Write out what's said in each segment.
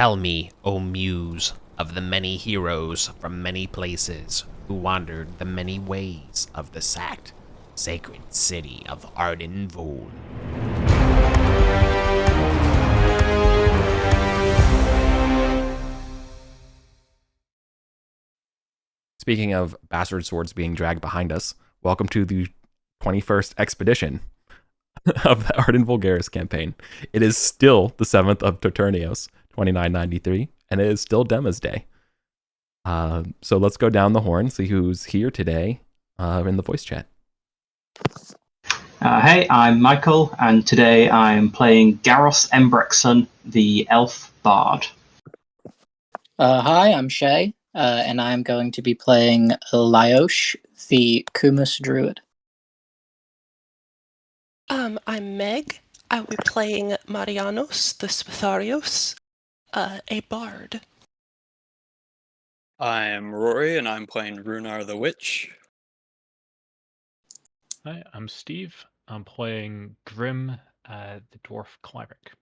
Tell me, O Muse, of the many heroes from many places who wandered the many ways of the sacked, sacred city of Arden Vol. Speaking of bastard swords being dragged behind us, welcome to the 21st expedition of the Arden Vulgaris campaign. It is still the 7th of Toternios, 2993, and it is still Dema's Day. So let's go down the horn, see who's here today in the voice chat. Hey, I'm Michael, and today I'm playing Garros Embreckson, the Elf Bard. Hi, I'm Shay, and I'm going to be playing Lyosh, the Kumus Druid. I'm Meg. I'll be playing Marianos, the Spitharios, a bard. I'm Rory, and I'm playing Runar the Witch. Hi, I'm Steve. I'm playing Grim, the Dwarf Cleric.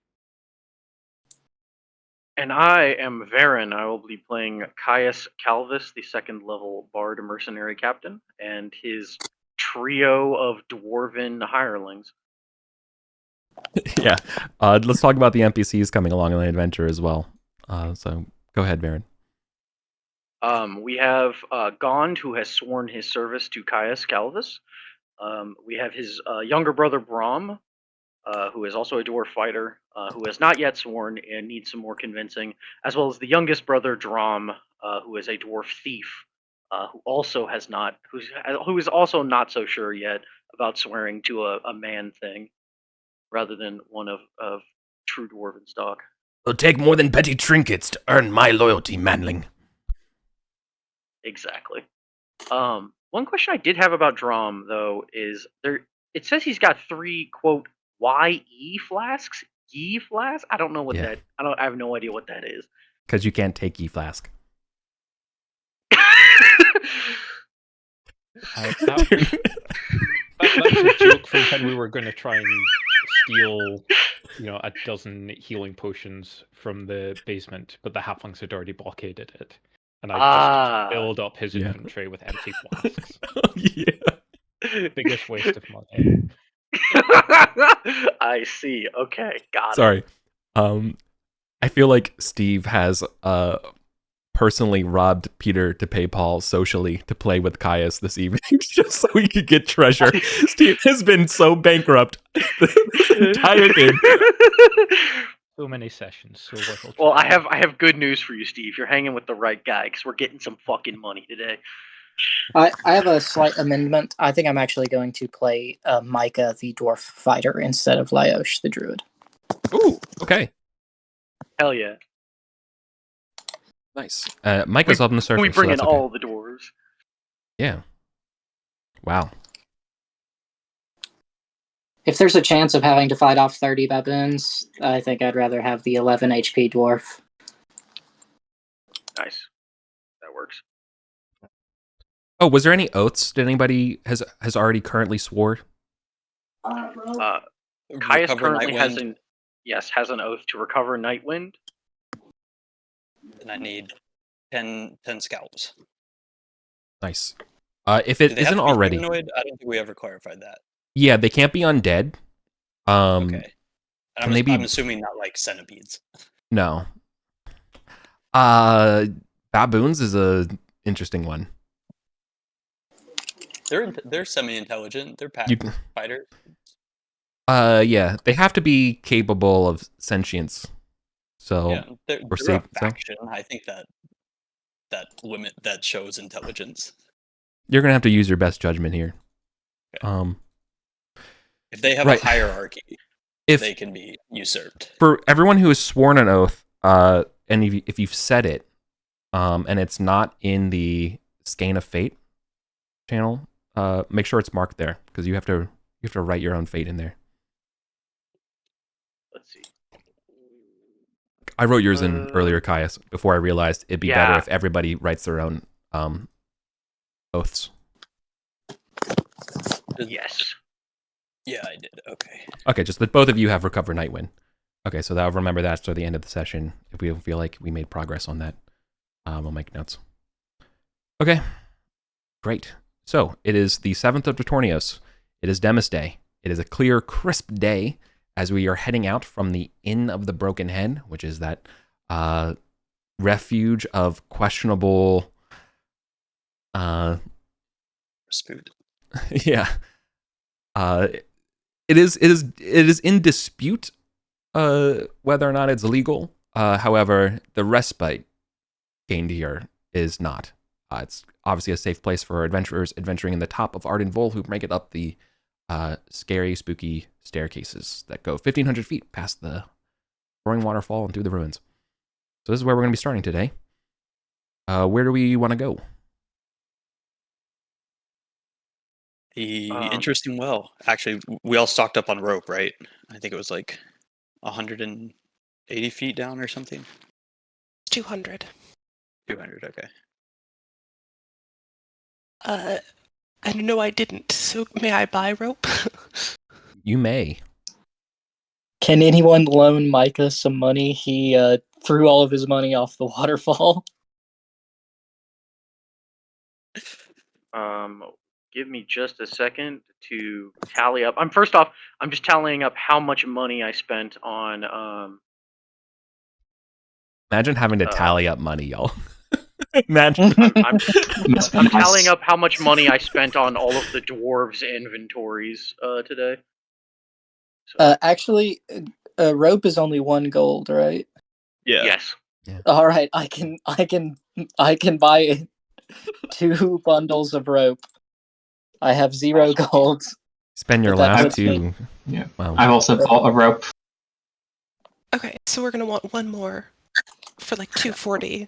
And I am Varen. I will be playing Caius Calvis, the second level Bard Mercenary Captain, and his trio of dwarven hirelings. Yeah, let's talk about the NPCs coming along on the adventure as well. So go ahead, Varen. We have Gond, who has sworn his service to Caius Calvis. We have his younger brother Brahm, who is also a dwarf fighter, who has not yet sworn and needs some more convincing, as well as the youngest brother Drom, who is a dwarf thief, who is also not so sure yet about swearing to a man thing, rather than one of true dwarven stock. It'll take more than petty trinkets to earn my loyalty, manling. Exactly. One question I did have about Drom, though, is it says he's got 3, quote, YE flasks? Ye flask? I don't know what that. I have no idea what that is. Because you can't take E-Flask. That was a joke from when we were going to try and steal, a dozen healing potions from the basement, but the halflings had already blockaded it. And I just filled up his inventory with empty flasks. Biggest waste of money. I see. Okay, got it. Sorry. I feel like Steve has personally robbed Peter to pay Paul socially to play with Caius this evening just so he could get treasure. Steve has been so bankrupt this entire game. So many sessions, so little. Well, I have good news for you, Steve. You're hanging with the right guy because we're getting some fucking money today. I have a slight amendment. I think I'm actually going to play Micah, the dwarf fighter, instead of Lyosh, the druid. Ooh, okay. Hell yeah. Nice. Micah's up on the surface. We bring in so that's okay. all the dwarves. Yeah. Wow. If there's a chance of having to fight off 30 baboons, I think I'd rather have the 11 HP dwarf. Nice. That works. Oh, was there any oaths? Did anybody has already currently swore? Caius currently has an oath to recover Nightwind. And I need 10 scalps. Nice. If it isn't already, humanoid? I don't think we ever clarified that. Yeah, they can't be undead. Okay. I'm assuming not like centipedes. No. Baboons is a interesting one. They're semi-intelligent. They're fighters. Yeah, they have to be capable of sentience. So they're safe. A faction. I think that shows intelligence. You're gonna have to use your best judgment here. Okay. If they have a hierarchy, they can be usurped. For everyone who has sworn an oath, and if you've said it, and it's not in the Skein of Fate channel, make sure it's marked there because you have to write your own fate in there. Let's see. I wrote yours in earlier, Caius, before I realized it'd be better if everybody writes their own oaths. Yes. Yeah, I did. Okay. Okay, just that both of you have recover Nightwind. Okay, so I'll remember that to the end of the session. If we feel like we made progress on that, we'll make notes. Okay, great. So it is the 7th of Toternios. It is Demis Day. It is a clear, crisp day as we are heading out from the Inn of the Broken Head, which is that refuge of questionable... Smooth. Yeah. It is in dispute whether or not it's legal. However, the respite gained here is not. It's obviously a safe place for adventurers adventuring in the top of Arden who make it up the scary, spooky staircases that go 1,500 feet past the roaring waterfall and through the ruins. So this is where we're going to be starting today. Where do we want to go? The interesting well. Actually, we all stocked up on rope, right? I think it was like 180 feet down or something. 200. 200, okay. And no, I didn't. So may I buy rope? You may. Can anyone loan Micah some money? He threw all of his money off the waterfall. Give me just a second to tally up. First off, I'm just tallying up how much money I spent on. Imagine having to tally up money, y'all. Imagine. I'm tallying up how much money I spent on all of the dwarves' inventories today. So. Actually, rope is only 1 gold, right? Yeah. Yes. Yeah. All right, I can buy 2 bundles of rope. I have 0 gold. Spend your last 2. Yeah. Wow. I've also bought a rope. Okay, so we're gonna want 1 more for like 240.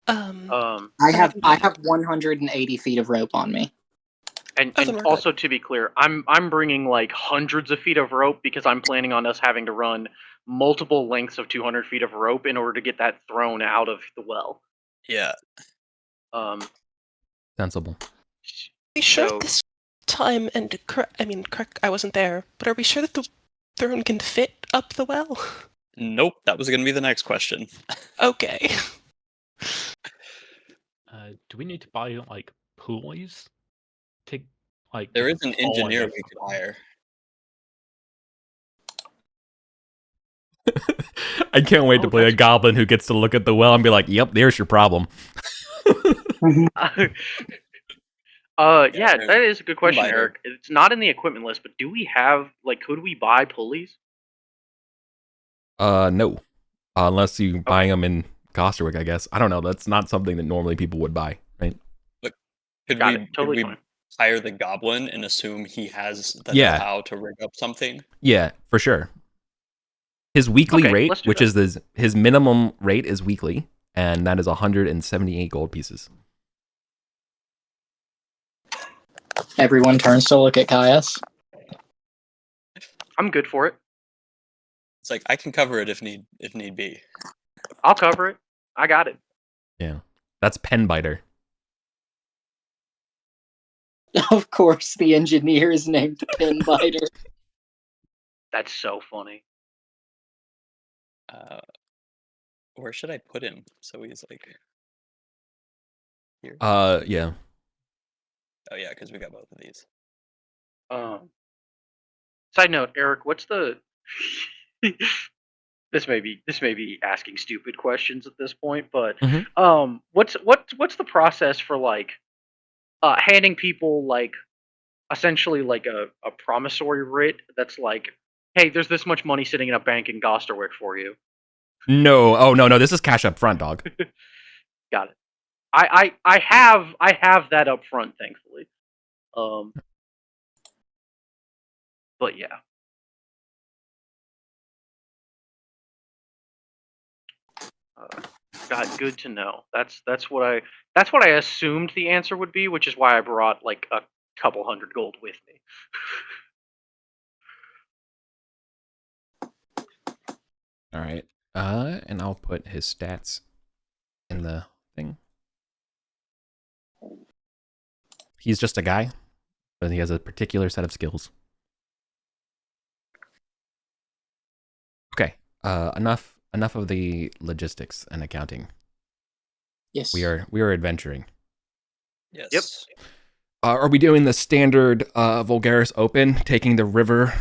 I have 180 feet of rope on me. And also, to be clear, I'm bringing like hundreds of feet of rope because I'm planning on us having to run multiple lengths of 200 feet of rope in order to get that thrown out of the well. Yeah. Sensible. Are we sure this time and correct? I wasn't there, but are we sure that the throne can fit up the well? Nope, that was going to be the next question. Okay. Do we need to buy like pulleys? There is an engineer we could hire. I can't wait to play a goblin who gets to look at the well and be like, "Yep, there's your problem." Yeah, that is a good question, Eric. It's not in the equipment list, but do we have could we buy pulleys? No, unless you buying them in Gosterwick, I guess. I don't know. That's not something that normally people would buy, right? But could we hire the goblin and assume he has the know-how to rig up something? Yeah, for sure. His weekly rate, which is his minimum rate, is weekly, and that is 178 gold pieces. Everyone turns to look at Caius. I'm good for it. It's like I can cover it if need be. I'll cover it. I got it. Yeah, that's Penbiter. Of course, the engineer is named Penbiter. That's so funny. Where should I put him? So he's like here. Yeah. Oh yeah, because we got both of these. Side note, Eric, what's the? This may be asking stupid questions at this point, but what's the process for handing people essentially a promissory writ that's like, hey, there's this much money sitting in a bank in Gosterwick for you. No, no, this is cash up front, dog. Got it. I have that up front, thankfully. But yeah. God, good to know. That's what I assumed the answer would be, which is why I brought like a couple hundred gold with me. All right. And I'll put his stats in the thing. He's just a guy, but he has a particular set of skills. enough of the logistics and accounting. Yes. We are adventuring. Yes. Yep. Are we doing the standard Vulgaris open, taking the river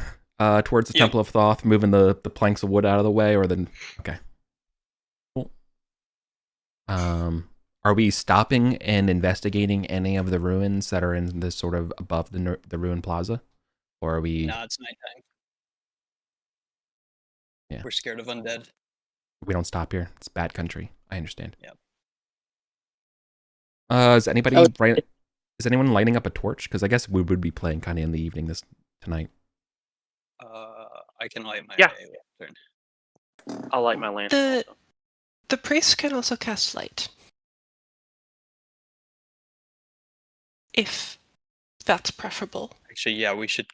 towards the Temple of Thoth, moving the planks of wood out of the way, or then okay. Cool. Are we stopping and investigating any of the ruins that are in this sort of above the ruin plaza, or are we? No, it's nighttime. Yeah. We're scared of undead. We don't stop here. It's bad country. I understand. Yep. Is anybody Is anyone lighting up a torch? Because I guess we would be playing kind of in the evening tonight. I can light my lantern. I'll light my lantern. The priest can also cast light. If that's preferable. Actually, yeah, we should.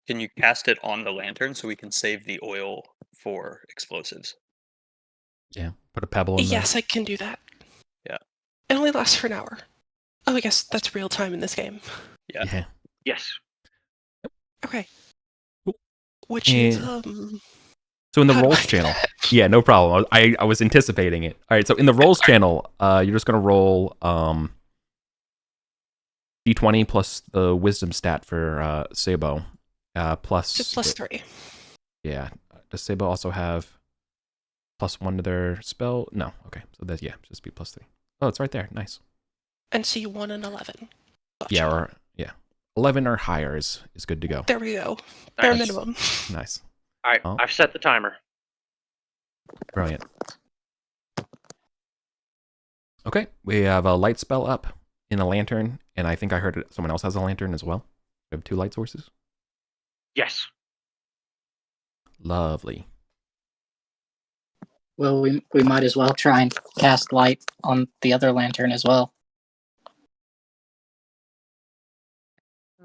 Can you cast it on the lantern so we can save the oil for explosives? Yeah, put a pebble in there. Yes, I can do that. Yeah. It only lasts for an hour. Oh, I guess that's real time in this game. Yeah. Yes. Okay. Cool. Which is So in the roles channel, yeah, no problem. I was anticipating it. All right, so in the roles channel, you're just gonna roll d20 plus the wisdom stat for Sabo, plus just plus 3. Yeah. Does Sabo also have +1 to their spell? No. Okay, so that just be +3. Oh, it's right there. Nice. And C1 and 11. Gotcha. Yeah, 11 or higher is good to go. There we go. Bare minimum. Nice. All right, I've set the timer. Brilliant. Okay, we have a light spell up in a lantern, and I think I heard someone else has a lantern as well. We have 2 light sources. Yes. Lovely. Well, we might as well try and cast light on the other lantern as well.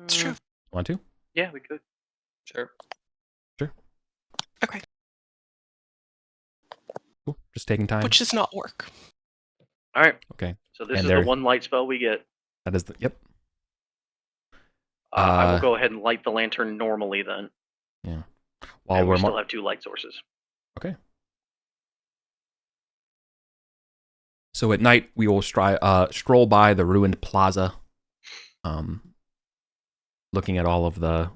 It's true. Want to? Yeah, we could. Sure. Okay. Cool. Just taking time. Which does not work. All right. Okay. So this is the one light spell we get. That is the yep. I will go ahead and light the lantern normally then. Yeah. While we still have 2 light sources. Okay. So at night we will stroll by the ruined plaza, looking at all of the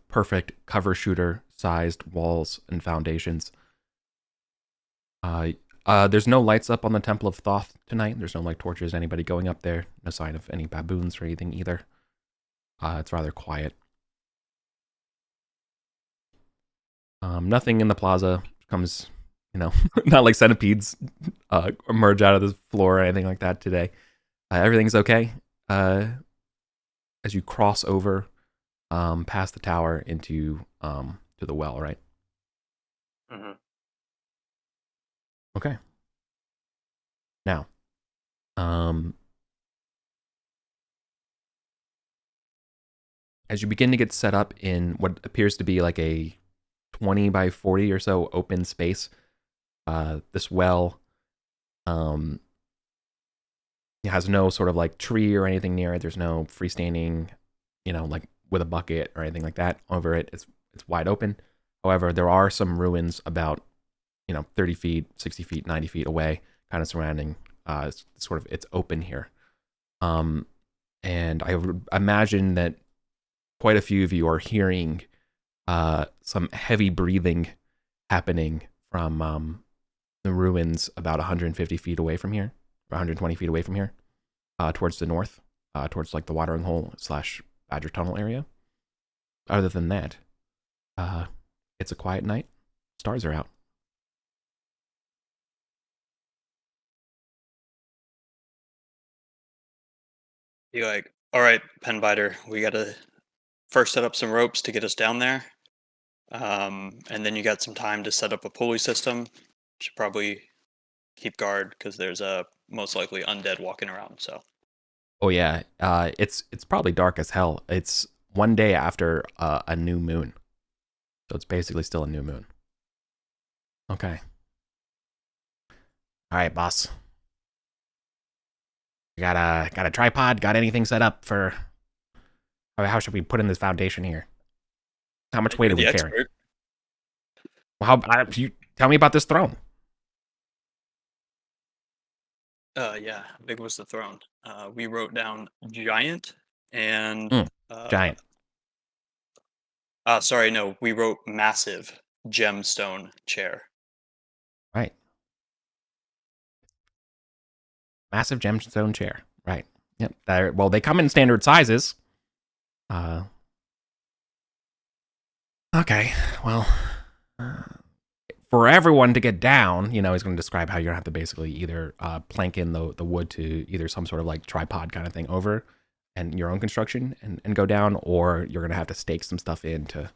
perfect cover shooter sized walls and foundations. There's no lights up on the Temple of Thoth tonight. There's no like torches, anybody going up there. No sign of any baboons or anything either. It's rather quiet. Nothing in the plaza comes, not like centipedes emerge out of the floor or anything like that today. Everything's okay. As you cross over past the tower into to the well, right? Mm-hmm. Okay. Now, as you begin to get set up in what appears to be like a 20 by 40 or so open space, this well it has no sort of like tree or anything near it. There's no freestanding, like with a bucket or anything like that over it. It's wide open. However, there are some ruins about 30 feet, 60 feet, 90 feet away, kind of surrounding. It's open here, and I would imagine that quite a few of you are hearing some heavy breathing happening from the ruins about 150 feet away from here, 120 feet away from here, towards the north, towards like the watering hole / Badger Tunnel area. Other than that, it's a quiet night. Stars are out. You're like, all right, Penbiter, we gotta first set up some ropes to get us down there. And then you got some time to set up a pulley system. Should probably keep guard because there's most likely undead walking around. So. Oh yeah, it's probably dark as hell. It's one day after a new moon, so it's basically still a new moon. Okay. All right, boss. You got a tripod? Got anything set up for? How should we put in this foundation here? How much weight are we carrying? Expert. Well, tell me about this throne. Yeah, how big was the throne? We wrote down giant and Giant. sorry, no, we wrote massive gemstone chair. Right. Massive gemstone chair. Right. Yep. Well, they come in standard sizes. Okay. Well, for everyone to get down, he's going to describe how you're going to have to basically either plank in the wood to either some sort of like tripod kind of thing over and your own construction and go down, or you're going to have to stake some stuff in to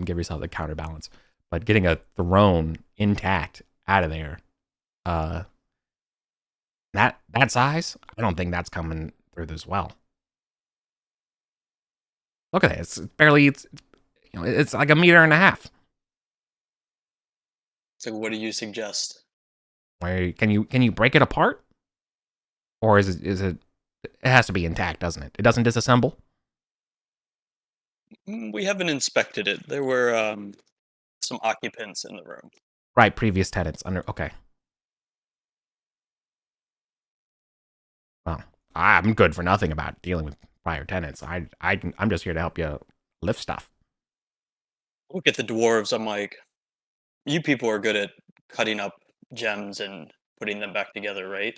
give yourself the counterbalance. But getting a throne intact out of there, that size, I don't think that's coming through this well. Look at it. It's barely, it's like 1.5 meters. So what do you suggest? Where can you break it apart? Or is it has to be intact, doesn't it? It doesn't disassemble? We haven't inspected it. There were some occupants in the room. Right, previous tenants okay. Well, I'm good for nothing about dealing with prior tenants. I'm just here to help you lift stuff. Look at the dwarves. I'm like, you people are good at cutting up gems and putting them back together, right?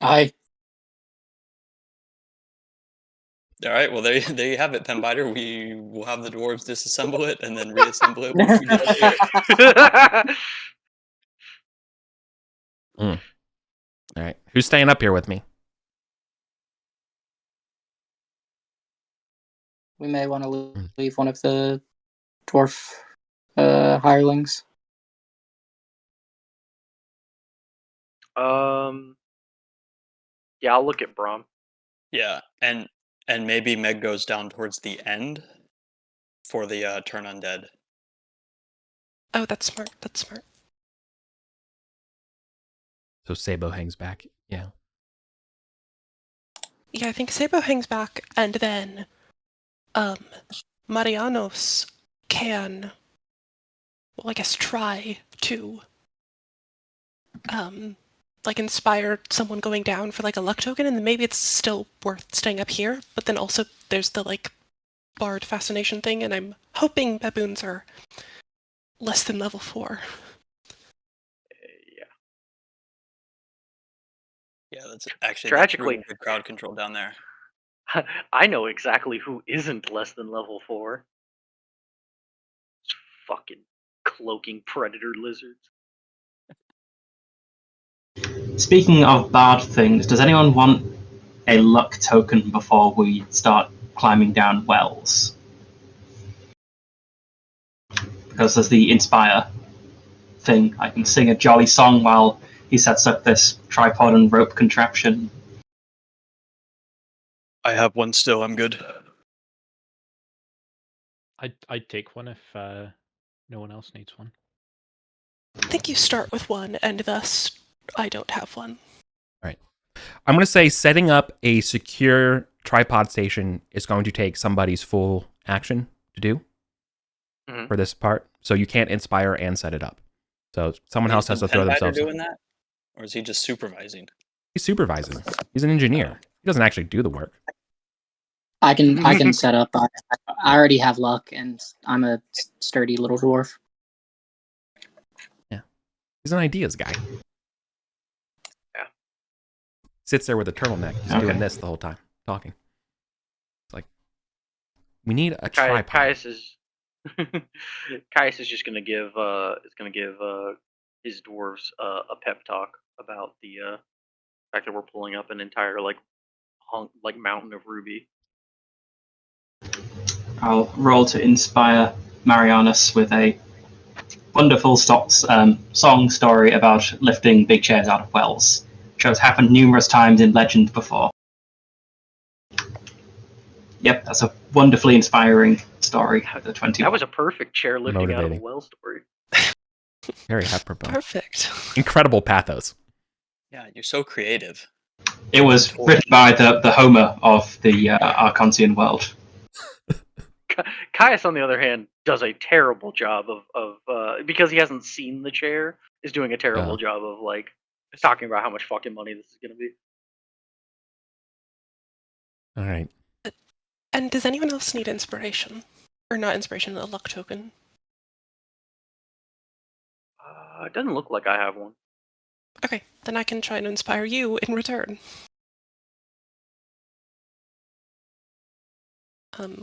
All right, well, there you have it, Penbiter. We will have the dwarves disassemble it and then reassemble it once we get up here. All right, who's staying up here with me? We may want to leave one of the dwarf hirelings. Yeah, I'll look at Brom. Yeah, and maybe Meg goes down towards the end for the turn undead. Oh, that's smart. That's smart. So Sabo hangs back. Yeah. Yeah, I think Sabo hangs back, and then Marianos can, well, I guess try to like inspire someone going down for like a luck token, and then maybe it's still worth staying up here. But then also there's the like bard fascination thing, and I'm hoping baboons are less than level 4. Yeah, that's actually Tragically, really good crowd control down there. I know exactly who isn't less than level 4. It's fucking cloaking predator lizards. Speaking of bard things, does anyone want a luck token before we start climbing down wells? Because there's the inspire thing. I can sing a jolly song while he sets up this tripod and rope contraption. I have one still. I'm good. I'd take one if no one else needs one. I think you start with one, and thus I don't have one. Right. I'm going to say setting up a secure tripod station is going to take somebody's full action to do for this part. So you can't inspire and set it up. So someone else has to throw themselves. Doing that, or is he just supervising? He's supervising. He's an engineer. He doesn't actually do the work. I can set up. I already have luck, and I'm a sturdy little dwarf. Yeah, he's an ideas guy. Yeah, sits there with a turtleneck, just doing this the whole time, talking. It's like, we need a tripod. Caius is just gonna give his dwarves a pep talk about the fact that we're pulling up an entire mountain of ruby. I'll roll to inspire Marianus with a wonderful song story about lifting big chairs out of wells, which has happened numerous times in legend before. Yep, that's a wonderfully inspiring story. The 20. That was a perfect chair lifting out of a Motivating. well story. Very apropos. Perfect. Incredible pathos. Yeah, you're so creative. It was written by the Homer of the Arcontian world. Caius, on the other hand, does a terrible job of because he hasn't seen the chair, is doing a terrible job of like talking about how much fucking money this is gonna be. All right. And does anyone else need inspiration? Or not inspiration, a luck token? It doesn't look like I have one. Okay, then I can try and inspire you in return.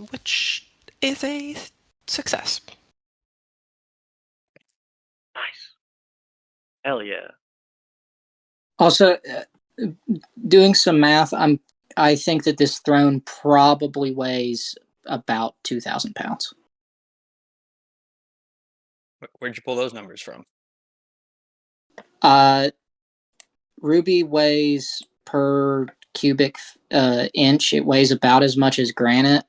Which is a success. Nice. Hell yeah. Also, doing some math, I think that this throne probably weighs about 2,000 pounds. Where'd you pull those numbers from? Ruby weighs per cubic inch. It weighs about as much as granite,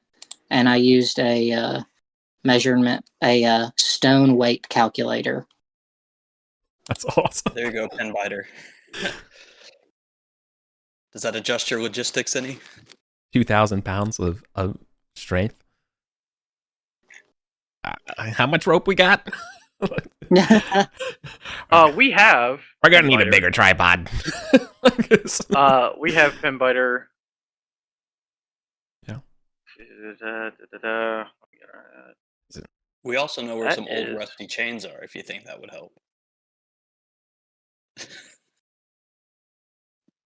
and I used a stone weight calculator. That's awesome. There you go, Penbiter. Does that adjust your logistics any? 2,000 pounds of strength. How much rope we got? We have. We're gonna need a bigger tripod. We have Penbiter. Yeah. We also know where That some old is- rusty chains are, if you think that would help.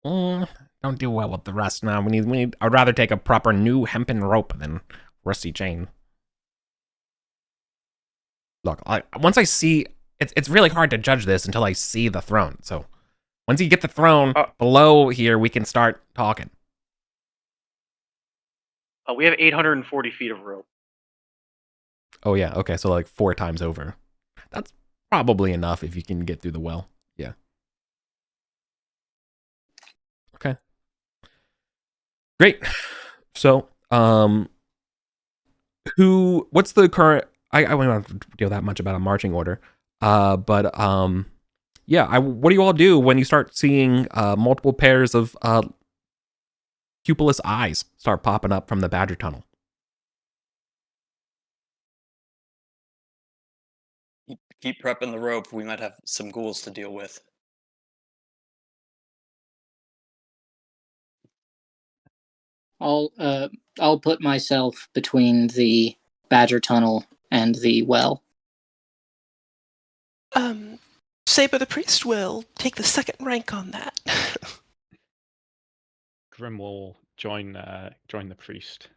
Don't do well with the rust now. We need. I'd rather take a proper new hempen rope than rusty chain. Look, once I see, it's really hard to judge this until I see the throne. So once you get the throne below here, we can start talking. We have 840 feet of rope. Oh yeah, okay, so like 4 times over. That's probably enough if you can get through the well. Yeah. Okay. Great. So, what's the current? I won't deal that much about a marching order. But yeah, what do you all do when you start seeing multiple pairs of pupilless eyes start popping up from the Badger Tunnel? Keep prepping the rope. We might have some ghouls to deal with. I'll put myself between the Badger Tunnel and the well. Saber the priest will take the second rank on that. Grim will join the priest.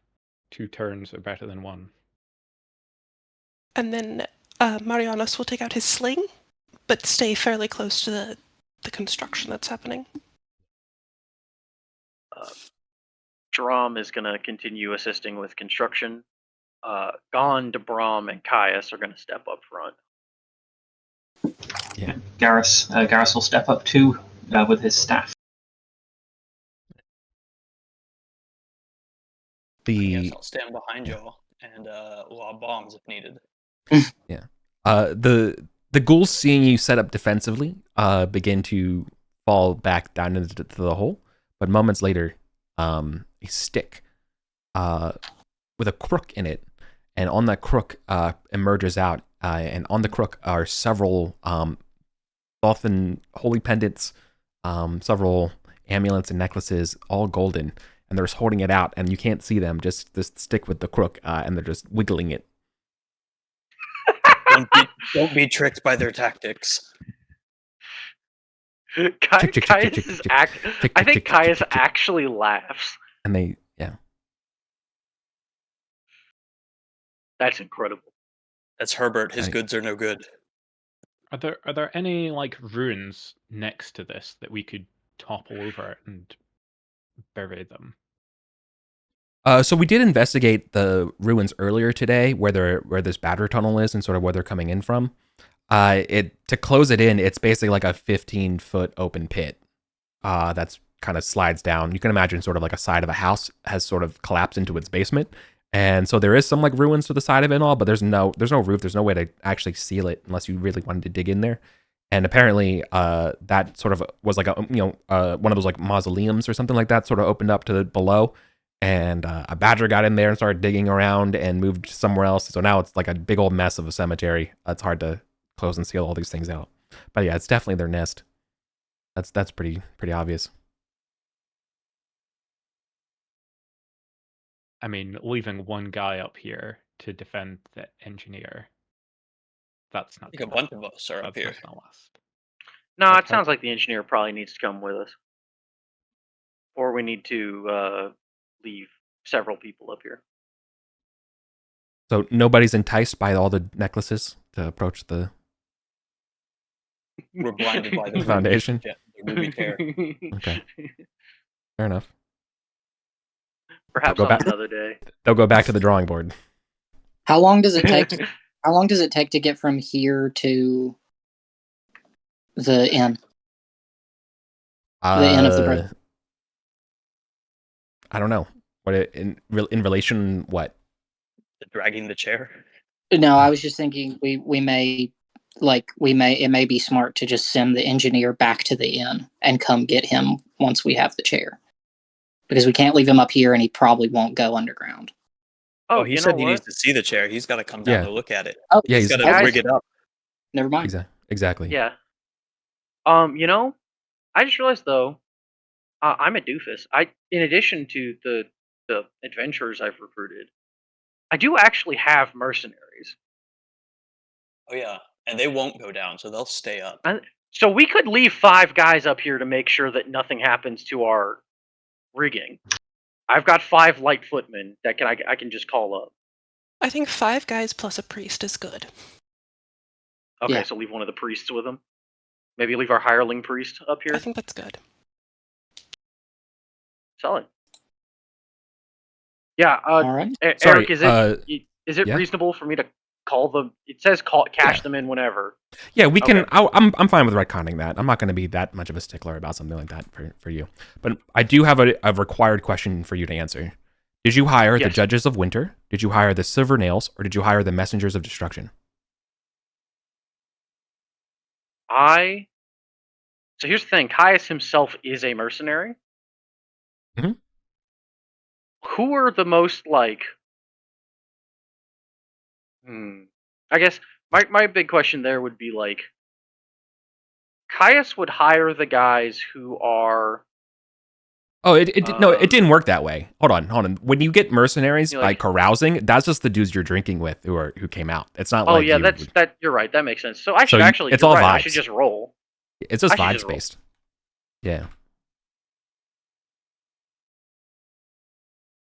2 turns are better than 1. And then Marianos will take out his sling, but stay fairly close to the construction that's happening. Drum is going to continue assisting with construction. Gon, DeBrom, and Caius are going to step up front. Yeah. Garrus will step up too with his staff. Yes, I'll stand behind y'all and lob bombs if needed. Yeah. The ghouls seeing you set up defensively begin to fall back down into the hole, but moments later, a stick with a crook in it, and on that crook emerges out, and on the crook are several often holy pendants, several amulets and necklaces, all golden, and they're just holding it out, and you can't see them, just this stick with the crook, and they're just wiggling it. Don't be tricked by their tactics. Caius actually laughs. And they, yeah. That's incredible. That's Herbert. His goods are no good. Are there any like ruins next to this that we could topple over and bury them? So we did investigate the ruins earlier today, where this Badger Tunnel is and sort of where they're coming in from. To close it in, it's basically like a 15-foot open pit that's kind of slides down. You can imagine sort of like a side of a house has sort of collapsed into its basement, and so there is some like ruins to the side of it and all, but there's no roof. There's no way to actually seal it unless you really wanted to dig in there. And apparently, that sort of was like one of those like mausoleums or something like that, sort of opened up to below. and a badger got in there and started digging around and moved somewhere else. So now it's like a big old mess of a cemetery. It's hard to close and seal all these things out. But yeah, it's definitely their nest. That's pretty obvious. I mean, leaving one guy up here to defend the engineer. That's not I think a bunch of us are up here. That's not last. No, it Okay. sounds like the engineer probably needs to come with us. Or we need to leave several people up here. So nobody's enticed by all the necklaces to approach the We're blinded by the foundation. movie terror. Okay, fair enough. Perhaps Go on back. another day. They'll go back to the drawing board. How long does it take? How long does it take to get from here to the inn? The inn of the bridge. I don't know. What in relation? What? Dragging the chair. No, I was just thinking we may it may be smart to just send the engineer back to the inn and come get him once we have the chair, because we can't leave him up here and he probably won't go underground. Oh, He you said know he what? needs to see the chair. He's got to come down Yeah. to look at it. Oh, Yeah, He's got to Guys- rig it up. never mind. Exactly. Yeah. You know, I just realized though, I'm a doofus. In addition to the adventurers I've recruited, I do actually have mercenaries. Oh yeah, and they won't go down, so they'll stay up. So we could leave 5 guys up here to make sure that nothing happens to our rigging. I've got 5 light footmen that I can just call up. I think 5 guys plus a priest is good. Okay, Yeah. so leave one of the priests with them. Maybe leave our hireling priest up here. I think that's good. Solid. Yeah. All right. Sorry, Eric, is it yeah? reasonable for me to call them? It says cash Yeah. them in whenever. Yeah, we can. Okay. I'm fine with retconning that. I'm not going to be that much of a stickler about something like that for you. But I do have a required question for you to answer. Did you hire the Yes. Judges of Winter? Did you hire the Silver Nails? Or did you hire the Messengers of Destruction? So here's the thing: Caius himself is a mercenary. Mhm. Who are the most like? I guess my big question there would be like, Caius would hire the guys who are. Oh, it didn't work that way. Hold on. When you get mercenaries You by like- carousing, that's just the dudes you're drinking with who came out. It's not Oh like yeah, you- that you're right. That makes sense. So I should actually. it's you're all right, I vibes. should just roll. It's just I should vibes just roll. based. Yeah.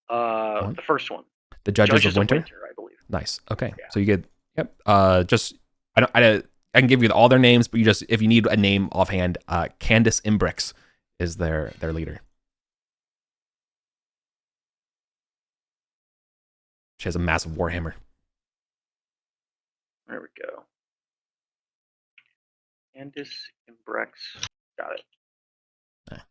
One. The first one. The Judges of Winter? I believe. Nice. Okay. Yeah. So you get just I can give you all their names, but if you need a name offhand, Candace Imbrix is their leader. She has a massive warhammer. There we go. Candace Imbrex. Got it. Ah.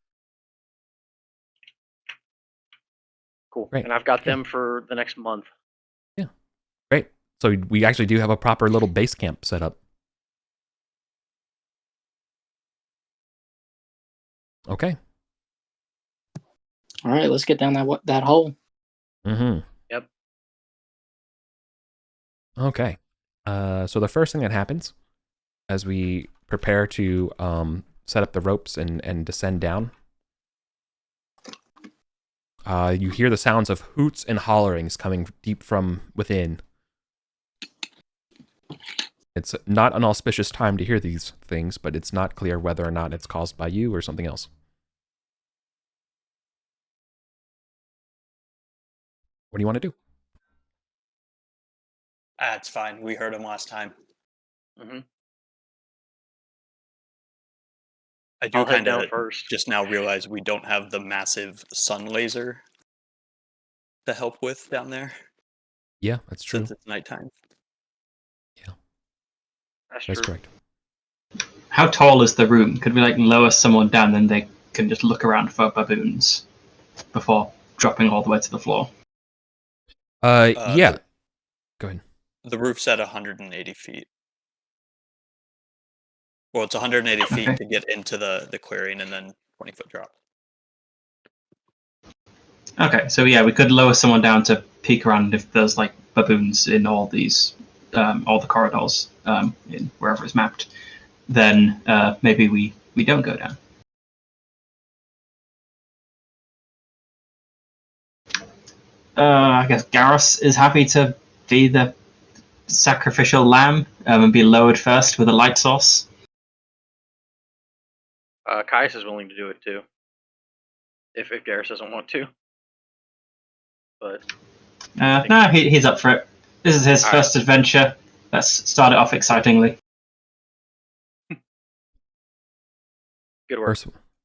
Cool. Great. And I've got Okay. them for the next month. Great. So we actually do have a proper little base camp set up. Okay. All right. Let's get down that hole. Mm-hmm. Yep. Okay. So the first thing that happens as we prepare to set up the ropes and descend down, you hear the sounds of hoots and hollerings coming deep from within. It's not an auspicious time to hear these things, but it's not clear whether or not it's caused by you or something else. What do you want to do? It's fine. We heard him last time. Mhm. I do I'll head kind down of first. just now realize we don't have the massive sun laser to help with down there Yeah, that's true. since it's nighttime. That's That's true. correct. How tall is the room? Could we lower someone down and they can just look around for baboons before dropping all the way to the floor? Yeah. Go ahead. The roof's at 180 feet. Well, it's 180 feet Okay. to get into the clearing and then 20-foot drop. Okay, so yeah, we could lower someone down to peek around if there's like baboons in all these, all the corridors, in wherever it's mapped. Then maybe we don't go down. I guess Garrus is happy to be the sacrificial lamb and be lowered first with a light source. Caius is willing to do it too, if Garrus doesn't want to. But No, he's up for it. This is his first adventure. Let's start it off excitingly. Good work.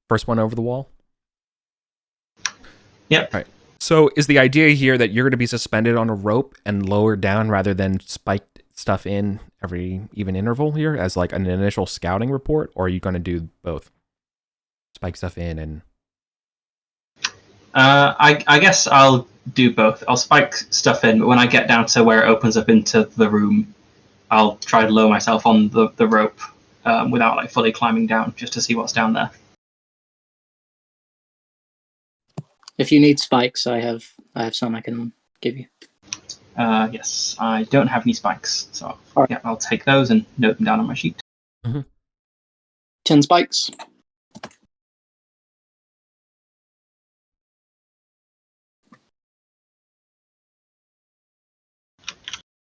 First one over the wall. Yep. Right. So is the idea here that you're going to be suspended on a rope and lowered down rather than spiked stuff in every even interval here as like an initial scouting report, or are you going to do both? Spike stuff in and... I guess I'll do both. I'll spike stuff in, but when I get down to where it opens up into the room, I'll try to lower myself on the rope without like fully climbing down, just to see what's down there. If you need spikes, I have some I can give you. Yes, I don't have any spikes, so Alright. yeah, I'll take those and note them down on my sheet. 10 spikes.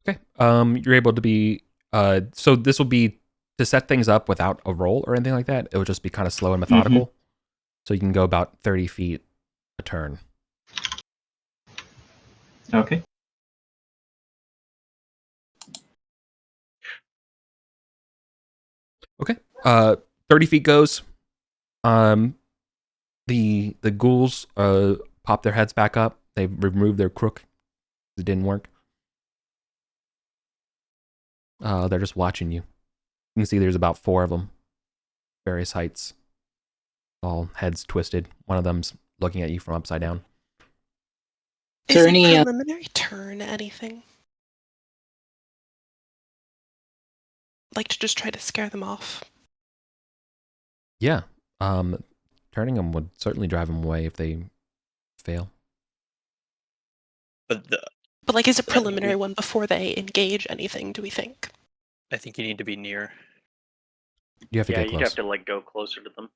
Okay. You're able to be... so this will be to set things up without a roll or anything like that. It will just be kind of slow and methodical. So you can go about 30 feet a turn. Okay. Okay. 30 feet goes. The ghouls pop their heads back up. They removed their crook. It didn't work. They're just watching you. You can see there's about 4 of them. Various heights. All heads twisted. One of them's looking at you from upside down. Is there a any, preliminary turn anything? Like to just try to scare them off? Yeah. Turning them would certainly drive them away if they fail. But like, is a preliminary one before they engage anything, do we think? I think you need to be near. You have to get you close. have to like go closer to them.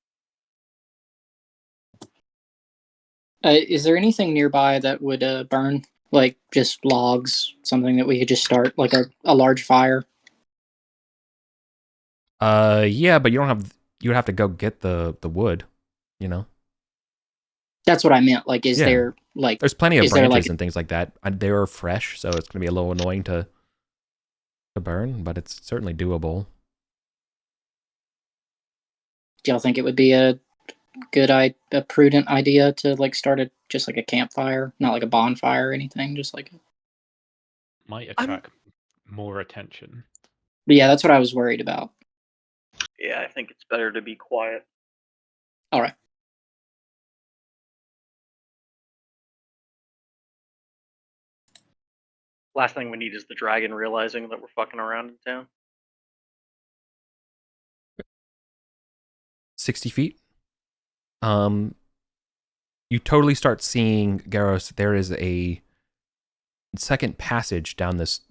is there anything nearby that would burn? Like just logs, something that we could just start, like a large fire? Yeah, but you would have to go get the wood, you know? That's what I meant. Like, is Yeah. there, like... There's plenty of is there, branches like, and things like that. They're fresh, so it's going to be a little annoying to burn, but it's certainly doable. do y'all think it would be a prudent idea to, like, start just like a campfire? Not like a bonfire or anything, just like... Might attract more attention. But yeah, that's what I was worried about. Yeah, I think it's better to be quiet. All right. Last thing we need is the dragon realizing that we're fucking around in town. 60 feet. You totally start seeing, Garros, there is a second passage down this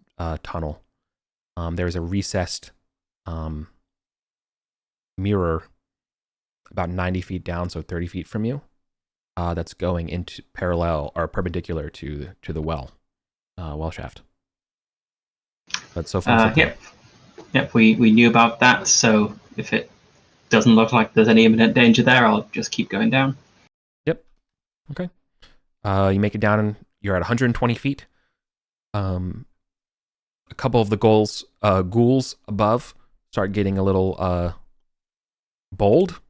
tunnel. There's a recessed mirror about 90 feet down, so 30 feet from you, that's going into parallel or perpendicular to the well shaft. But so far, so good. Yep. We knew about that, so if it doesn't look like there's any imminent danger there, I'll just keep going down. Yep. Okay. You make it down, and you're at 120 feet. A couple of the ghouls above start getting a little bold.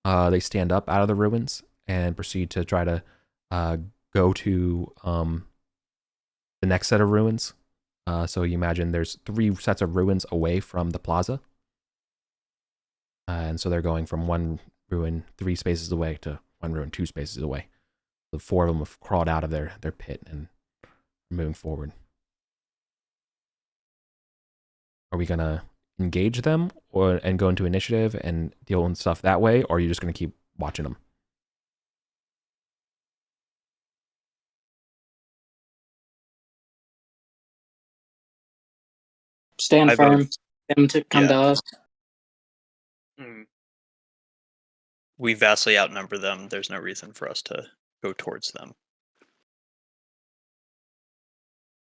They stand up out of the ruins and proceed to try to go to the next set of ruins. So you imagine there's 3 sets of ruins away from the plaza. And so they're going from one ruin 3 spaces away to one ruin 2 spaces away. The 4 of them have crawled out of their pit and are moving forward. Are we going to engage them and go into initiative and deal with stuff that way, or are you just going to keep watching them? Stand I firm. vote- Them to come Yeah. to us. Mm. We vastly outnumber them. There's no reason for us to go towards them.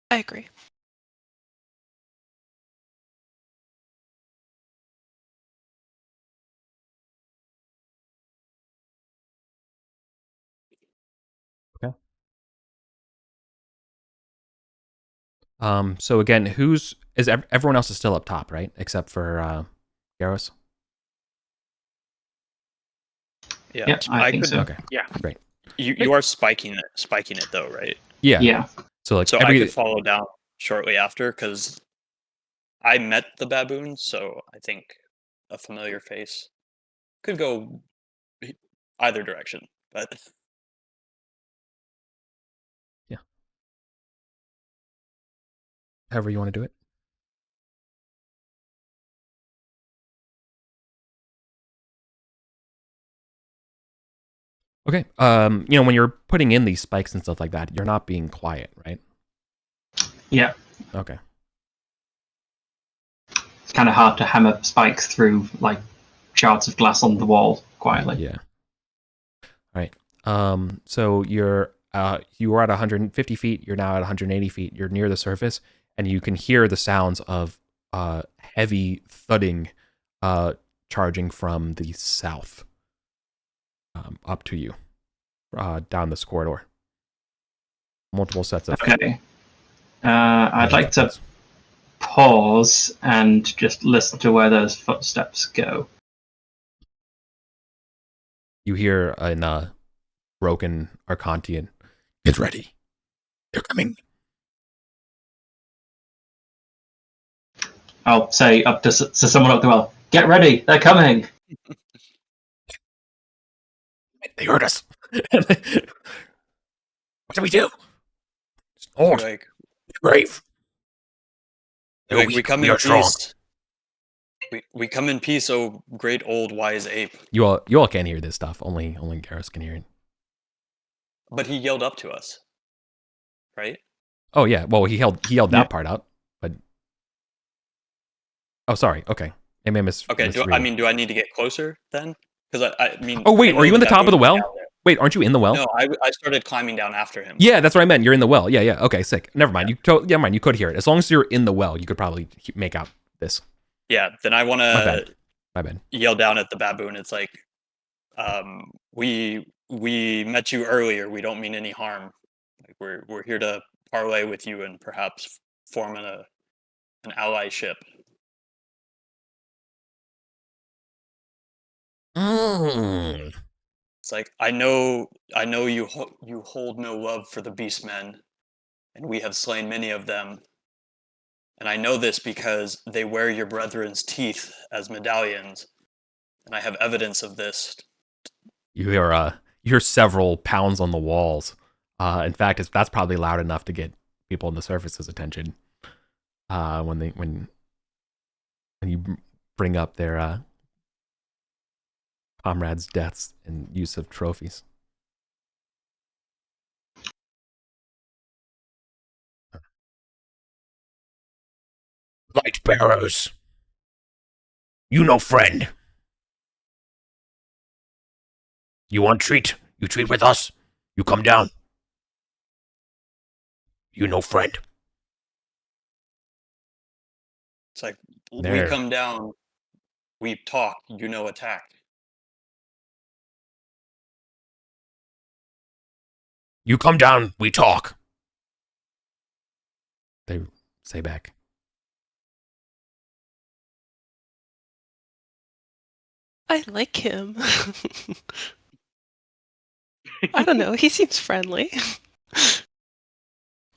I agree. So again, everyone else is still up top, right? Except for Garros. Yeah, Yeah, I think could. so. Okay. Yeah. Great. You are spiking it though, right? Yeah. Yeah. So like So I could follow down shortly after because I met the baboon, so I think a familiar face could go either direction. But however you want to do it. Okay. When you're putting in these spikes and stuff like that, you're not being quiet, right? Yeah. Okay. It's kind of hard to hammer spikes through like shards of glass on the wall quietly. Yeah. All right. So you were at 150 feet. You're now at 180 feet. You're near the surface, and you can hear the sounds of heavy thudding, charging from the south, up to you, down this corridor. Multiple sets of. Okay. I'd like to pause and just listen to where those footsteps go. You hear in broken Arcantian, "Get ready, they're coming." I'll say up to someone up the well, "Get ready, they're coming." They heard us. What do we do? Hold, like brave. we come in peace. We come in peace, oh great old wise ape. You all can't hear this stuff. Only Garrus can hear it. But he yelled up to us, right? Oh yeah. Well, he held that part out, but oh sorry. Okay. I may Okay. Do I need to get closer then? Because I mean. Oh wait, I are know you in the that top of the baboon well? down there. Wait, aren't you in the well? No, I started climbing down after him. Yeah, that's what I meant. You're in the well. Yeah. Okay, sick. Never mind. You could hear it. As long as you're in the well, you could probably make out this. Yeah. Then I want My to bad. yell down at the baboon. It's like, we met you earlier. We don't mean any harm. Like we're here to parlay with you and perhaps form an allyship. Mm. It's like I know you hold no love for the beastmen, and we have slain many of them. And I know this because they wear your brethren's teeth as medallions, and I have evidence of this. You hear several pounds on the walls. In fact, that's probably loud enough to get people on the surface's attention. When you bring up their comrades' deaths and use of trophies. Light bearers, you no friend. You want treat? You treat with us. You come down. You no friend. It's like There. we come down, we talk, attack. You come down, we talk. They say back. I like him. I don't know. He seems friendly.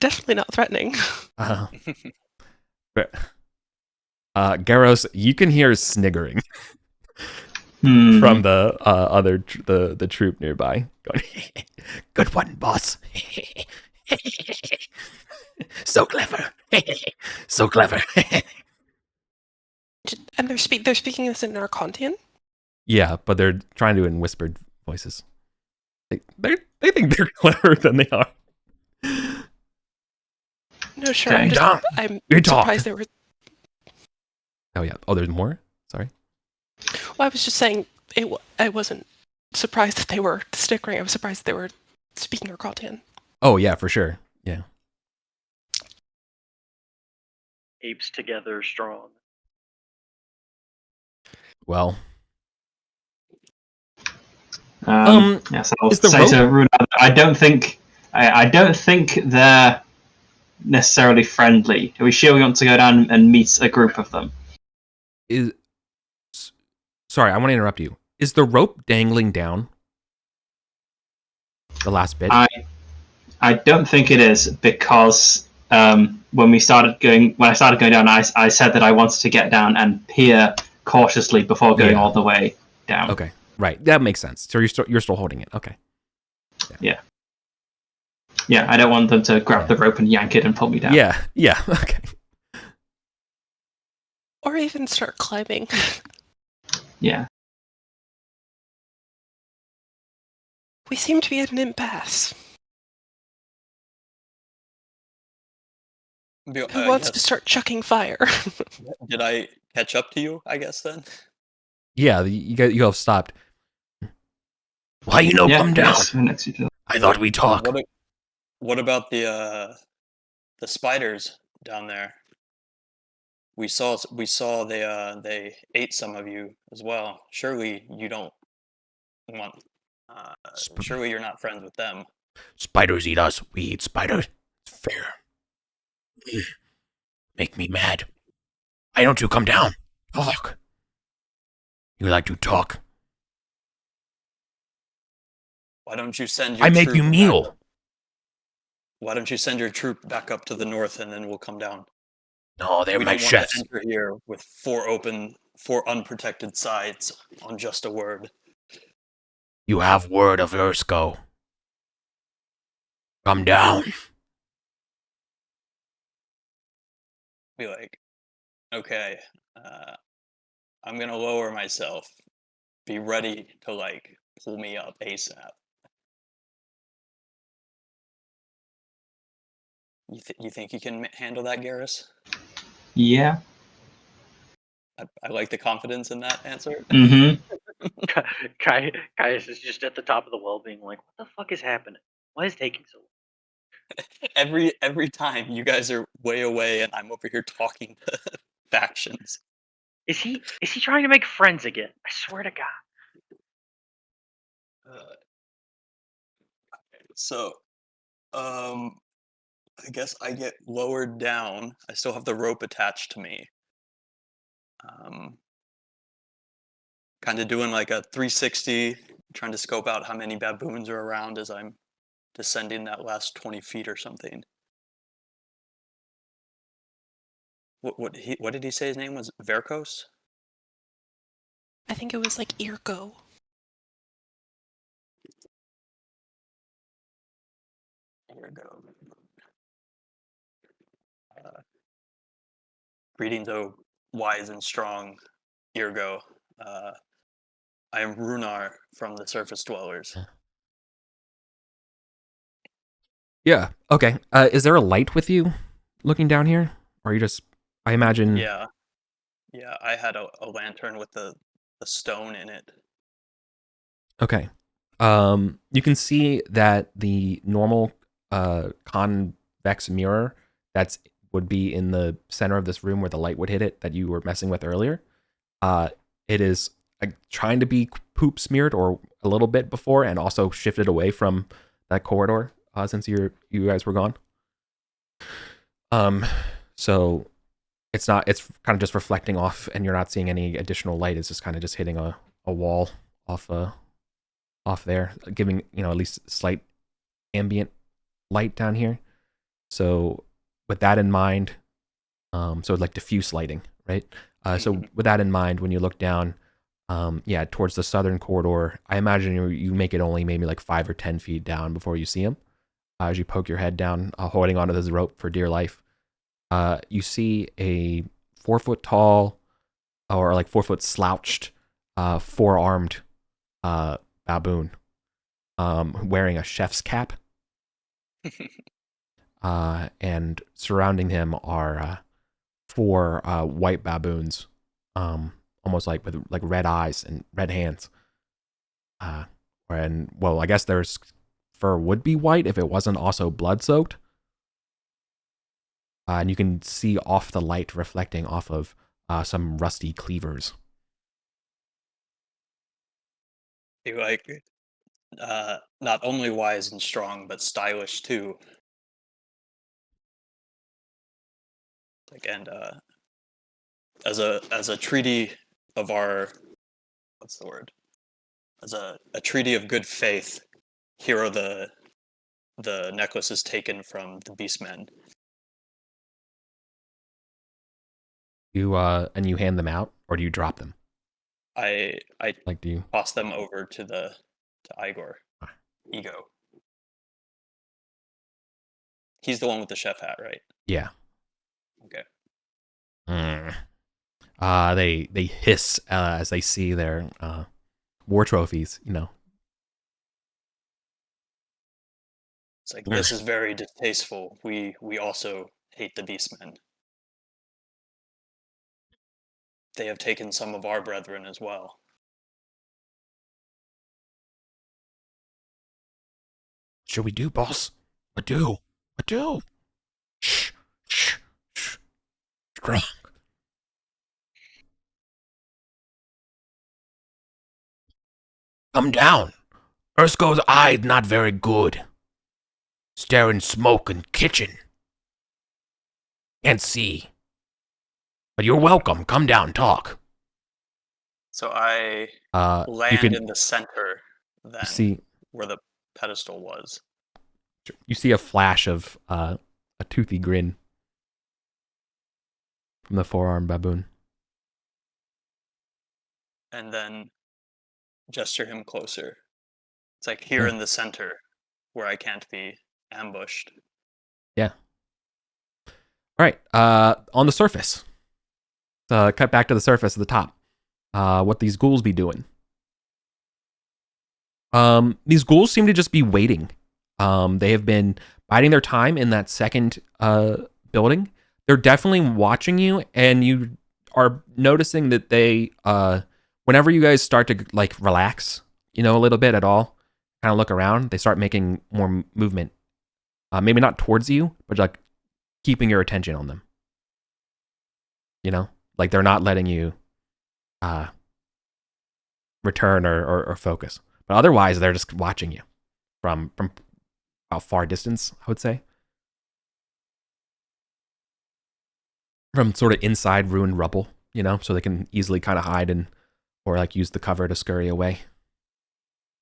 Definitely not threatening. Garros, you can hear sniggering from the other the troop nearby. Going, good one, boss. So clever. So clever. And they're speaking this in Arcantian? Yeah, but they're trying to in whispered voices. They think they're cleverer than they are. No, sure. Okay. I'm You talk. surprised they were Oh yeah. Oh, there's more. Sorry. Well, I was just saying I wasn't surprised that they were snickering. I was surprised that they were speaking Arcadian. Oh yeah, for sure. Yeah. Apes together strong. Well. Yes, I'll is the say rope- to Runa, I don't think they're necessarily friendly. Are we sure we want to go down and meet a group of them? Sorry, I want to interrupt you. Is the rope dangling down? The last bit? I don't think it is, because when I started going down, I said that I wanted to get down and peer cautiously before going all the way down. Okay, right. That makes sense. So you're still holding it. Okay. Yeah, I don't want them to grab the rope and yank it and pull me down. Yeah. Okay. Or even start climbing. Yeah. We seem to be at an impasse. Who wants to start chucking fire? Did I catch up to you, I guess, then? Yeah, you have stopped. Why you no come down? Yes, I thought we talk. What about the spiders down there? We saw they ate some of you as well. Surely you don't want. Surely you're not friends with them. Spiders eat us. We eat spiders. It's fair. Make me mad. Why don't you come down? Talk. You like to talk. Why don't you send your I make troop you meal. Why don't you send your troop back up to the north and then we'll come down? No, they're We my don't want chefs. to enter here with four unprotected sides on just a word. You have word of Ersko. Come down. Be like, okay, I'm gonna lower myself. Be ready to like pull me up ASAP. You think you can handle that, Garrus? Yeah. I like the confidence in that answer. Mm-hmm. Caius is just at the top of the well being like, what the fuck is happening? Why is it taking so long? Every time you guys are way away and I'm over here talking to factions. Is he trying to make friends again? I swear to God. So, I guess I get lowered down. I still have the rope attached to me. Kind of doing like a 360, trying to scope out how many baboons are around as I'm descending that last 20 feet or something. What did he say his name was? Verkos? I think it was like Irko. Here we go. Greetings, O wise and strong Irgo. I am Runar from the Surface Dwellers. Yeah. Okay. Is there a light with you looking down here? Or are you just, I imagine. Yeah, I had a lantern with the stone in it. Okay. You can see that the normal convex mirror would be in the center of this room where the light would hit it that you were messing with earlier. It is trying to be poop smeared or a little bit before, and also shifted away from that corridor since you guys were gone. So it's kind of just reflecting off, and you're not seeing any additional light. It's just kind of just hitting a wall off there, giving at least slight ambient light down here. So with that in mind, so like diffuse lighting, right? So with that in mind, when you look down, towards the southern corridor, I imagine you make it only maybe like 5 or 10 feet down before you see him. As you poke your head down, holding onto this rope for dear life, you see a 4 foot tall, or like 4 foot slouched, 4-armed baboon, wearing a chef's cap. And surrounding him are 4 white baboons almost like with like red eyes and red hands. And well, I guess their fur would be white if it wasn't also blood soaked. And you can see off the light reflecting off of some rusty cleavers. You like not only wise and strong, but stylish too. Like, and as a treaty of our, what's the word? As a treaty of good faith, here are the necklaces taken from the beastmen. You and you hand them out, or do you drop them? I Like, do you toss them over to Igor. Ego. He's the one with the chef hat, right? Yeah. Okay. They hiss as they see their war trophies. You know. It's like, this is very distasteful. We also hate the beastmen. They have taken some of our brethren as well. What should we do, boss? What do? What do? Shh, shh, shh. Strong. Come down. Ersko's eye not very good. Staring smoke and kitchen. Can't see. But you're welcome. Come down, talk. So I You land can in the center then, see where the pedestal was. you see a flash of a toothy grin from the forearm baboon. And then gesture him closer. It's like here in the center where I can't be ambushed. Yeah. All right. On the surface. Cut back to the surface at the top. What these ghouls be doing. These ghouls seem to just be waiting. They have been biding their time in that second building. They're definitely watching you, and you are noticing that they, whenever you guys start to like relax, a little bit at all, kind of look around, they start making more movement. Maybe not towards you, but like keeping your attention on them. Like they're not letting you return or focus. But otherwise, they're just watching you from about far distance, I would say. From sort of inside ruined rubble, so they can easily kind of hide or like use the cover to scurry away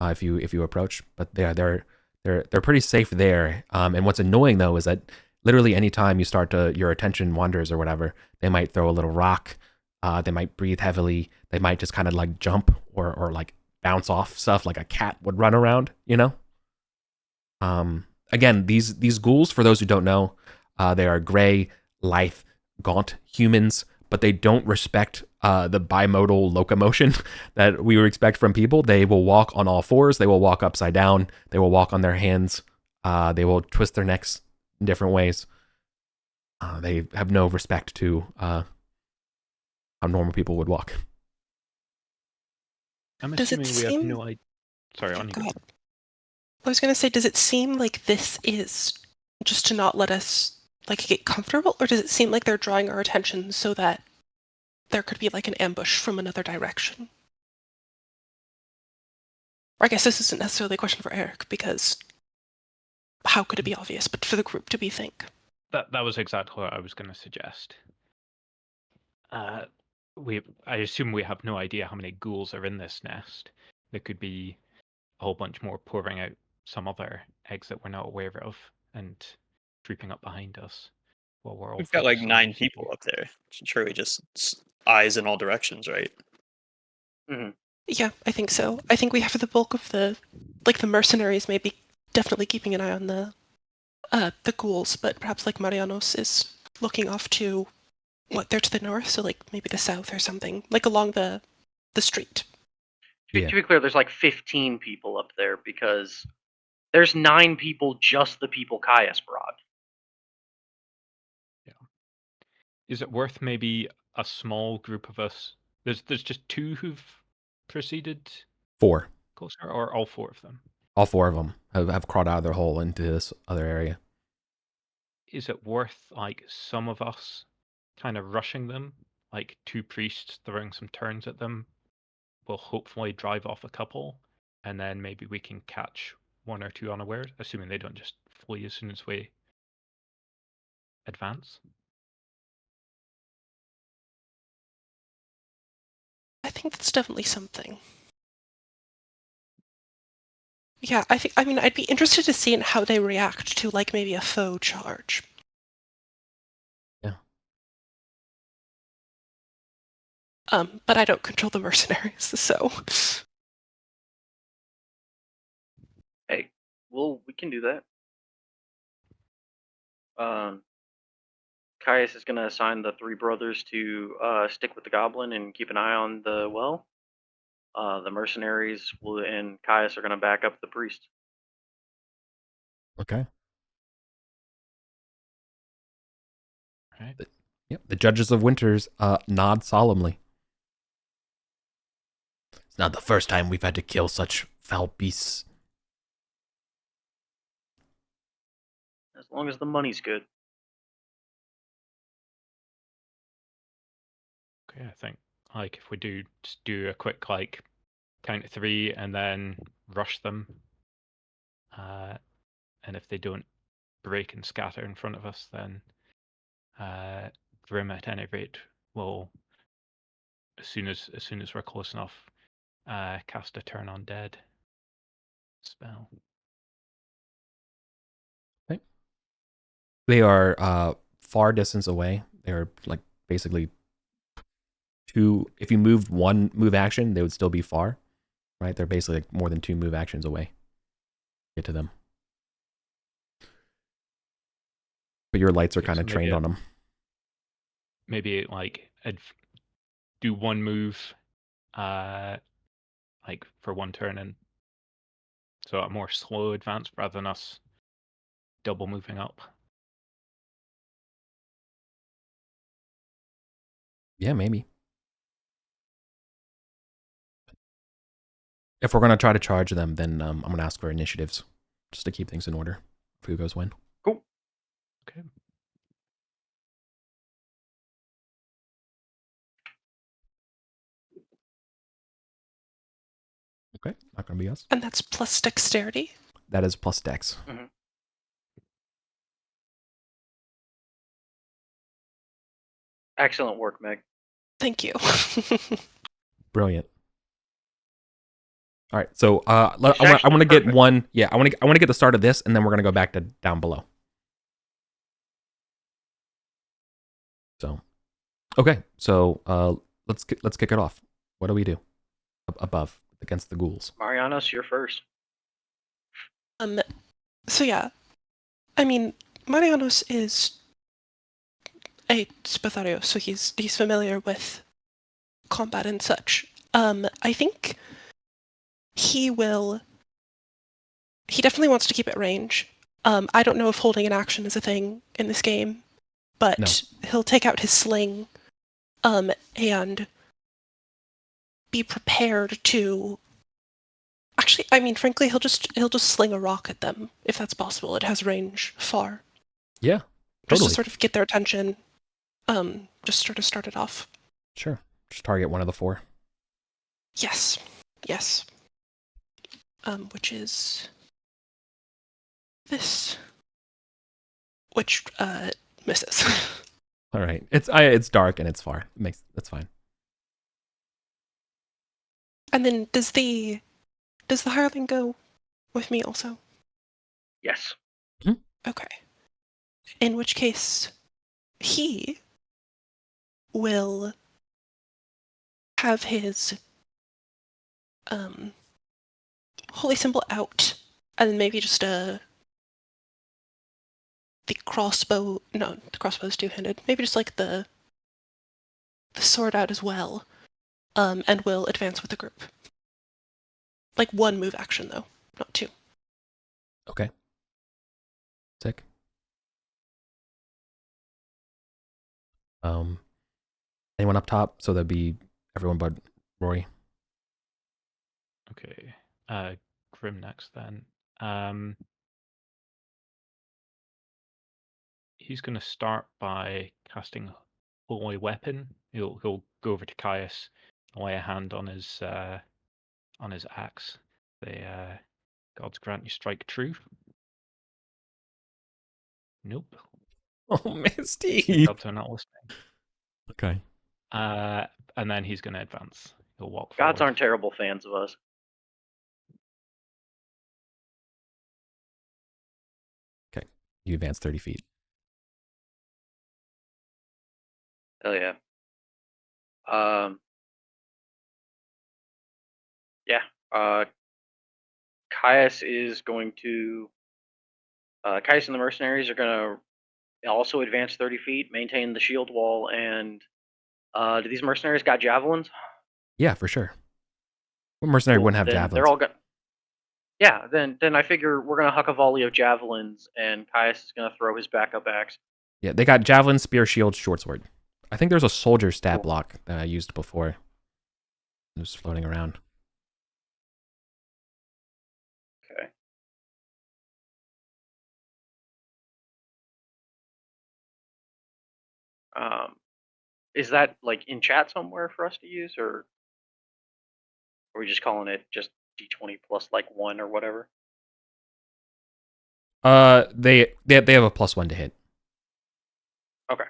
if you approach. But they're pretty safe there. And what's annoying though is that literally anytime you start your attention wanders or whatever, they might throw a little rock. They might breathe heavily. They might just kind of like jump or like bounce off stuff like a cat would run around, Again, these ghouls, for those who don't know, they are gray, lithe, gaunt humans, but they don't respect the bimodal locomotion that we would expect from people. They will walk on all fours. They will walk upside down. They will walk on their hands. They will twist their necks in different ways. They have no respect to how normal people would walk. I'm Does it assuming we have seem- no idea. Sorry, on you Go go. ahead. I was going to say, does it seem like this is just to not let us like get comfortable, or does it seem like they're drawing our attention so that there could be like an ambush from another direction? Or I guess this isn't necessarily a question for Eric, because how could it be obvious? But for the group, do we think? That was exactly what I was going to suggest. I assume we have no idea how many ghouls are in this nest. There could be a whole bunch more pouring out some other eggs that we're not aware of and creeping up behind us while we're all. We've got like focused on 9 this. people up there. Surely just eyes in all directions, right? Yeah, I think so. I think we have the bulk of the mercenaries maybe definitely keeping an eye on the ghouls, but perhaps like Marianos is looking off to they're to the north, so like maybe the south or something, like along the street. Yeah. To be clear, there's like 15 people up there because there's 9 people, just the people Caius brought. Is it worth maybe a small group of us There's just 2 who've proceeded 4. closer, or all 4 of them? All 4 of them have crawled out of their hole into this other area. Is it worth, like, some of us kind of rushing them? Like 2 priests throwing some turns at them will hopefully drive off a couple, and then maybe we can catch 1 or 2 unawares, assuming they don't just flee as soon as we advance. I think that's definitely something. Yeah, I mean, I'd be interested to see in how they react to, like, maybe a faux charge. Yeah. But I don't control the mercenaries, so. Hey, we can do that. Caius is going to assign the 3 brothers to stick with the goblin and keep an eye on the well. The mercenaries and Caius are going to back up the priest. Okay. Right. Yep. The judges of Winters nod solemnly. It's not the first time we've had to kill such foul beasts. As long as the money's good. Okay, I think, like, if we just do a quick, like, count to 3 and then rush them, and if they don't break and scatter in front of us, then Grim, at any rate, will, as soon as we're close enough, cast a turn on dead spell. Okay. They are far distance away. They're like basically 2. If you moved 1 move action, they would still be far, right? They're basically like more than 2 move actions away. Get to them. But your lights are kind of trained on them. Maybe, like, do 1 move, like, for 1 turn, and so a more slow advance rather than us double moving up. Yeah, maybe. If we're going to try to charge them, then I'm going to ask for initiatives just to keep things in order for who goes when. Cool. Okay. Okay, not going to be us. And that's plus dexterity? That is plus dex. Mm-hmm. Excellent work, Meg. Thank you. Brilliant. All right, so I want to get one. Yeah, I want to get the start of this, and then we're going to go back to down below. So, okay, so let's kick it off. What do we do above against the ghouls? Marianos, you're first. So yeah, I mean, Marianos is a Toternios, so he's familiar with combat and such. I think he definitely wants to keep at range. I don't know if holding an action is a thing in this game, but No. He'll take out his sling, and be prepared to. Actually, I mean, frankly, he'll just sling a rock at them if that's possible. It has range far. Yeah, Just totally. to sort of get their attention. Just sort of start it off. Sure. Just target one of the 4. Yes. Which is this, which misses. All right. It's dark and it's far. That's fine. And then does the hireling go with me also? Yes. Okay. In which case, he will have his holy symbol out, and then maybe just the crossbow. No, the crossbow's 2-handed. Maybe just like the sword out as well, and will advance with the group. Like 1 move action though, not 2. Okay. Sick. Anyone up top? So that'd be Everyone but Rory. Okay. Grim next then. He's going to start by casting Holy Weapon. He'll go over to Caius and lay a hand on his axe. The gods grant you strike true. Nope. Oh, Misty. Gods are not listening. Okay. And then he's going to advance. He'll walk Gods forward. aren't terrible fans of us. Okay. You advance 30 feet. Hell yeah. Yeah. Caius is going to. Caius and the mercenaries are going to also advance 30 feet, maintain the shield wall, and do these mercenaries got javelins? Yeah, for sure. What mercenary Cool. wouldn't have Then javelins? They're all good. Yeah, then I figure we're gonna huck a volley of javelins, and Caius is gonna throw his backup axe. Yeah, they got javelin, spear, shield, short sword. I think there's a soldier stat Cool. block that I used before. It was floating around. Okay. Is that like in chat somewhere for us to use, or are we just calling it just d20 plus like 1 or whatever? They have a +1 to hit. Okay.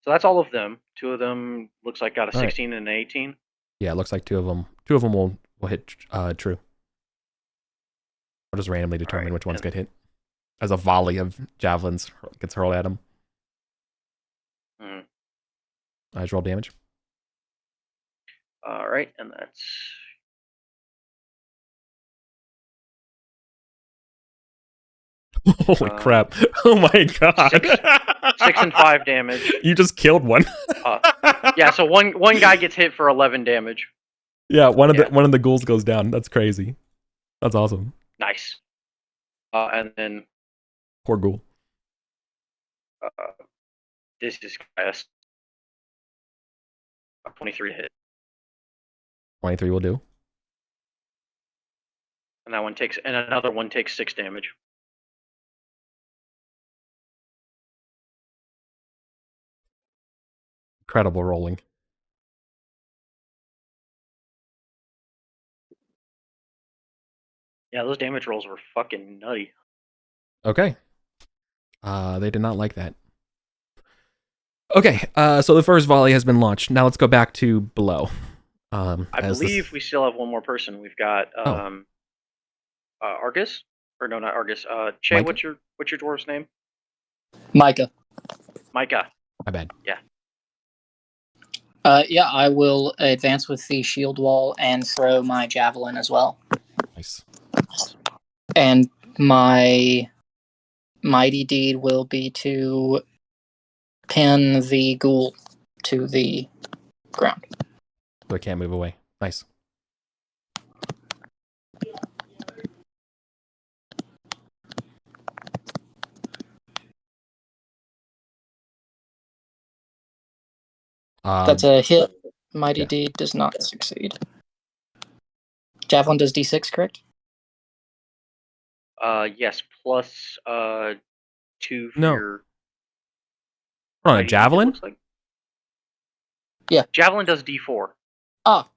So that's all of them. 2 of them looks like got a All right. 16 and an 18. Yeah, it looks like two of them will hit true. I'll just randomly determine right, which ones and- get hit as a volley of javelins gets hurled at them. Hmm. I just roll damage. All right, and that's Holy crap! Oh my god! 6 and 5 damage. You just killed one. Yeah, so one guy gets hit for 11 damage. Yeah, one Yeah. of the ghouls goes down. That's crazy. That's awesome. Nice. And then Poor ghoul. this is Caius. 23 to hit. 23 will do. And another one takes 6 damage. Incredible rolling. Yeah, those damage rolls were fucking nutty. Okay. They did not like that. Okay, so the first volley has been launched. Now let's go back to below. I believe we still have one more person. We've got Argus, or no, not Argus. Che, Micah? what's your dwarf's name? Micah. Micah. My bad. Yeah, I will advance with the shield wall and throw my javelin as well. Nice. And my mighty deed will be to pin the ghoul to the ground. So I can't move away. Nice. That's a hit. Mighty yeah. deed does not succeed. Javelin does d6, correct? Yes, plus 2 for No. your Hold on, a mighty deed, it javelin? looks like. Yeah. Javelin does d4. Ah,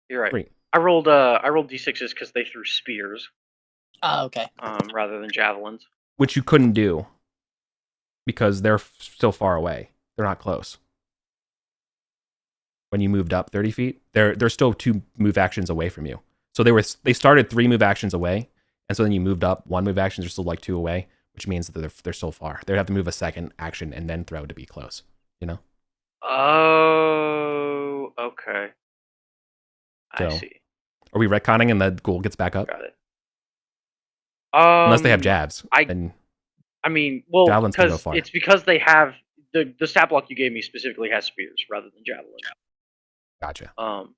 You're right. Great. I rolled d6s because they threw spears okay. rather than javelins. Which you couldn't do because they're still far away. They're not close. When you moved up 30 feet, they're still 2 move actions away from you. So they started 3 move actions away, and so then you moved up 1 move action. They're still like 2 away, which means that they're still far. They'd have to move a second action and then throw to be close. You know? Oh, okay. I So- see. Are we retconning and the ghoul gets back up? Got it. Unless they have jabs. I mean, well, Javelins can go because far. it's because they have the stat block you gave me specifically has spears rather than javelin. Gotcha. Um,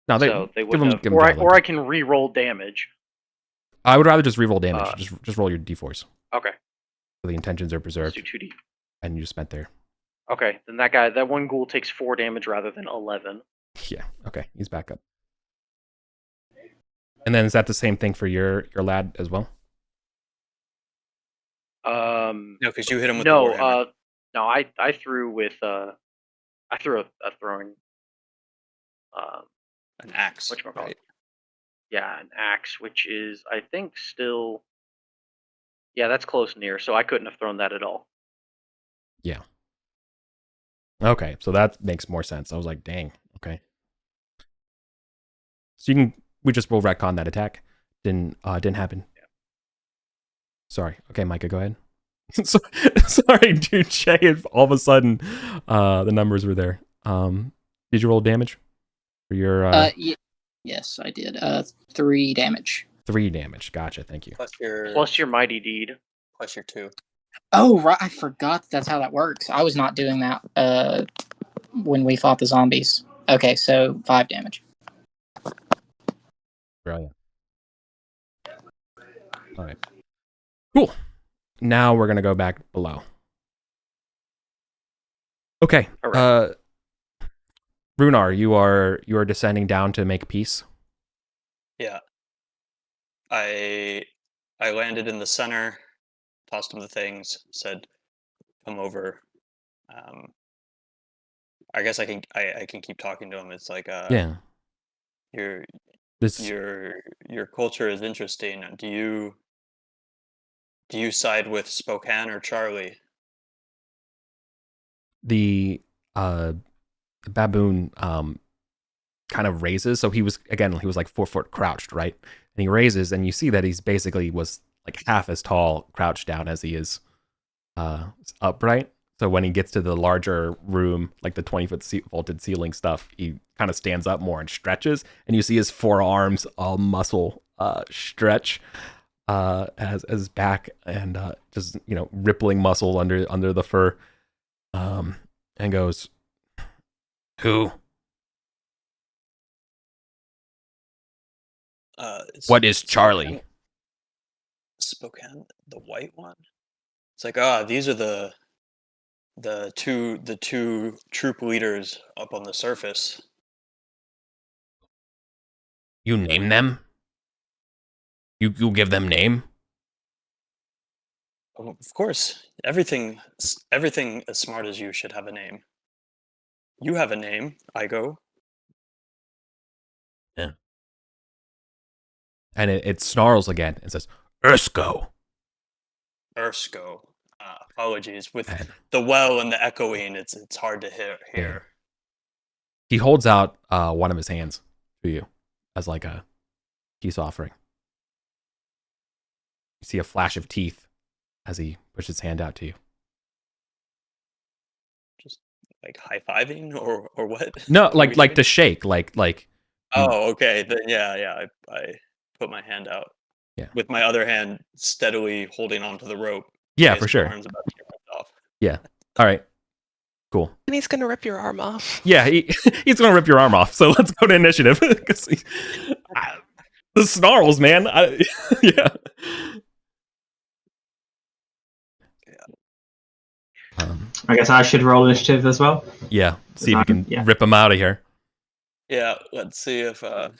No, so they give would them, have, give them or javelin. I can re-roll damage. I would rather just reroll damage. Just roll your d4s. Okay. So the intentions are Let's preserved, do 2d. and you spent there. Okay, then that one ghoul takes 4 damage rather than 11. Yeah. Okay. He's back up. And then is that the same thing for your lad as well? No, because you hit him with No, the warhammer. no, I threw with I threw a throwing An axe. whatchamacallit? Right? Yeah, an axe, which is I think still yeah, that's close near, so I couldn't have thrown that at all. Yeah. Okay, so that makes more sense. I was like, dang. Okay. So we just will retcon that attack. Didn't happen. Yeah. Sorry. Okay, Micah, go ahead. Sorry, dude. Jay, all of a sudden, the numbers were there. Did you roll damage for your? Yes, I did. 3 damage. 3 damage. Gotcha. Thank you. Plus your mighty deed. Plus your 2. Oh, right. I forgot that's how that works. I was not doing that when we fought the zombies. Okay, so 5 damage. Brilliant. All right. Cool. Now we're gonna go back below. Okay. All right. Runar, you are descending down to make peace. Yeah. I landed in the center, tossed him the things, said, "Come over." I guess I can keep talking to him. It's like Yeah. your This your culture is interesting. Do you side with Spokane or Charlie? the baboon kind of raises. So he was like 4 foot crouched, right? And he raises, and you see that he's basically was like half as tall crouched down as he is upright. So when he gets to the larger room, like the 20-foot vaulted ceiling stuff, he kind of stands up more and stretches, and you see his forearms all muscle stretch as his back, and just rippling muscle under the fur, and goes, "Who? What is Charlie?" Spokane, the white one. It's like, these are the two troop leaders up on the surface. You name them? You give them name? Of course, everything as smart as you should have a name. You have a name, Igo. Yeah. And it snarls again and says, "Ersko." Ersko. Apologies. With Man. the well and the echoing, it's hard to hear. Yeah. He holds out one of his hands to you as like a peace offering. You see a flash of teeth as he pushes his hand out to you. Just like high-fiving or what? No, What are we like doing? to shake, like. Oh, okay. Then yeah. I put my hand out. Yeah. With my other hand steadily holding onto the rope. Yeah, in for case sure. my arm's about to get ripped off. Yeah. All right. Cool. And he's gonna rip your arm off. Yeah, he's gonna rip your arm off. So let's go to initiative. The snarls, man. Yeah. I guess I should roll initiative as well. Yeah. See if you can Yeah. rip him out of here. Yeah, let's see if I'm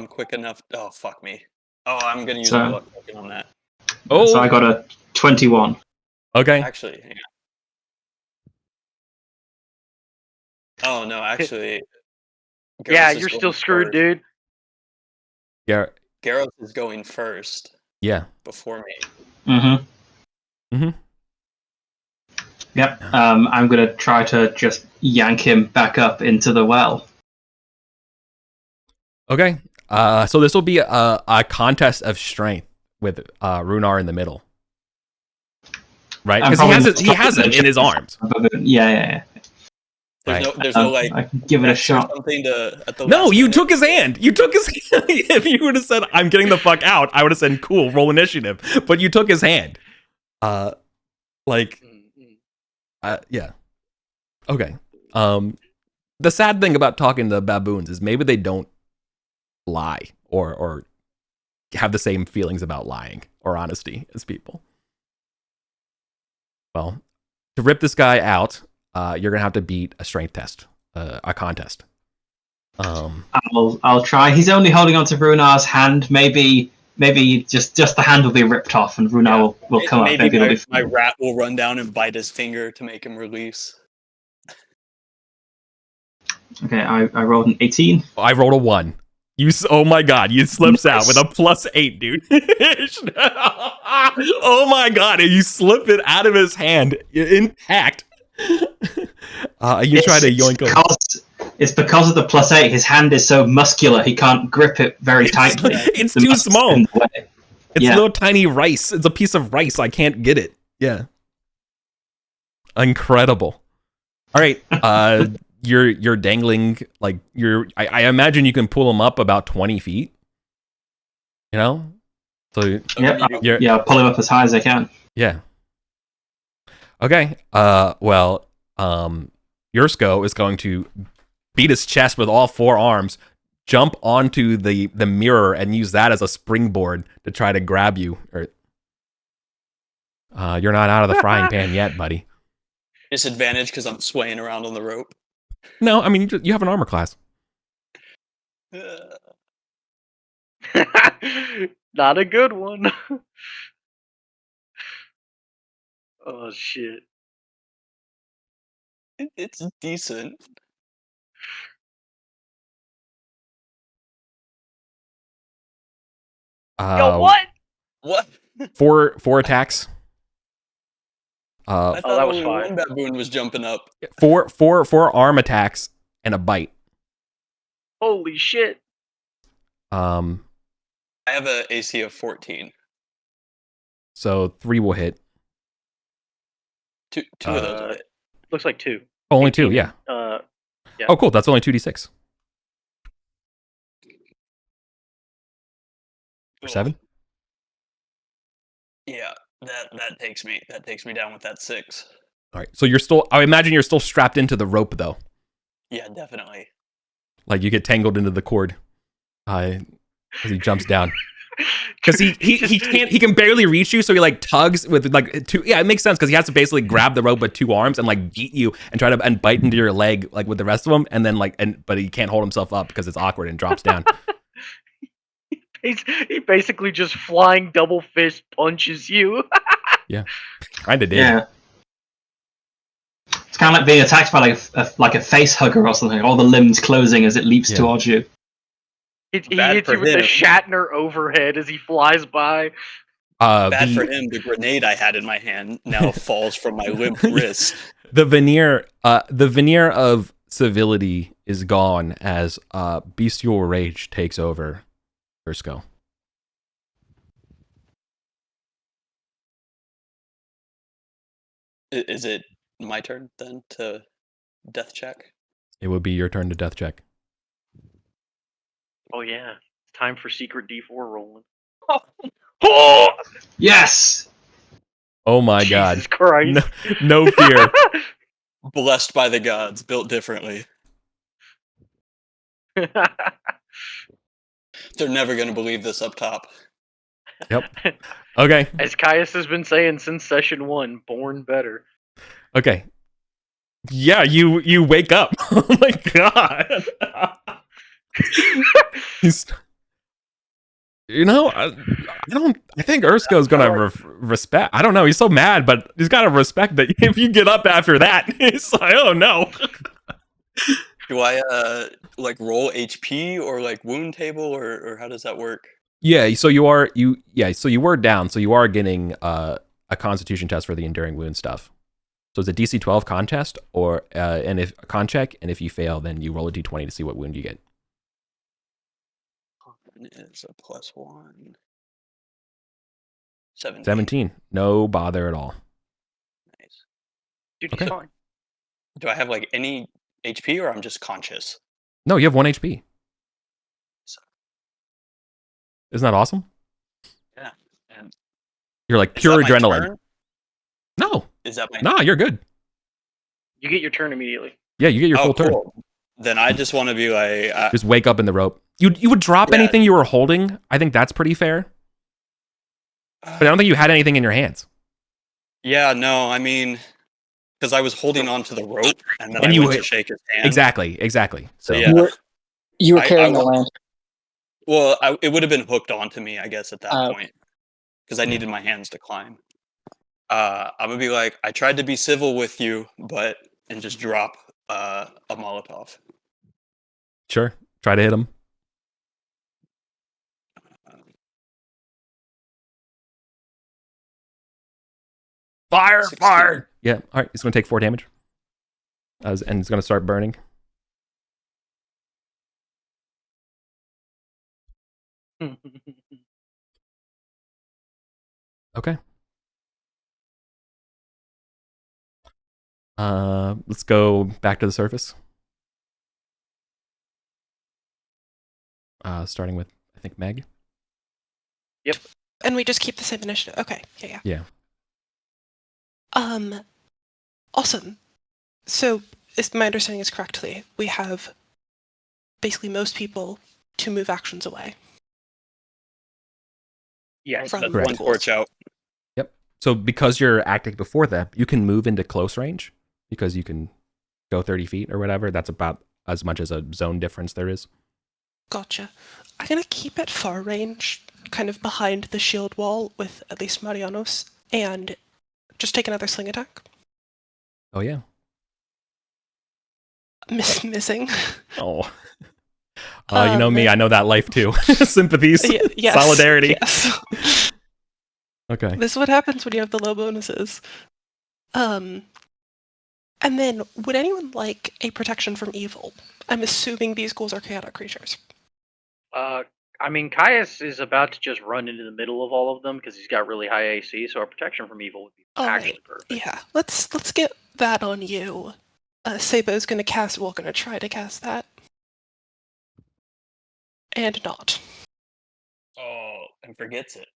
quick enough. Oh, fuck me. Oh, I'm gonna use my luck token on that. Oh. So I got a 21. Okay. Actually, hang on. Oh no, actually. Yeah, Garrus is you're going still screwed, first. dude. Yeah. Garrus is going first Yeah. before me. Mm-hmm. Mm-hmm. Yep. I'm gonna try to just yank him back up into the well. Okay. So this will be a contest of strength with Runar in the middle, right? I'm Because he probably has him in his arms. Yeah. There's no like. I can give it a X or shot. Something to at the No, last you minute. took his hand. You took his hand. If you would have said, "I'm getting the fuck out," I would have said, "Cool, roll initiative." But you took his hand. Yeah. Okay. The sad thing about talking to baboons is maybe they don't lie or have the same feelings about lying or honesty as people. Well, to rip this guy out, you're gonna have to beat a strength test, a contest. I'll try. He's only holding on to Runar's hand. Maybe just the hand will be ripped off, and Runar will come up. Maybe Maybe my rat will run down and bite his finger to make him release. Okay, I rolled an 18. I rolled a 1. Oh my god, you slips out with a +8, dude. Oh my god, and you slip it out of his hand intact. You try to yoink him. It's because of the +8. His hand is so muscular, he can't grip it very tightly. It's too small. It's Yeah. a little tiny rice. It's a piece of rice. I can't get it. Yeah. Incredible. All right. You're dangling like I imagine you can pull him up about 20 feet. You know? So I'll pull him up as high as I can. yeah. Okay. Yursko is going to beat his chest with all 4 arms, jump onto the mirror, and use that as a springboard to try to grab you. Or, you're not out of the frying pan yet, buddy. Disadvantage because I'm swaying around on the rope. No, I mean, you have an armor class. Not a good one. Oh shit. It's decent. Yo, what? What? 4 attacks. I thought that was only fine. one baboon was jumping up. 4 arm attacks and a bite. Holy shit. I have a AC of 14. So 3 will hit. Two of those will hit. Looks like 2. Only 2, yeah. Yeah. Oh, cool. That's only 2d6. For 7? Yeah, that takes me down with that 6. All right. So I imagine you're still strapped into the rope though. Yeah, definitely. Like you get tangled into the cord. As he jumps down. Because he can barely reach you, so he like tugs with like 2. Yeah, it makes sense because he has to basically grab the rope with 2 arms and like beat you and try to bite into your leg like with the rest of them, and then but he can't hold himself up because it's awkward and drops down. He basically just flying double fist punches you. Yeah, kind of did. Yeah. It's kind of like being attacked by like a face hugger or something. All the limbs closing as it leaps towards you. He Bad hits for you with the him. Shatner overhead as he flies by. Bad for him. The grenade I had in my hand now falls from my limp wrist. The veneer of civility is gone as bestial rage takes over Ersko. Is it my turn then to death check? It would be your turn to death check. Oh yeah, it's time for secret D4 rolling. Oh! Yes! Oh my Jesus god. Christ. No fear. Blessed by the gods, built differently. They're never going to believe this up top. Yep. Okay. As Caius has been saying since session 1, born better. Okay. Yeah, you wake up. Oh my god. I think Ersko's gonna respect. I don't know. He's so mad, but he's gotta respect that if you get up after that, it's like, oh no. Do I roll HP or like wound table or how does that work? Yeah. So you were down. So you are getting a Constitution test for the enduring wound stuff. So it's a DC 12 con test and if a con check, and if you fail, then you roll a D20 to see what wound you get. It's a +1. 17. 17. No bother at all. Nice. Dude, Okay. he's fine. Do I have like any HP or I'm just conscious? No, you have 1 HP. Isn't that awesome? Yeah. And You're like is pure that my adrenaline. turn? No, Is that my no, you're good. You get your turn immediately. Yeah, you get your full turn. Cool. Then I just want to be like Just wake up in the rope. You would drop Yeah. anything you were holding. I think that's pretty fair. But I don't think you had anything in your hands. Yeah, no, I mean, because I was holding on to the rope, and then And I you went to hit- shake his hand. Exactly. So Yeah. You were I carrying the wa- lantern. Well, it would have been hooked onto me, I guess, at that Oh. point, because I needed my hands to climb. I'm gonna be like, I tried to be civil with you, and just drop a Molotov. sure, try to hit him. Fire! 16. Yeah. All right. He's going to take 4 damage, and it's going to start burning. Okay. Let's go back to the surface. Starting with, I think, Meg. And we just keep the same initiative. Okay, yeah. Yeah. Awesome. So, if my understanding is correctly, we have basically most people to move actions away. Yes. From That's Correct. one torch out. Yep. So because you're acting before that, you can move into close range because you can go 30 feet or whatever. That's about as much as a zone difference there is. Gotcha. I'm gonna keep it far range, kind of behind the shield wall with at least Marianos, and just take another sling attack. Oh, yeah. Missing. Oh. You know me. I know that life too. Sympathies. Yes, Solidarity. Yes. Okay. This is what happens when you have the low bonuses. And then, would anyone like a protection from evil? I'm assuming these ghouls are chaotic creatures. I mean, Caius is about to just run into the middle of all of them because he's got really high AC, so a protection from evil would be actually perfect. Yeah, let's get that on you. Sabo's gonna cast. We're gonna try to cast that, and not. Oh, and forgets it.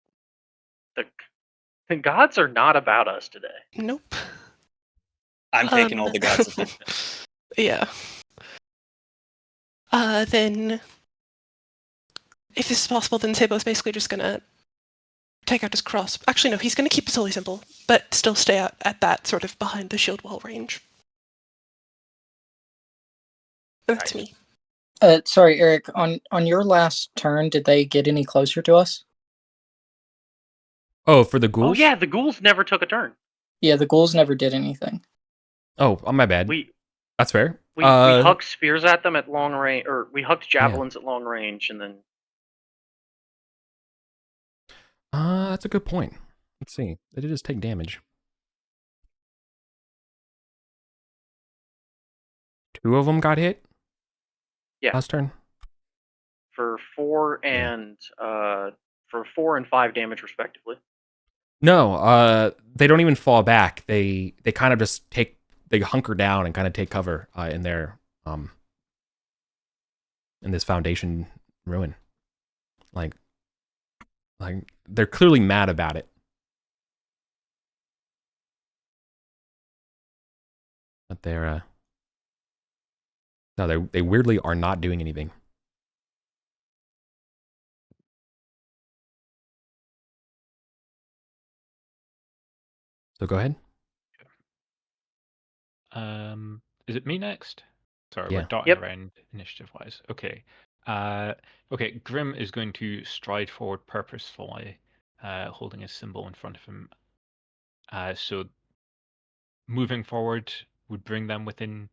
The gods are not about us today. Nope. I'm taking all the gods' attention. Yeah. Then, if this is possible, then Sabo's basically just gonna take out his cross. Actually, no, he's gonna keep his holy symbol, but still stay out at that sort of behind the shield wall range. And that's me. Sorry, Eric. On your last turn, did they get any closer to us? Oh, for the ghouls? Oh yeah, the ghouls never took a turn. Yeah, the ghouls never did anything. Oh, my bad. We That's fair. we hucked spears at them at long range, or we hucked javelins at long range, and then That's a good point. Let's see. They did just take damage. 2 of them got hit? Yeah. Last turn? for 4 and 5 damage respectively. No, they don't even fall back. They kind of just they hunker down and kind of take cover in their in this foundation ruin. Like they're clearly mad about it. But they're no, they weirdly are not doing anything. So go ahead. Is it me next? Sorry, Yeah. we're dotting Yep. around initiative-wise. Okay. Okay, Grim is going to stride forward purposefully, holding a symbol in front of him. So moving forward would bring them within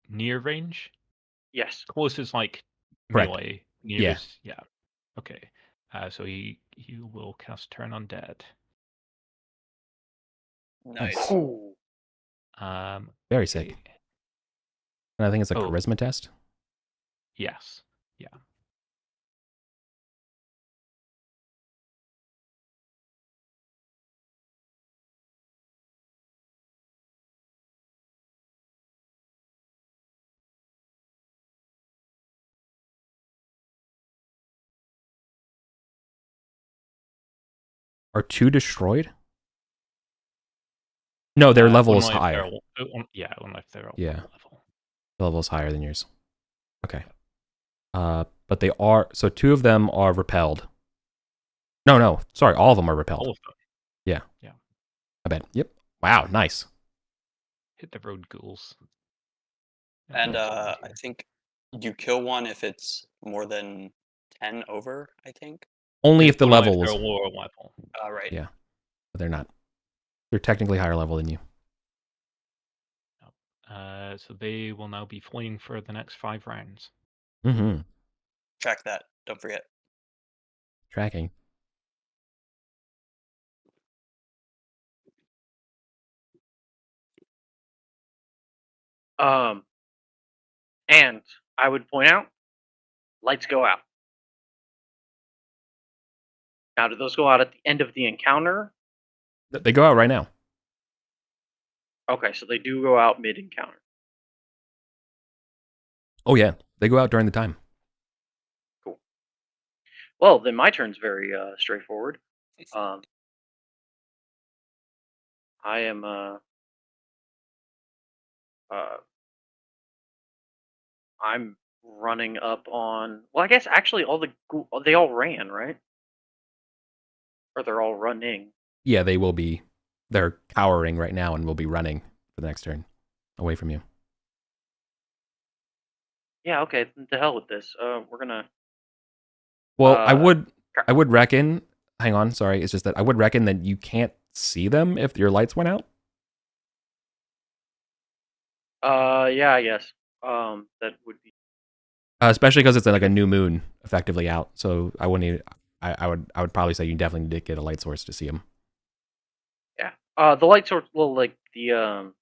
near range? Yes. Close is like Correct. melee. Near Yeah. is, yeah. Okay. So he will cast Turn Undead. Nice. Ooh. Very sick. Okay. And I think it's a Oh. charisma test. Yes. Yeah. Are 2 destroyed? No, their level One is life, higher. one life they're all Yeah. one level. The level is higher than yours. Okay. But they are, so 2 of them are repelled. No, sorry, all of them are repelled. All of them. Yeah. Yeah. I bet. Yep. Wow, nice. Hit the road ghouls. And I think you kill one if it's more than 10 over, I think. Only if the Only level they're was. lower level. Right. Yeah. But they're not. They're technically higher level than you. So they will now be fleeing for the next 5 rounds. Mm-hmm. Track that. Don't forget. Tracking. And I would point out, lights go out. Now, do those go out at the end of the encounter? They go out right now. Okay, so they do go out mid-encounter. Oh yeah, they go out during the time. Cool. Well, then my turn's very straightforward. I am I'm running up on. Well, I guess actually they all ran, right? Or they're all running. Yeah, they will be. They're cowering right now and will be running for the next turn, away from you. Yeah. Okay. To hell with this. We're gonna. Well, I would reckon. Hang on, sorry. It's just that I would reckon that you can't see them if your lights went out. Yeah. I guess. That would be. Especially because it's like a new moon effectively out. So I wouldn't. Even, I would probably say you definitely need to get a light source to see them. Yeah. The light source. Well, like the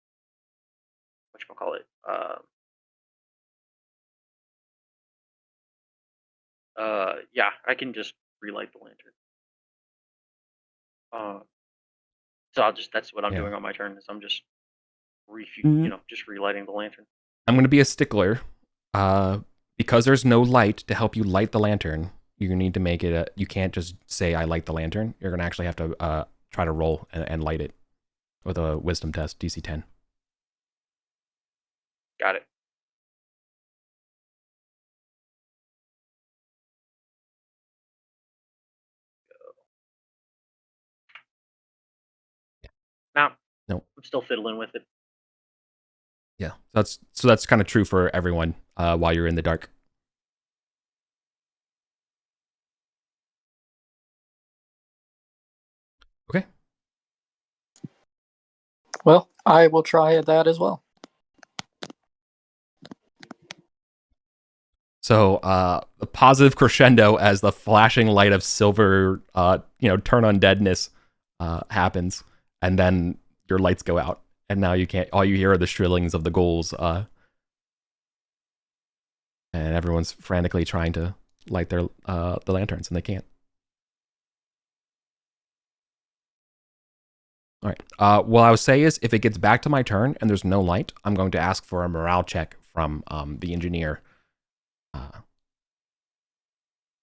whatchamacallit? Yeah. I can just relight the lantern. So that's what I'm doing on my turn. Is I'm just just relighting the lantern. I'm going to be a stickler. Because there's no light to help you light the lantern, you need to make it you can't just say I light the lantern. You're going to actually have to try to roll and light it with a wisdom test, DC 10. Got it. No, I'm still fiddling with it. Yeah, that's kind of true for everyone while you're in the dark. Okay. Well, I will try that as well. So a positive crescendo as the flashing light of silver, turn on deadness happens, and then your lights go out, and now you can't. All you hear are the shrillings of the ghouls, and everyone's frantically trying to light their the lanterns, and they can't. All right. What I would say is, if it gets back to my turn and there's no light, I'm going to ask for a morale check from the engineer.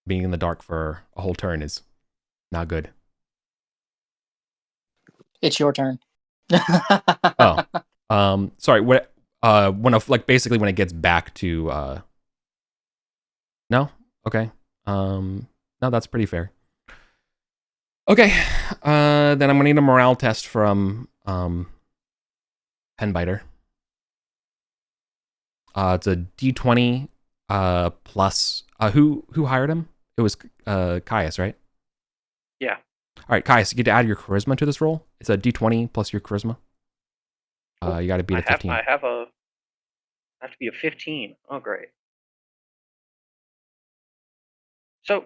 Being in the dark for a whole turn is not good. It's your turn. Sorry. Basically when it gets back to no? Okay. No, that's pretty fair. Okay. Then I'm gonna need a morale test from Penbiter. It's a D20 plus who hired him? It was Caius, right? Yeah. All right, Caius, you get to add your charisma to this roll. It's a D20 plus your charisma. You got to beat a 15. I have to be a 15. Oh, great. So,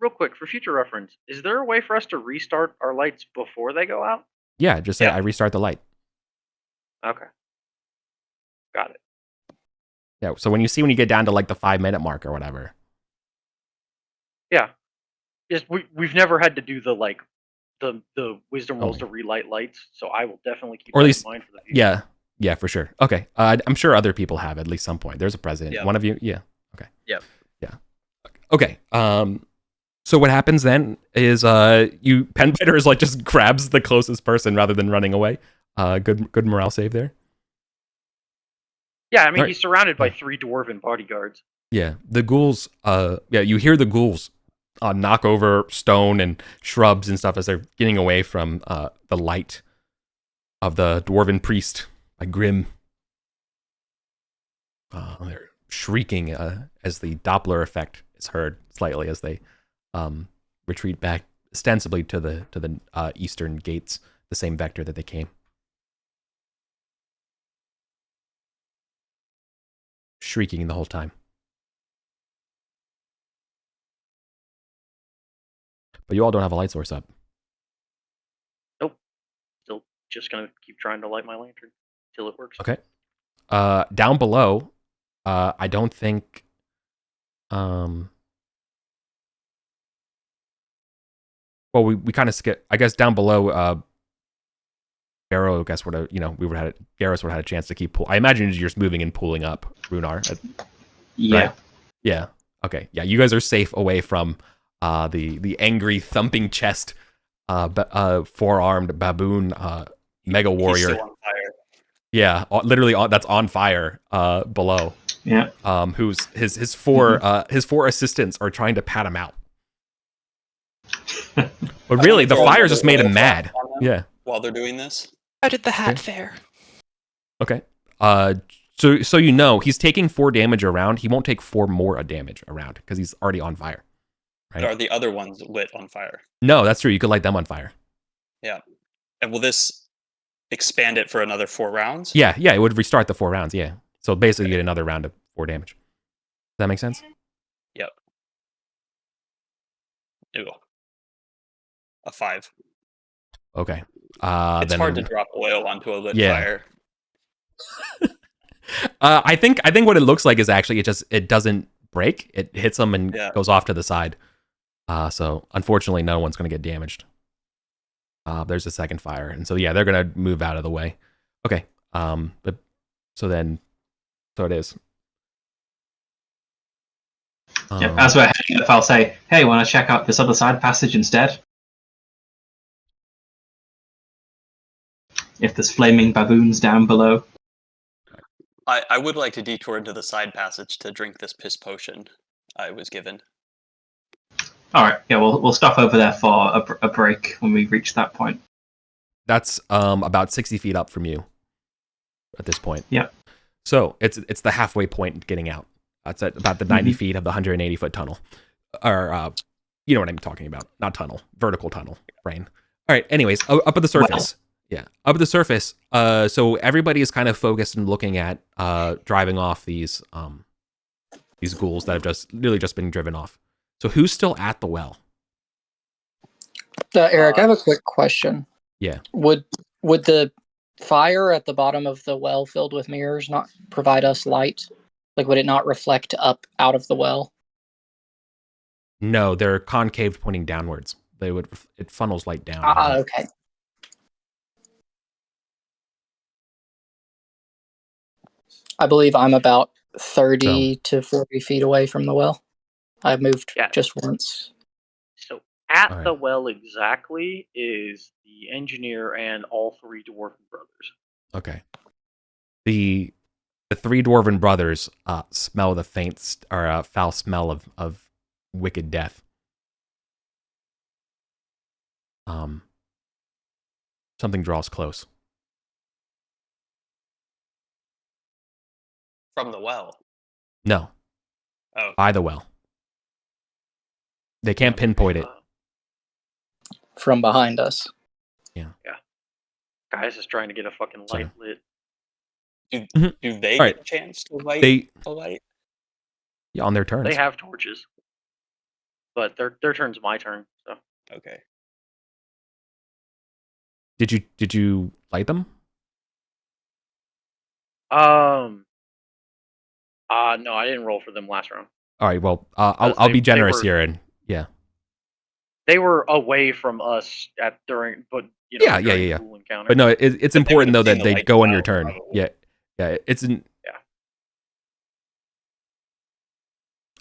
real quick, for future reference, is there a way for us to restart our lights before they go out? Yeah, just say I restart the light. Okay. Got it. Yeah, so when you get down to like the 5-minute mark or whatever. Yeah. Just we've never had to do the wisdom rolls to relight lights, so I will definitely keep that in mind for the future. Yeah, for sure. Okay. I'm sure other people have at least some point. There's a president. Yep. One of you? Yeah. Okay. Yep. Yeah. Okay. So what happens then is Penbiter is like just grabs the closest person rather than running away. Good morale save there. Yeah, I mean, he's surrounded by 3 dwarven bodyguards. Yeah, the ghouls. You hear the ghouls knock over stone and shrubs and stuff as they're getting away from the light. of the dwarven priest by Grim. They're shrieking as the Doppler effect is heard slightly as they retreat back, ostensibly to the eastern gates, the same vector that they came. Shrieking the whole time. But you all don't have a light source up. Nope. Still just gonna keep trying to light my lantern till it works. Okay. Down below, I don't think. Well, we kind of skip. I guess down below, Garrow, I guess would have, Garrus would have had a chance to keep I imagine you're just moving and pulling up, Runar. Yeah. Right? Yeah. Okay. Yeah, you guys are safe away from the angry thumping chest, four-armed baboon mega warrior. He's still on fire. Yeah, literally that's on fire below. Yeah. Who's his four assistants are trying to pat him out. But really, the fire just made him mad. Yeah. While they're doing this. How did the hat fare? Okay. So he's taking 4 damage around. He won't take 4 more damage around because he's already on fire. Right? Are the other ones lit on fire? No, that's true. You could light them on fire. Yeah. And will this expand it for another 4 rounds? Yeah, it would restart the 4 rounds, yeah. So basically you get another round of 4 damage. Does that make sense? Yep. Ew. A 5. Okay. It's hard to drop oil onto a lit fire. I think what it looks like is actually it doesn't break. It hits them and goes off to the side. So unfortunately, no one's going to get damaged. There's a second fire, and so they're going to move out of the way. Okay. But so it is. As we're heading up, I'll say, "Hey, want to check out this other side passage instead? If there's flaming baboons down below." I would like to detour into the side passage to drink this piss potion I was given. All right. Yeah, we'll stop over there for a break when we reach that point. That's about 60 feet up from you at this point. Yeah. So it's the halfway point getting out. That's at about the 90 feet of the 180-foot tunnel. Or, you know what I'm talking about. Not tunnel. Vertical tunnel. Brain. All right. Anyways, up at the surface. Yeah. Up at the surface. So everybody is kind of focused and looking at driving off these ghouls that have just been driven off. So who's still at the well? Eric, I have a quick question. Yeah. Would the fire at the bottom of the well filled with mirrors not provide us light? Like, would it not reflect up out of the well? No, they're concave pointing downwards. It funnels light down. Okay. I believe I'm about 30 to 40 feet away from the well. I've moved just once. So at the well exactly is the engineer and all 3 dwarven brothers. Okay. The 3 dwarven brothers smell the faint or foul smell of wicked death. Something draws close. From the well? No. Oh. By the well. They can't pinpoint it. From behind us. Yeah. Guys is trying to get a fucking light lit. Do they get a chance to light a light? Yeah, on their turns. They have torches. But their turn's my turn, so. Okay. Did you light them? No, I didn't roll for them last round. All right, well, I'll be generous here and They were away from us during the pool encounter. But no, it's important though that they go on your turn. Probably. Yeah, it's an. Yeah.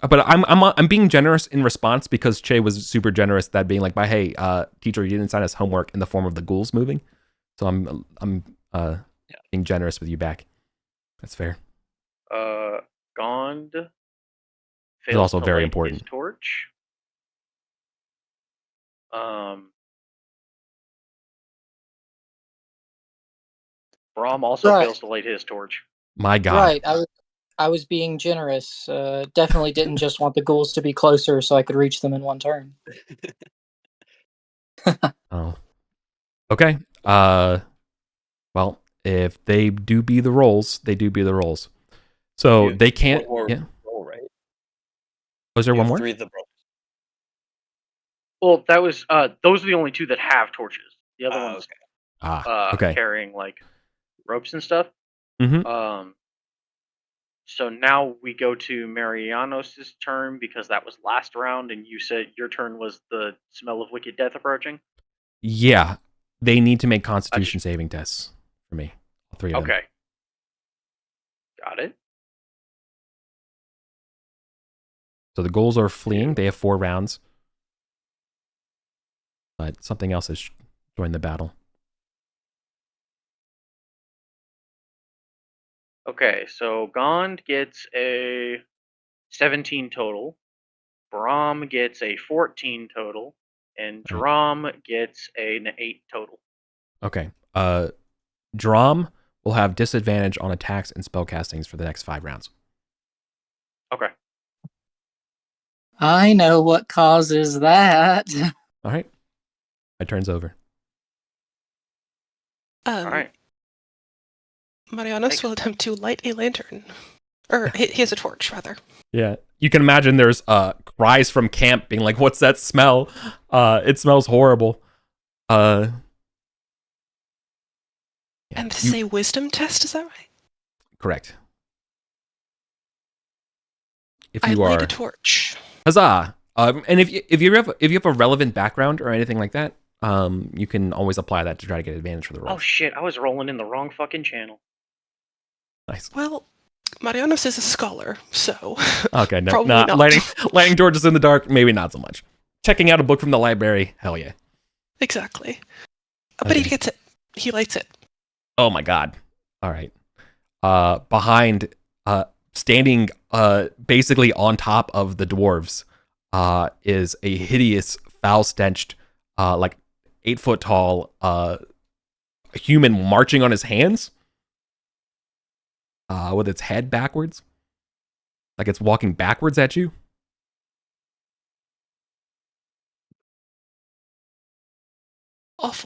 But I'm being generous in response because Che was super generous. That being like, hey, teacher, you didn't sign us homework in the form of the ghouls moving, so I'm being generous with you back. That's fair. Gond. It's also very important. His torch. Brahm also Right. fails to light his torch. My God. Right. I was being generous. Definitely didn't just want the ghouls to be closer so I could reach them in one turn. Oh. Okay. Well, if they do be the rolls, they do be the rolls. So You have they can't. one more Yeah. roll, right? Was there You one have more? 3 of the rolls. Well, that was those are the only 2 that have torches. The other ones Ah. Okay. carrying like ropes and stuff. Mm-hmm. So now we go to Marianos' turn because that was last round, and you said your turn was the smell of wicked death approaching. Yeah. They need to make Constitution saving tests for me. All 3 of them. Okay, got it. So the ghouls are fleeing. They have 4 rounds. But something else has joined the battle. Okay, so Gond gets a 17 total, Brahm gets a 14 total, and Right. Drum gets an 8 total. Okay. Drum will have disadvantage on attacks and spellcastings for the next 5 rounds. Okay. I know what causes that. All right. My turn's over. All right. Marianos Thanks. will attempt to light a lantern. Or he has a torch, rather. Yeah. You can imagine there's cries from camp being like, what's that smell? It smells horrible. And this is a wisdom test, is that right? Correct. If I you light are a torch. huzzah. And if you have a relevant background or anything like that, you can always apply that to try to get advantage for the roll. Oh shit! I was rolling in the wrong fucking channel. Nice. Well, Marianos is a scholar, so Okay, no, probably not not. lighting torches in the dark, maybe not so much. Checking out a book from the library, hell yeah. Exactly. But he Okay. gets it. He lights it. Oh my God. All right. Behind, standing, basically on top of the dwarves, is a hideous, foul-stenched, like 8-foot tall, human marching on his hands, with its head backwards, like it's walking backwards at you. Awful.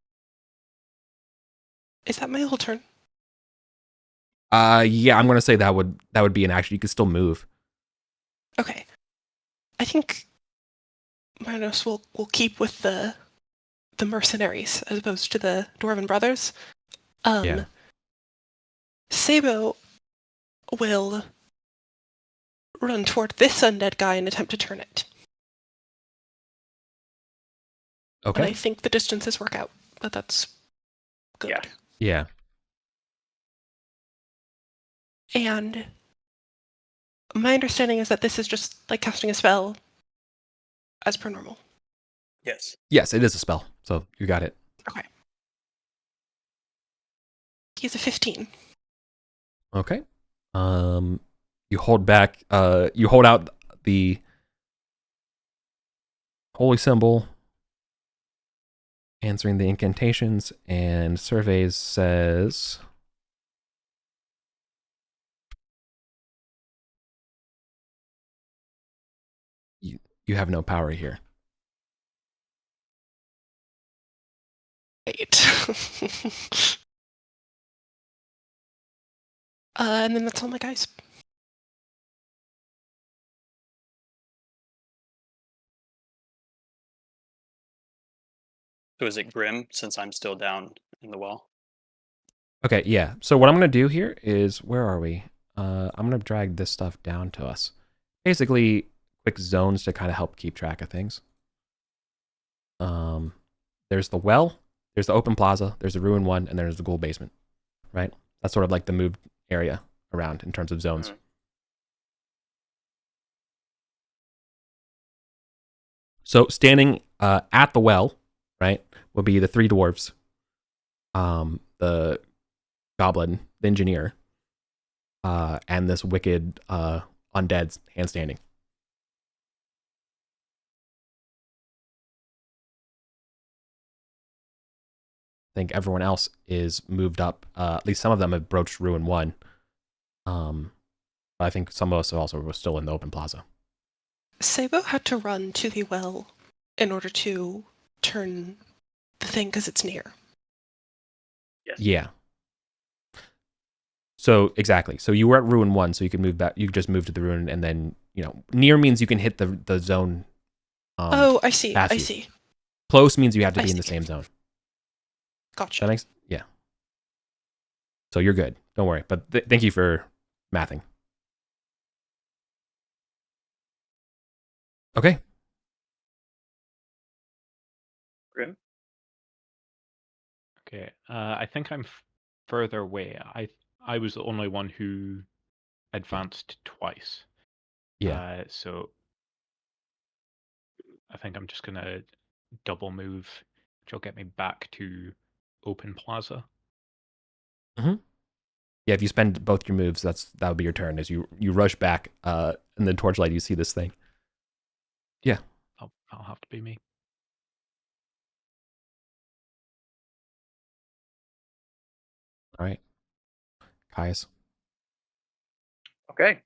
Is that my whole turn? Yeah, I'm gonna say that would be an action. You could still move. Okay. I think Marianos will keep with the mercenaries as opposed to the Dwarven brothers. Yeah. Sabo will run toward this undead guy and attempt to turn it. And I Okay. think the distances work out, but that's good. Yeah. Yeah. And my understanding is that this is just like casting a spell as per normal. Yes. Yes, it is a spell. So you got it. Okay. He's a 15. Okay. You hold back. You hold out the holy symbol, answering the incantations, and surveys says you have no power here. Right. And then that's all my guys. So is it Grim since I'm still down in the well? Okay, yeah. So what I'm gonna do here is, where are we? I'm gonna drag this stuff down to us. Basically, quick zones to kind of help keep track of things. There's the well, there's the open plaza, there's the ruined one, and there's the ghoul basement. Right? That's sort of like the moved area around in terms of zones. Mhm. So standing at the well, right, will be the 3 dwarves, the goblin, the engineer, and this wicked undead handstanding. think everyone else is moved up. At least some of them have broached Ruin 1. I think some of us also were still in the open plaza. Sabo had to run to the well in order to turn the thing because it's near. Yes. Yeah. So exactly. So you were at Ruin 1, so you could move back. You could just move to the Ruin, and then near means you can hit the zone. Oh, I see. past I you. see. Close means you have to I be in the see. same zone. Gotcha. That makes yeah. So you're good. Don't worry. But thank you for mathing. Okay. Grim? Okay. I think I'm further away. I was the only one who advanced twice. Yeah. So I think I'm just gonna double move, which will get me back to open plaza. Yeah, if you spend both your moves, that would be your turn. As you rush back, and then Torchlight, you see this thing. Yeah. That'll have to be me. All right. Caius. Okay.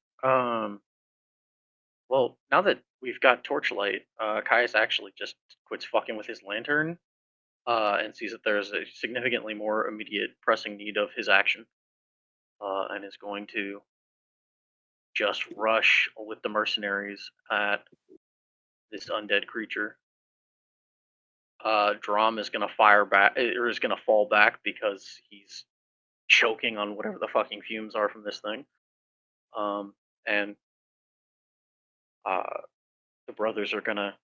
Well, now that we've got Torchlight, Caius actually just quits fucking with his lantern, and sees that there's a significantly more immediate pressing need of his action, and is going to just rush with the mercenaries at this undead creature. Drum is gonna fire back, or is gonna fall back because he's choking on whatever the fucking fumes are from this thing. And the brothers are gonna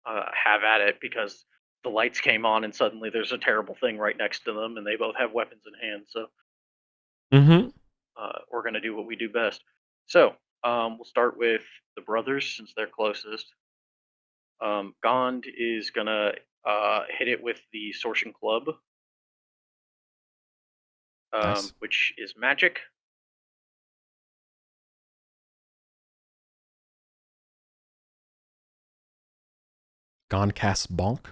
have at it because the lights came on and suddenly there's a terrible thing right next to them and they both have weapons in hand. So we're gonna do what we do best. So we'll start with the brothers since they're closest. Gond is gonna hit it with the Sortion Club, Nice. which is magic. Gone cast bonk.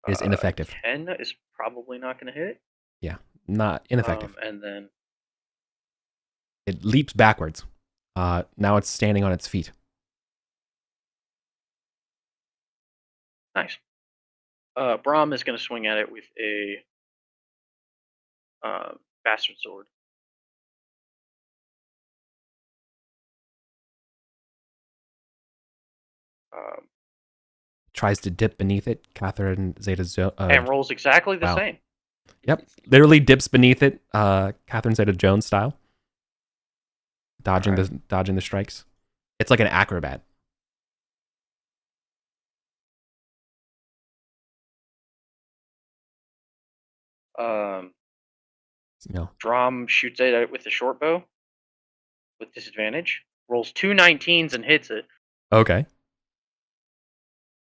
Is ineffective. 10 is probably not going to hit. Yeah, not ineffective. And then It leaps backwards. Now it's standing on its feet. nice. Brahm is going to swing at it with a bastard sword. Tries to dip beneath it. Catherine Zeta Jones. And rolls exactly the wow. same. Yep. Literally dips beneath it. Catherine Zeta Jones style. Dodging the strikes. It's like an acrobat. Drum shoots at it with the short bow with disadvantage. Rolls 2 19s and hits it. Okay.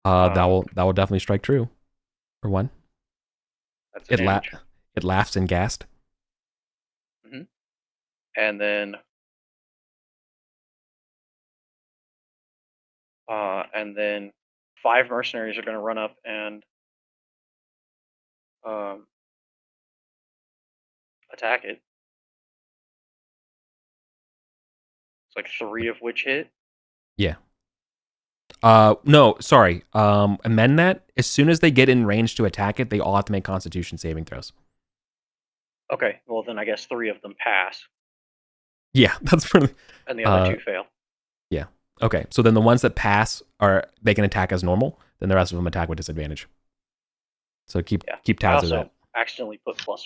That will definitely strike true. For one. That's it laughs and gasped. And then five mercenaries are going to run up and attack it. It's like 3 of which hit. Yeah. No, sorry. Amend that. As soon as they get in range to attack it, they all have to make Constitution saving throws. Okay, well then I guess 3 of them pass. Yeah, that's pretty. And the other 2 fail. Yeah. Okay, so then the ones that pass they can attack as normal. Then the rest of them attack with disadvantage. So keep tabs of that. I accidentally put +5,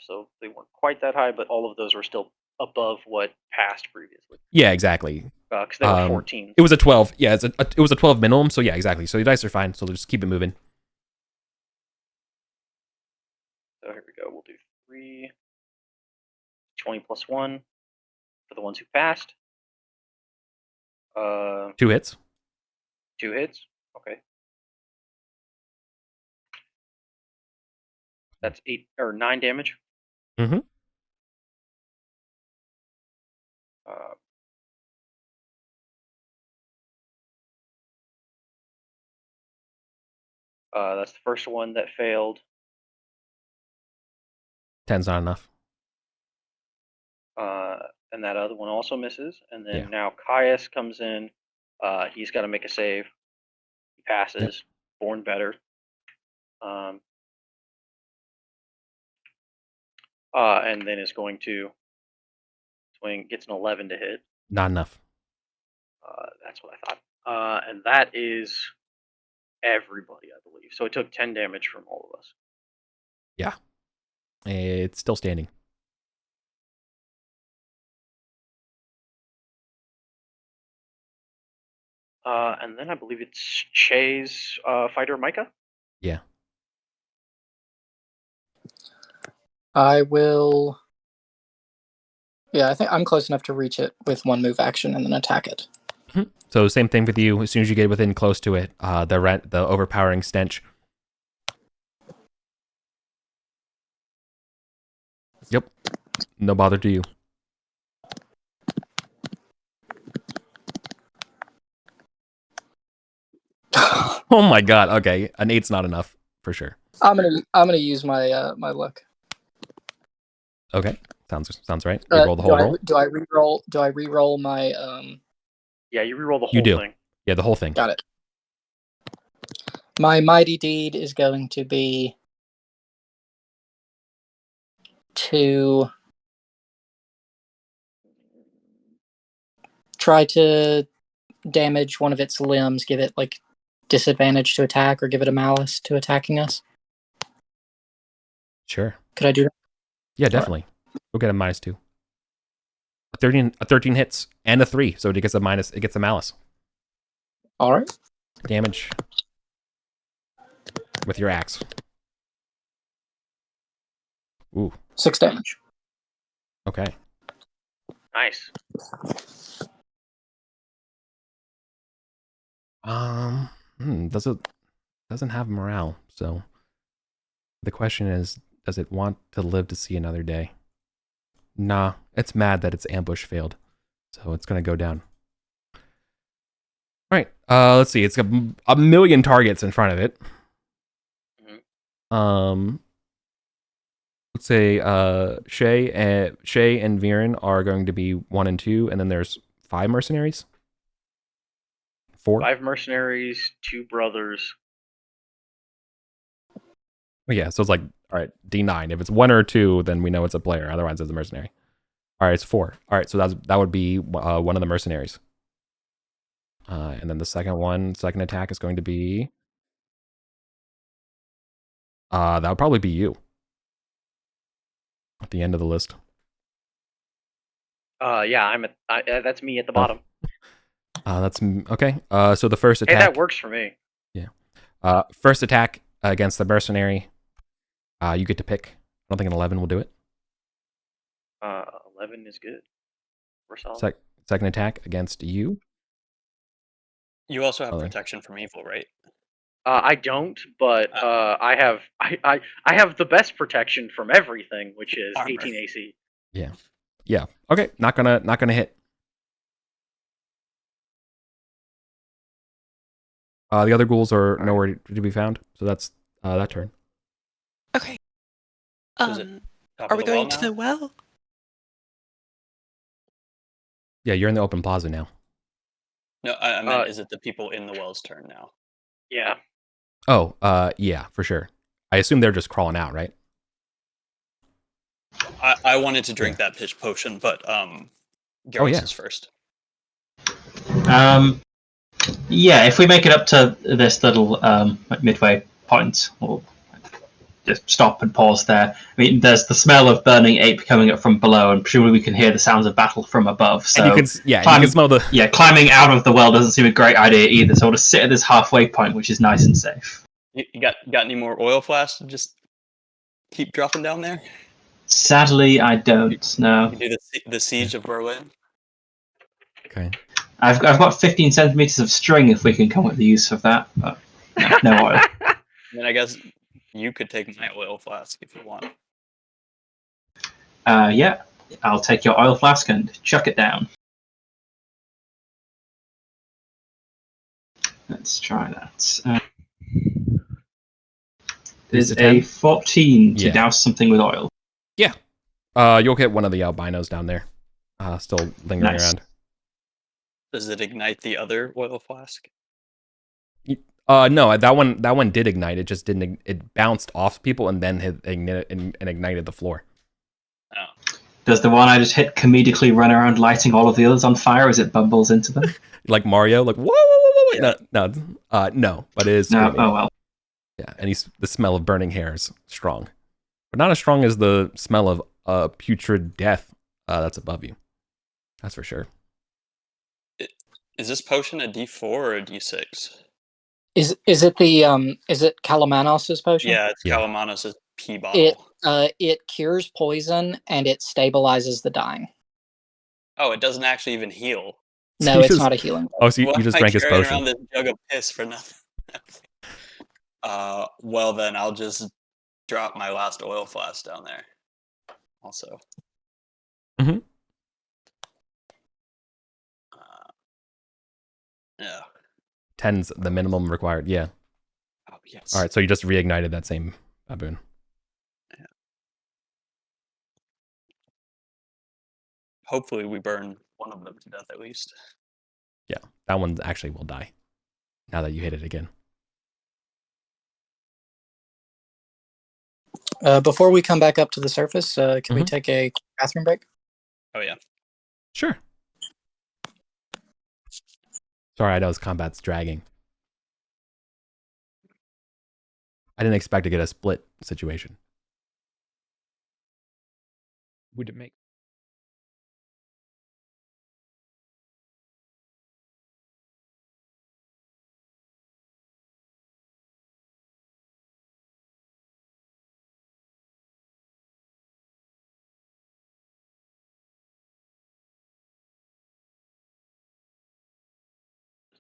so they weren't quite that high, but all of those were still above what passed previously. Yeah, exactly. Because they were 14. It was a 12. Yeah, it was a 12 minimum. So yeah, exactly. So your dice are fine. So just keep it moving. So here we go. We'll do 3, 20 plus 1 for the ones who passed. 2 hits. 2 hits. Okay. That's 8 or 9 damage. Mm-hmm. That's the first one that failed. 10's not enough. And that other one also misses. And then Yeah. now Caius comes in. He's got to make a save. He passes. Born better. And then is going to swing. Gets an 11 to hit. Not enough. That's what I thought. And that is everybody, I believe. So it took 10 damage from all of us. Yeah. It's still standing. And then I believe it's Che's fighter Micah. Yeah. I will. Yeah, I think I'm close enough to reach it with one move action and then attack it. So same thing with you. As soon as you get within close to it, the overpowering stench. Yep. No bother to you. Oh my god. Okay, an 8's not enough for sure. I'm gonna use my my luck. Okay, sounds right. Reroll the whole roll. Do I reroll? Do I reroll my Yeah, you reroll the whole You do. thing. Yeah, the whole thing. Got it. My mighty deed is going to be to try to damage one of its limbs, give it like disadvantage to attack, or give it a malice to attacking us. Sure. Could I do that? Yeah, definitely. We'll get a -2. A 13 hits and a 3, so it gets a minus. It gets a malice All right. damage with your axe. Ooh. 6 damage. Okay. Nice. Doesn't have morale, so the question is, does it want to live to see another day? Nah, it's mad that its ambush failed, so it's gonna go down. All right, let's see. It's got a million targets in front of it. Let's say Shay and Viren are going to be 1 and 2, and then there's 5 mercenaries. 4. 5 mercenaries, 2 brothers. Oh, yeah, so it's like, all right, D9. If it's 1 or 2, then we know it's a player. Otherwise, it's a mercenary. All right, it's 4. All right, so that would be one of the mercenaries. And then the second attack is going to be... that would probably be you. At the end of the list. Yeah, that's me at the bottom. That's okay. So the first attack... Hey, that works for me. Yeah. First attack against the mercenary. You get to pick. I don't think an 11 will do it. 11 is good. We're solid. Second attack against you. You also have protection from evil, right? I don't, but I have the best protection from everything, which is Armor. 18 AC. Yeah. Okay. Not gonna hit. The other ghouls are nowhere to be found, so that's that turn. Okay. Is it top Are of we the well going to now? the well? Yeah, you're in the open plaza now. No, I meant, is it the people in the well's turn now? Yeah. Oh, yeah, for sure. I assume they're just crawling out, right? I wanted to drink that pitch potion, but Garrus is first. Yeah, if we make it up to this little midway point, we'll just stop and pause there. I mean, there's the smell of burning ape coming up from below, and presumably we can hear the sounds of battle from above. So and you can smell the... Yeah, climbing out of the well doesn't seem a great idea either, so we'll just sit at this halfway point, which is nice and safe. You got any more oil flasks to just keep dropping down there? Sadly, I don't, no. You do the siege of Berlin? Okay. I've got 15 centimeters of string if we can come with the use of that, but no oil. Then I guess you could take my oil flask if you want. Yeah, I'll take your oil flask and chuck it down. Let's try that. There's a 14 to douse something with oil. You'll hit one of the albinos down there, still lingering Nice. around. Does it ignite the other oil flask? No, that one did ignite. It just didn't. It bounced off people and then ignited the floor. Oh. Does the one I just hit comedically run around lighting all of the others on fire as it bumbles into them? Like Mario, like whoa, whoa, whoa, whoa. Yeah. No, but it is. No. Screaming. Oh well. Yeah, and the smell of burning hair is strong, but not as strong as the smell of putrid death that's above you. That's for sure. Is this potion a D4 or a D6? Is it is it Kalamanos' potion? Yeah, it's Yeah. Kalamanos' pee bottle. It cures poison and it stabilizes the dying. Oh, it doesn't actually even heal. No, you it's just- not a healing. Oh, so Why you just am I drank his carrying potion. around this jug of piss for nothing? Well then, I'll just drop my last oil flask down there. Also. Mhm. Yeah. 10's the minimum required. Yeah. Oh yes. All right, so you just reignited that same baboon. Hopefully, we burn one of them to death at least. Yeah, that one actually will die. Now that you hit it again. Before we come back up to the surface, can we Mhm. take a bathroom break? Oh yeah. Sure. Sorry, I know this combat's dragging. I didn't expect to get a split situation. Would it make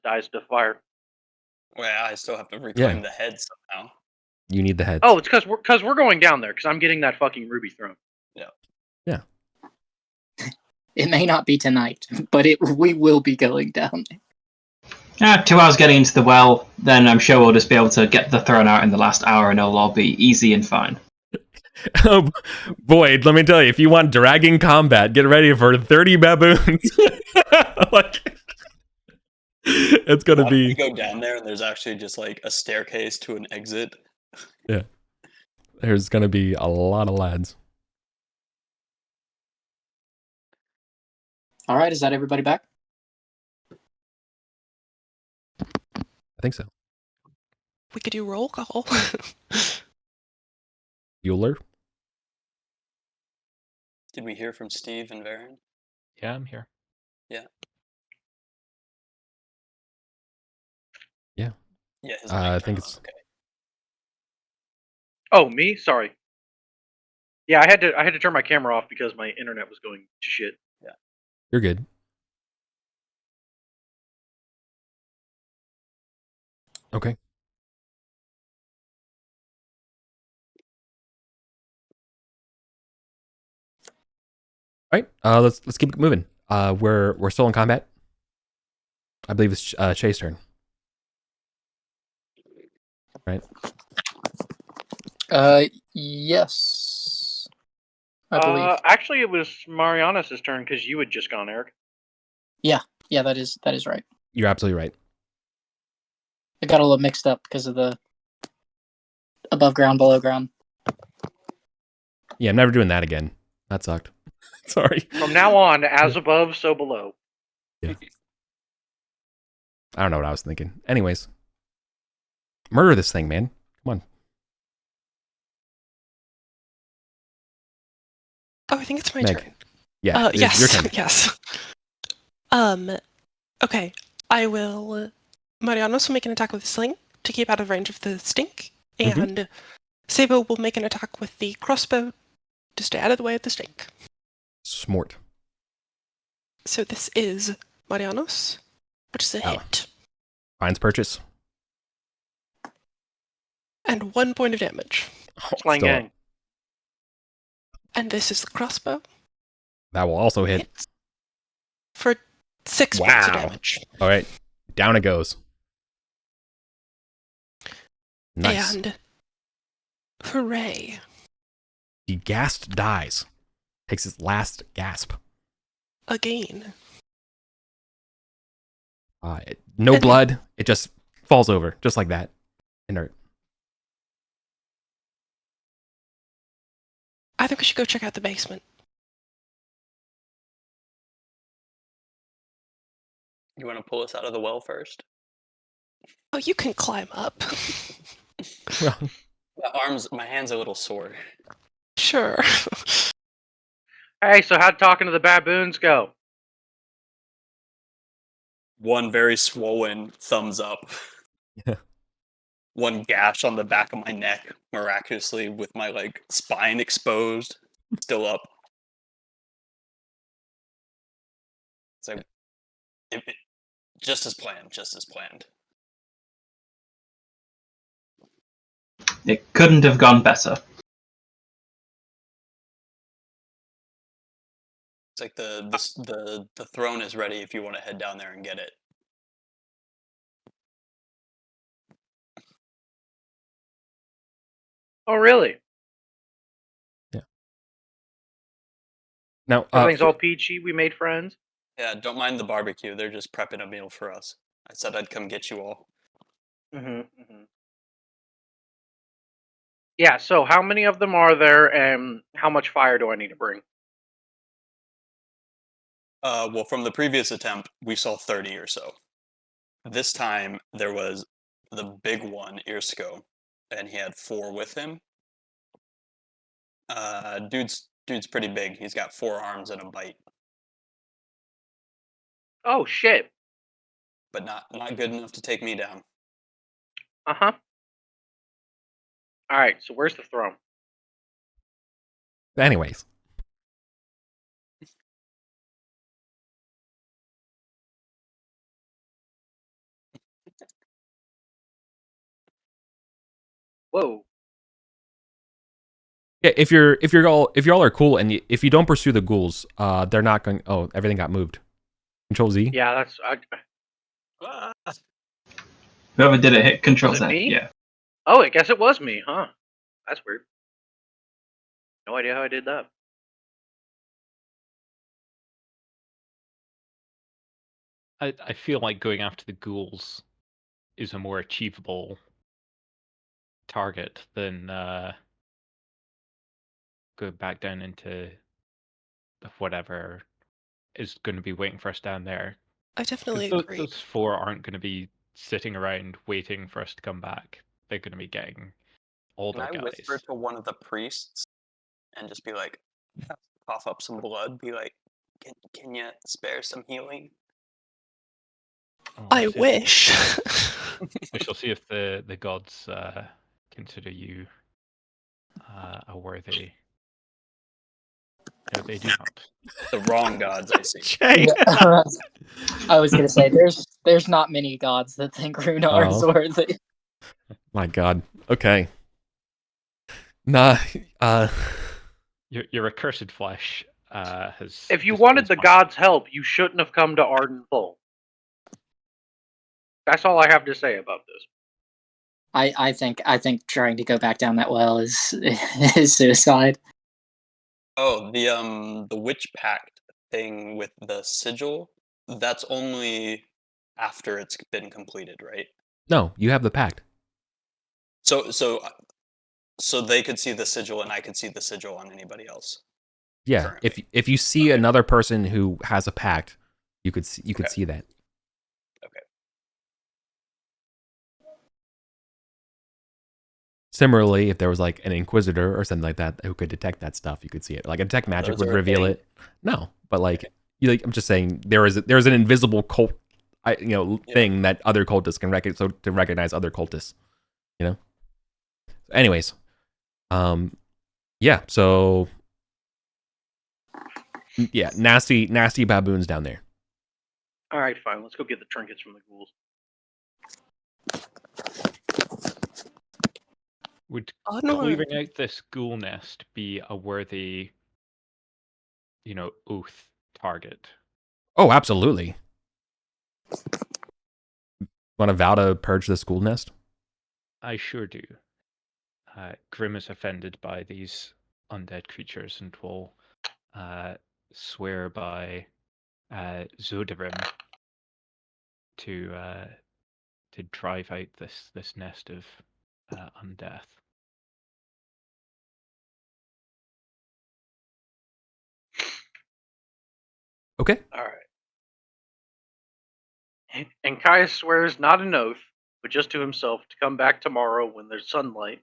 Dies to fire. Well, I still have to reclaim the head somehow. You need the heads. Oh, it's because we're going down there because I'm getting that fucking ruby throne. It may not be tonight, but we will be going down. 2 hours getting into the well, then I'm sure we'll just be able to get the throne out in the last hour and it'll all be easy and fine. Oh, Boyd, let me tell you, if you want dragging combat, get ready for 30 baboons. Like, it's gonna be. You go down there and there's actually just like a staircase to an exit. Yeah, there's gonna be a lot of lads. All right, is that everybody back? I think so. We could do roll call. Bueller. Did we hear from Steve and Varen? Yeah, I'm here. Yeah, his I mic think turned it's. on, okay. Oh, me? Sorry. Yeah, I had to turn my camera off because my internet was going to shit. You're good. Okay. All right. Let's keep it moving. We're still in combat. I believe it's Shay's turn. Right. Yes. I believe. Actually, it was Mariana's turn because you had just gone, Eric. Yeah, that is right. You're absolutely right. I got a little mixed up because of the above ground, below ground. Yeah, I'm never doing that again. That sucked. Sorry. From now on, as above, so below. I don't know what I was thinking. Anyways, murder this thing, man. Come on. Oh, I think it's my Meg. turn. Yeah. It's Yes. your turn. Yes. Okay. I will. Marianos will make an attack with the sling to keep out of range of the stink, and Sabo will make an attack with the crossbow to stay out of the way of the stink. Smort. So this is Marianos, which is a Oh. hit, Finds purchase. and 1 point of damage. Slang Still gang. And this is the crossbow. That will also hit. Hits for 6 points of Wow. damage. All right. Down it goes. Nice. And hooray. The ghast dies, takes its last gasp. Again. No And- blood. It just falls over, just like that, inert. I think we should go check out the basement. You want to pull us out of the well first? Oh, you can climb up. Well, My hand's a little sore. Sure. Hey, so how'd talking to the baboons go? One very swollen thumbs up. Yeah. One gash on the back of my neck, miraculously, with my like spine exposed, still up. It's like just as planned. Just as planned. It couldn't have gone better. It's like the throne is ready if you want to head down there and get it. Oh, really? now, Everything's all peachy. We made friends. Yeah, don't mind the barbecue. They're just prepping a meal for us. I said I'd come get you all. Mm-hmm. Yeah. So, how many of them are there, and how much fire do I need to bring? Well, from the previous attempt, we saw 30 or so. This time, there was the big one, Irsko, and he had 4 with him. Dude's pretty big. He's got 4 arms and a bite, Oh shit. but not good enough to take me down. Uh-huh. All right. So, where's the throne? anyways, Whoa. yeah. If you're all are cool, and if you don't pursue the ghouls, they're not going. Oh, everything got moved. Control Z. Yeah, that's. Whoever did it hit Control Was it Z. me? Yeah. Oh, I guess it was me, huh? That's weird. No idea how I did that. I feel like going after the ghouls is a more achievable target than going back down into whatever is going to be waiting for us down there. I 'Cause definitely those, agree. those 4 aren't going to be sitting around waiting for us to come back. They're going to be getting all Can their I guys. whisper to one of the priests and just be like, cough up some blood? Be like, can you spare some healing? Oh, I let's see if- wish. We shall see if the gods consider you a worthy. No, they do not. The wrong gods, I see. Jay. I was gonna say there's not many gods that think Runar is Oh. worthy. My God. Okay. Nah. Your accursed flesh has. If you has wanted the fine. gods' help, you shouldn't have come to Arden full. That's all I have to say about this. I think trying to go back down that well is suicide. Oh, the witch pact thing with the sigil, that's only after it's been completed, right? No, you have the pact. So they could see the sigil and I could see the sigil on anybody else. Yeah. Currently. If you see Okay. another person who has a pact, you could Okay. see that. Okay. Similarly, if there was like an inquisitor or something like that who could detect that stuff, you could see it. Like a detect magic Those would are a reveal thing? it. No, but like I'm just saying there is an invisible cult, Yeah. thing that other cultists can recognize other cultists. Anyways, yeah. So yeah, nasty baboons down there. All right, fine. Let's go get the trinkets from the ghouls. Would Onward. clearing out this ghoul nest be a worthy, oath target? Oh, absolutely. Want to vow to purge the school nest? I sure do. Grim is offended by these undead creatures and will swear by Zodarim to drive out this nest of undeath. Okay. All right. And Caius swears not an oath, but just to himself to come back tomorrow when there's sunlight,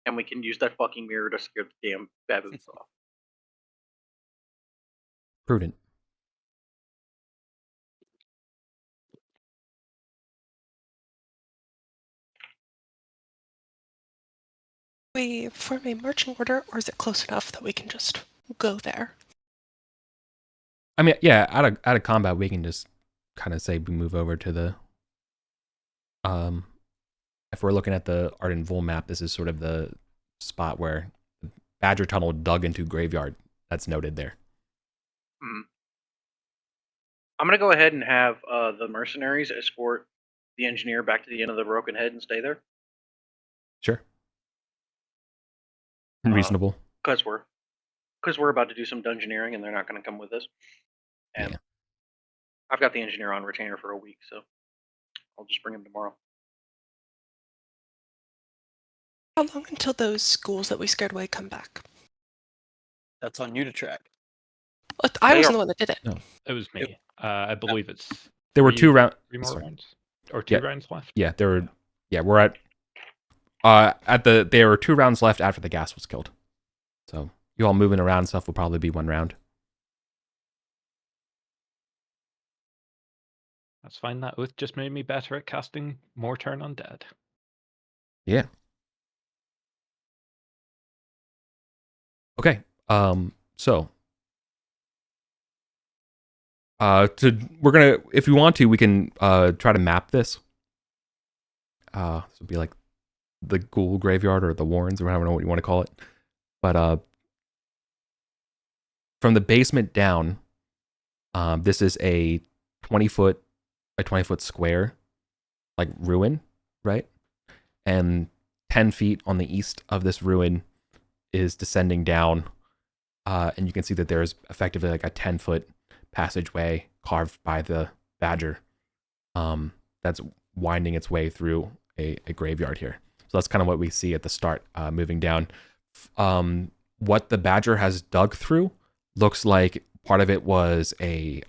and we can use that fucking mirror to scare the damn baboons off. Prudent. We form a marching order, or is it close enough that we can just go there? I mean, yeah, out of combat, we can just kind of say we move over to the. If we're looking at the Arden Vul map, this is sort of the spot where the Badger Tunnel dug into graveyard. That's noted there. I'm gonna go ahead and have the mercenaries escort the engineer back to the end of the Broken Head and stay there. Sure. Reasonable. Because we're about to do some dungeoneering and they're not going to come with us. And Yeah. I've got the engineer on retainer for a week, so I'll just bring him tomorrow. How long until those schools that we scared away come back? That's on you to track. I wasn't the one that did it. No. It was me. I believe it's There were 2 rounds. three more Sorry. rounds or 2 Yeah. rounds left. Yeah, there were. Yeah, we're at there were 2 rounds left after the gas was killed. So you all moving around stuff will probably be 1 round. That's fine. That oath just made me better at casting more turn undead. Yeah. Okay. So we're gonna, if you want to, we can try to map this. This would be like the Ghoul Graveyard or the Warrens, or I don't know what you want to call it. But from the basement down, this is a 20-foot square, like ruin, right? And 10 feet on the east of this ruin is descending down, and you can see that there's effectively like a 10-foot passageway carved by the Badger, that's winding its way through a graveyard here. So that's kind of what we see at the start, moving down. What the Badger has dug through looks like part of it was an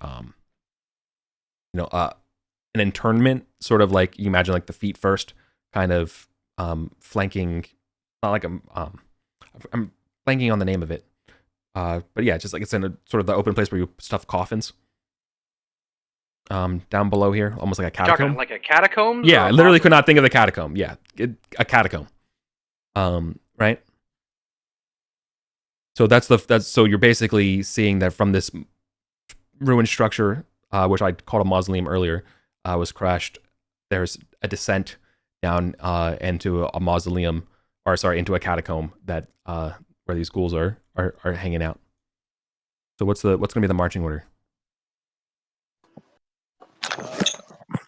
internment, sort of like you imagine, like the feet first, kind of flanking. Not like I'm blanking on the name of it, but yeah, just like it's in a sort of the open place where you stuff coffins. Down below here, almost like a catacomb. Talking like a catacomb? Yeah, I literally could not think of the catacomb. Yeah, a catacomb. Right. So so you're basically seeing that from this ruined structure, which I called a mausoleum earlier, was crashed. There's a descent down into a mausoleum, or sorry, into a catacomb that where these ghouls are hanging out. So what's going to be the marching order?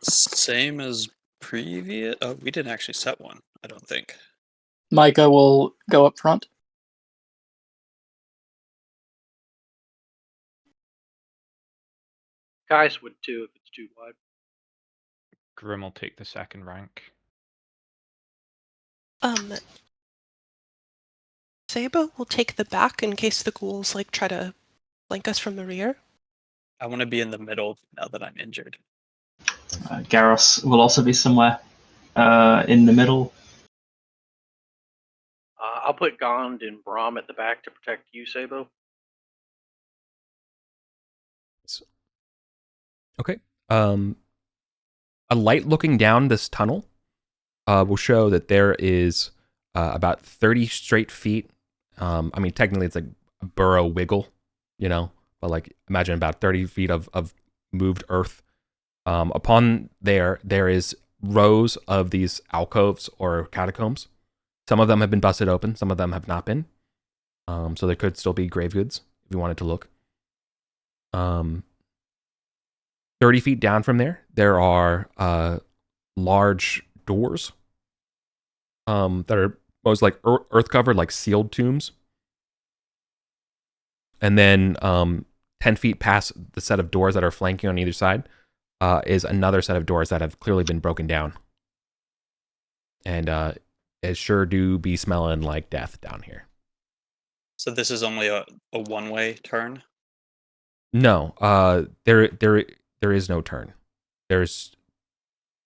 Same as previous. Oh, we didn't actually set one, I don't think. Micah will go up front. Caius would too if it's too wide. Grim will take the second rank. Sabo will take the back in case the ghouls try to flank us from the rear. I want to be in the middle now that I'm injured. Garros will also be somewhere in the middle. I'll put Gond and Brahm at the back to protect you, Sabo. Okay. A light looking down this tunnel will show that there is about 30 straight feet. I mean, technically it's like a burrow wiggle, but like imagine about 30 feet of moved earth. Upon there is rows of these alcoves or catacombs. Some of them have been busted open. Some of them have not been. So there could still be grave goods if you wanted to look. 30 feet down from there are large doors that are most like earth covered, like sealed tombs. And then 10 feet past the set of doors that are flanking on either side is another set of doors that have clearly been broken down. And it sure do be smelling like death down here. So this is only a one-way turn? No, there is no turn. There's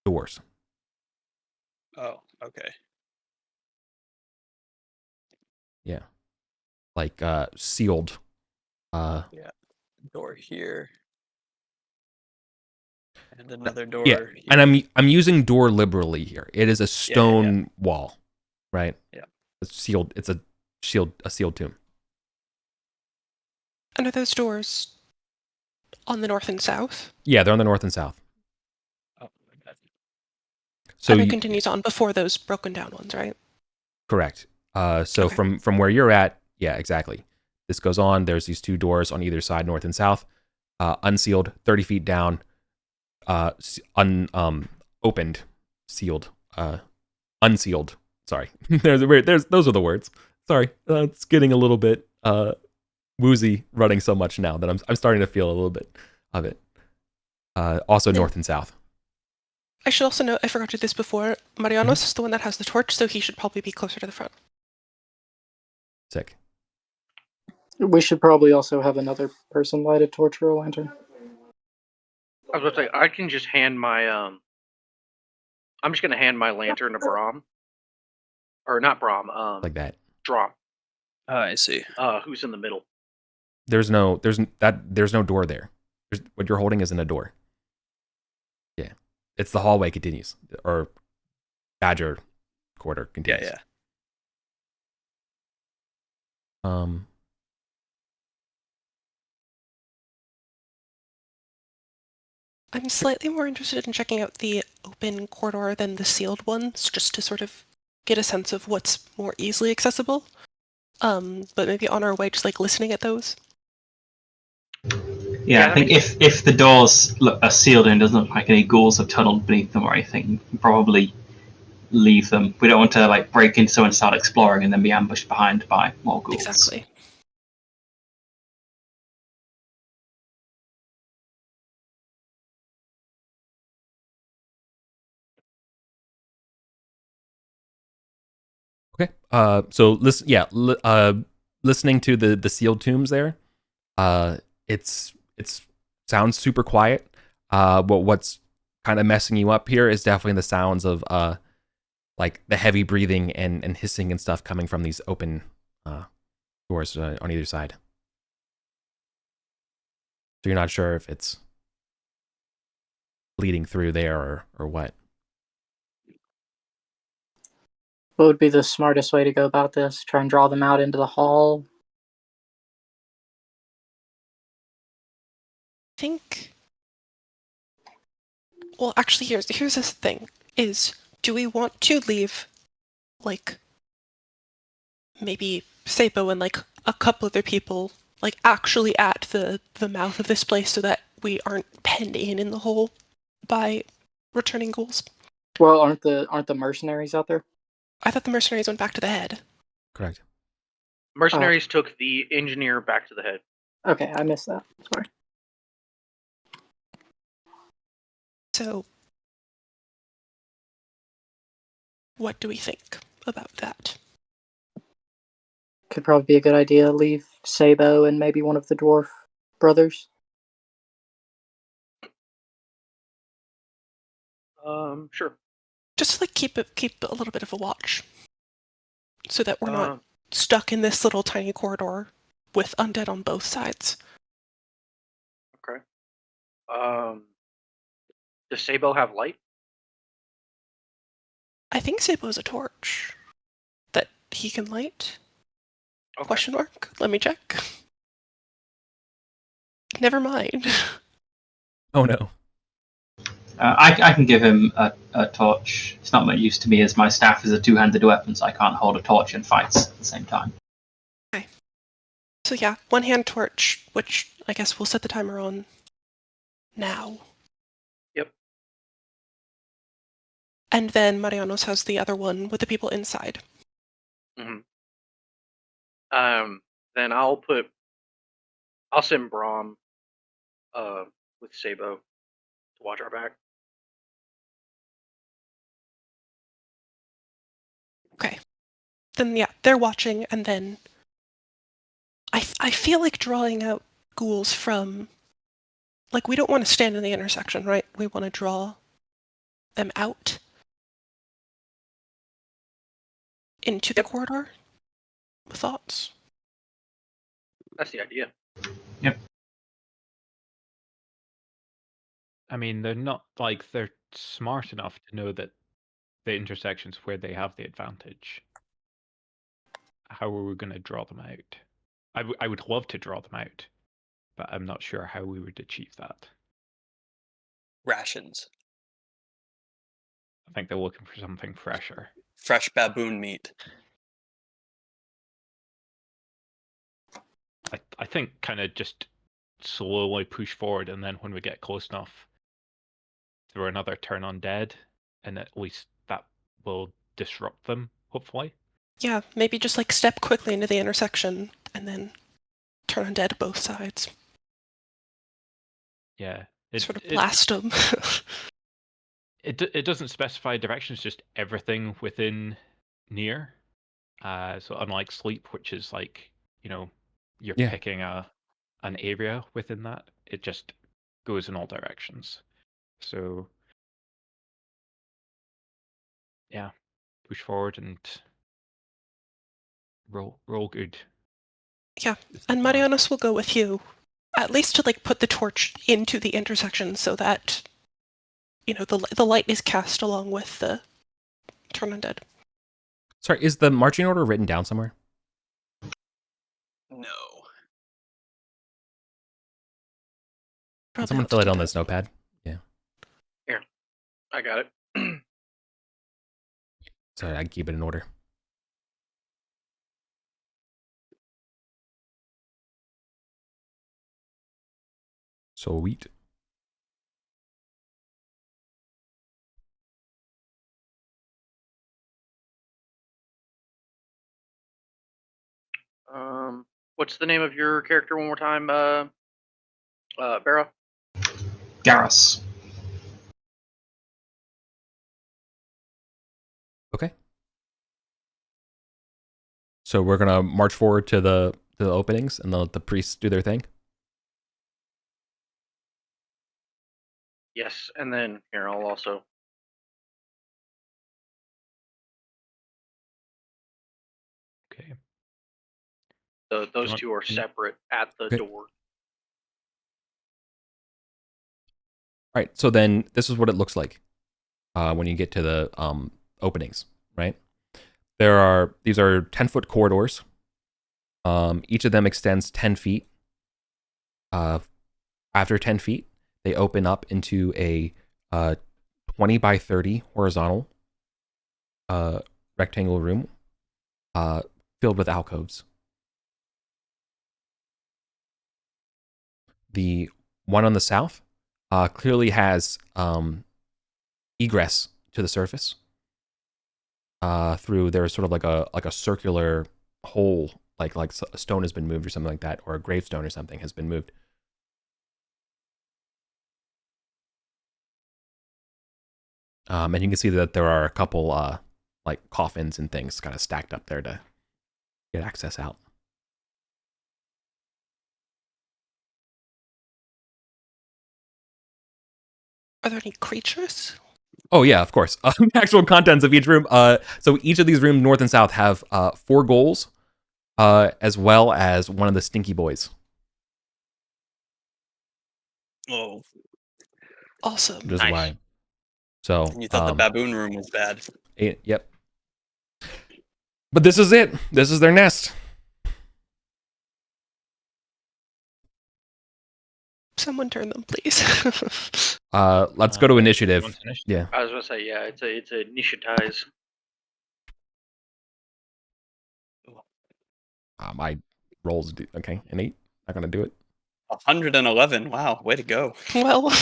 doors. Oh, okay. Yeah. Like sealed. Door here. And another door Yeah, here. and I'm using door liberally here. It is a stone wall, right? Yeah. It's sealed. It's a sealed tomb. And are those doors on the north and south? Yeah, they're on the north and south. Oh, my God. So and it continues on before those broken down ones, right? Correct. So Okay. from where you're at, yeah, exactly. This goes on. There's these two doors on either side, north and south, unsealed, 30 feet down, opened, sealed, unsealed. Sorry, those are the words. Sorry, it's getting a little bit woozy running so much now that I'm starting to feel a little bit of it. Also north and south. I should also note, I forgot to do this before, Marianos is the one that has the torch, so he should probably be closer to the front. Sick. We should probably also have another person light a torch or a lantern. I was about to say, I can just hand my I'm just gonna hand my lantern to Brahm, or not Brahm, Like that. Drom, I see. who's in the middle. There's no door there. What you're holding isn't a door. Yeah, it's the hallway continues, or Badger Quarter continues. Yeah. I'm slightly more interested in checking out the open corridor than the sealed ones, just to sort of get a sense of what's more easily accessible. But maybe on our way, just like listening at those. Yeah, I think if the doors are sealed and doesn't look like any ghouls have tunneled beneath them or anything, probably leave them. We don't want to like break into and start exploring and then be ambushed behind by more ghouls. Exactly. Okay. So listen. Yeah. Listening to the sealed tombs there. It's sounds super quiet. But what's kind of messing you up here is definitely the sounds of like the heavy breathing and hissing and stuff coming from these open doors on either side. So you're not sure if it's leading through there or what. What would be the smartest way to go about this? Try and draw them out into the hall? I think. Well, actually, here's the thing: is do we want to leave, like, maybe Sabo and like a couple other people, like actually at the mouth of this place, so that we aren't penned in the hole by returning ghouls? Well, aren't the mercenaries out there? I thought the mercenaries went back to the head. Correct. Mercenaries took the engineer back to the head. Okay, I missed that. Sorry. So, what do we think about that? Could probably be a good idea. Leave Sabo and maybe one of the dwarf brothers. Sure. Just like keep a little bit of a watch, so that we're not stuck in this little tiny corridor with undead on both sides. Okay. Does Sabo have light? I think Sabo has a torch that he can light. Okay. Question mark? Let me check. Never mind. Oh no. I can give him a torch. It's not much use to me as my staff is a two-handed weapon, so I can't hold a torch and fight at the same time. Okay. So yeah, one hand torch, which I guess we'll set the timer on now. Yep. And then Marianos has the other one with the people inside. Mm-hmm. Then I'll put I'll send Brahm with Sabo to watch our back. Okay. Then yeah, they're watching, and then I feel like drawing out ghouls from, like, we don't want to stand in the intersection, right? We want to draw them out into the corridor. Thoughts? That's the idea. I mean, they're not like they're smart enough to know that the intersections where they have the advantage. How are we going to draw them out? I would love to draw them out, but I'm not sure how we would achieve that. Rations. I think they're looking for something fresher. Fresh baboon meat. I think kind of just slowly push forward, and then when we get close enough, throw another turn on dead, and at least that will disrupt them, hopefully. Yeah, maybe just like step quickly into the intersection and then turn on dead both sides. Yeah. Sort of blast them. It doesn't specify directions, just everything within near. So unlike sleep, which is like, you're picking an area within that, it just goes in all directions. So yeah, push forward and roll good. Yeah, and Marianus will go with you, at least to like put the torch into the intersection so that, the light is cast along with the turn on dead. Sorry, is the marching order written down somewhere? No. Can someone fill it on this notepad? Yeah. Here, I got it. Sorry, I can keep it in order. Sweet. What's the name of your character one more time, Barrow? Garrus. Okay. So we're gonna march forward to the openings and let the priests do their thing. Yes, and then here I'll also. Okay. Those two are separate at the door. All right. So then this is what it looks like when you get to the openings, right? These are 10-foot corridors. Each of them extends 10 feet. After 10 feet, they open up into a 20 by 30 horizontal rectangle room filled with alcoves. The one on the south clearly has egress to the surface through, there's sort of like a circular hole, like a stone has been moved or something like that, or a gravestone or something has been moved. And you can see that there are a couple like coffins and things kind of stacked up there to get access out. Are there any creatures? Oh yeah, of course. Actual contents of each room. So each of these rooms, north and south, have 4 goals, as well as one of the stinky boys. Oh. Awesome. Which is why. So And you thought the baboon room was bad. Yep. But this is it. This is their nest. Someone turn them, please. Let's go to initiative. Yeah. I was gonna say, yeah, it's a initiatize. My rolls do okay. An 8. Not gonna do it. 111. Wow, way to go. Well,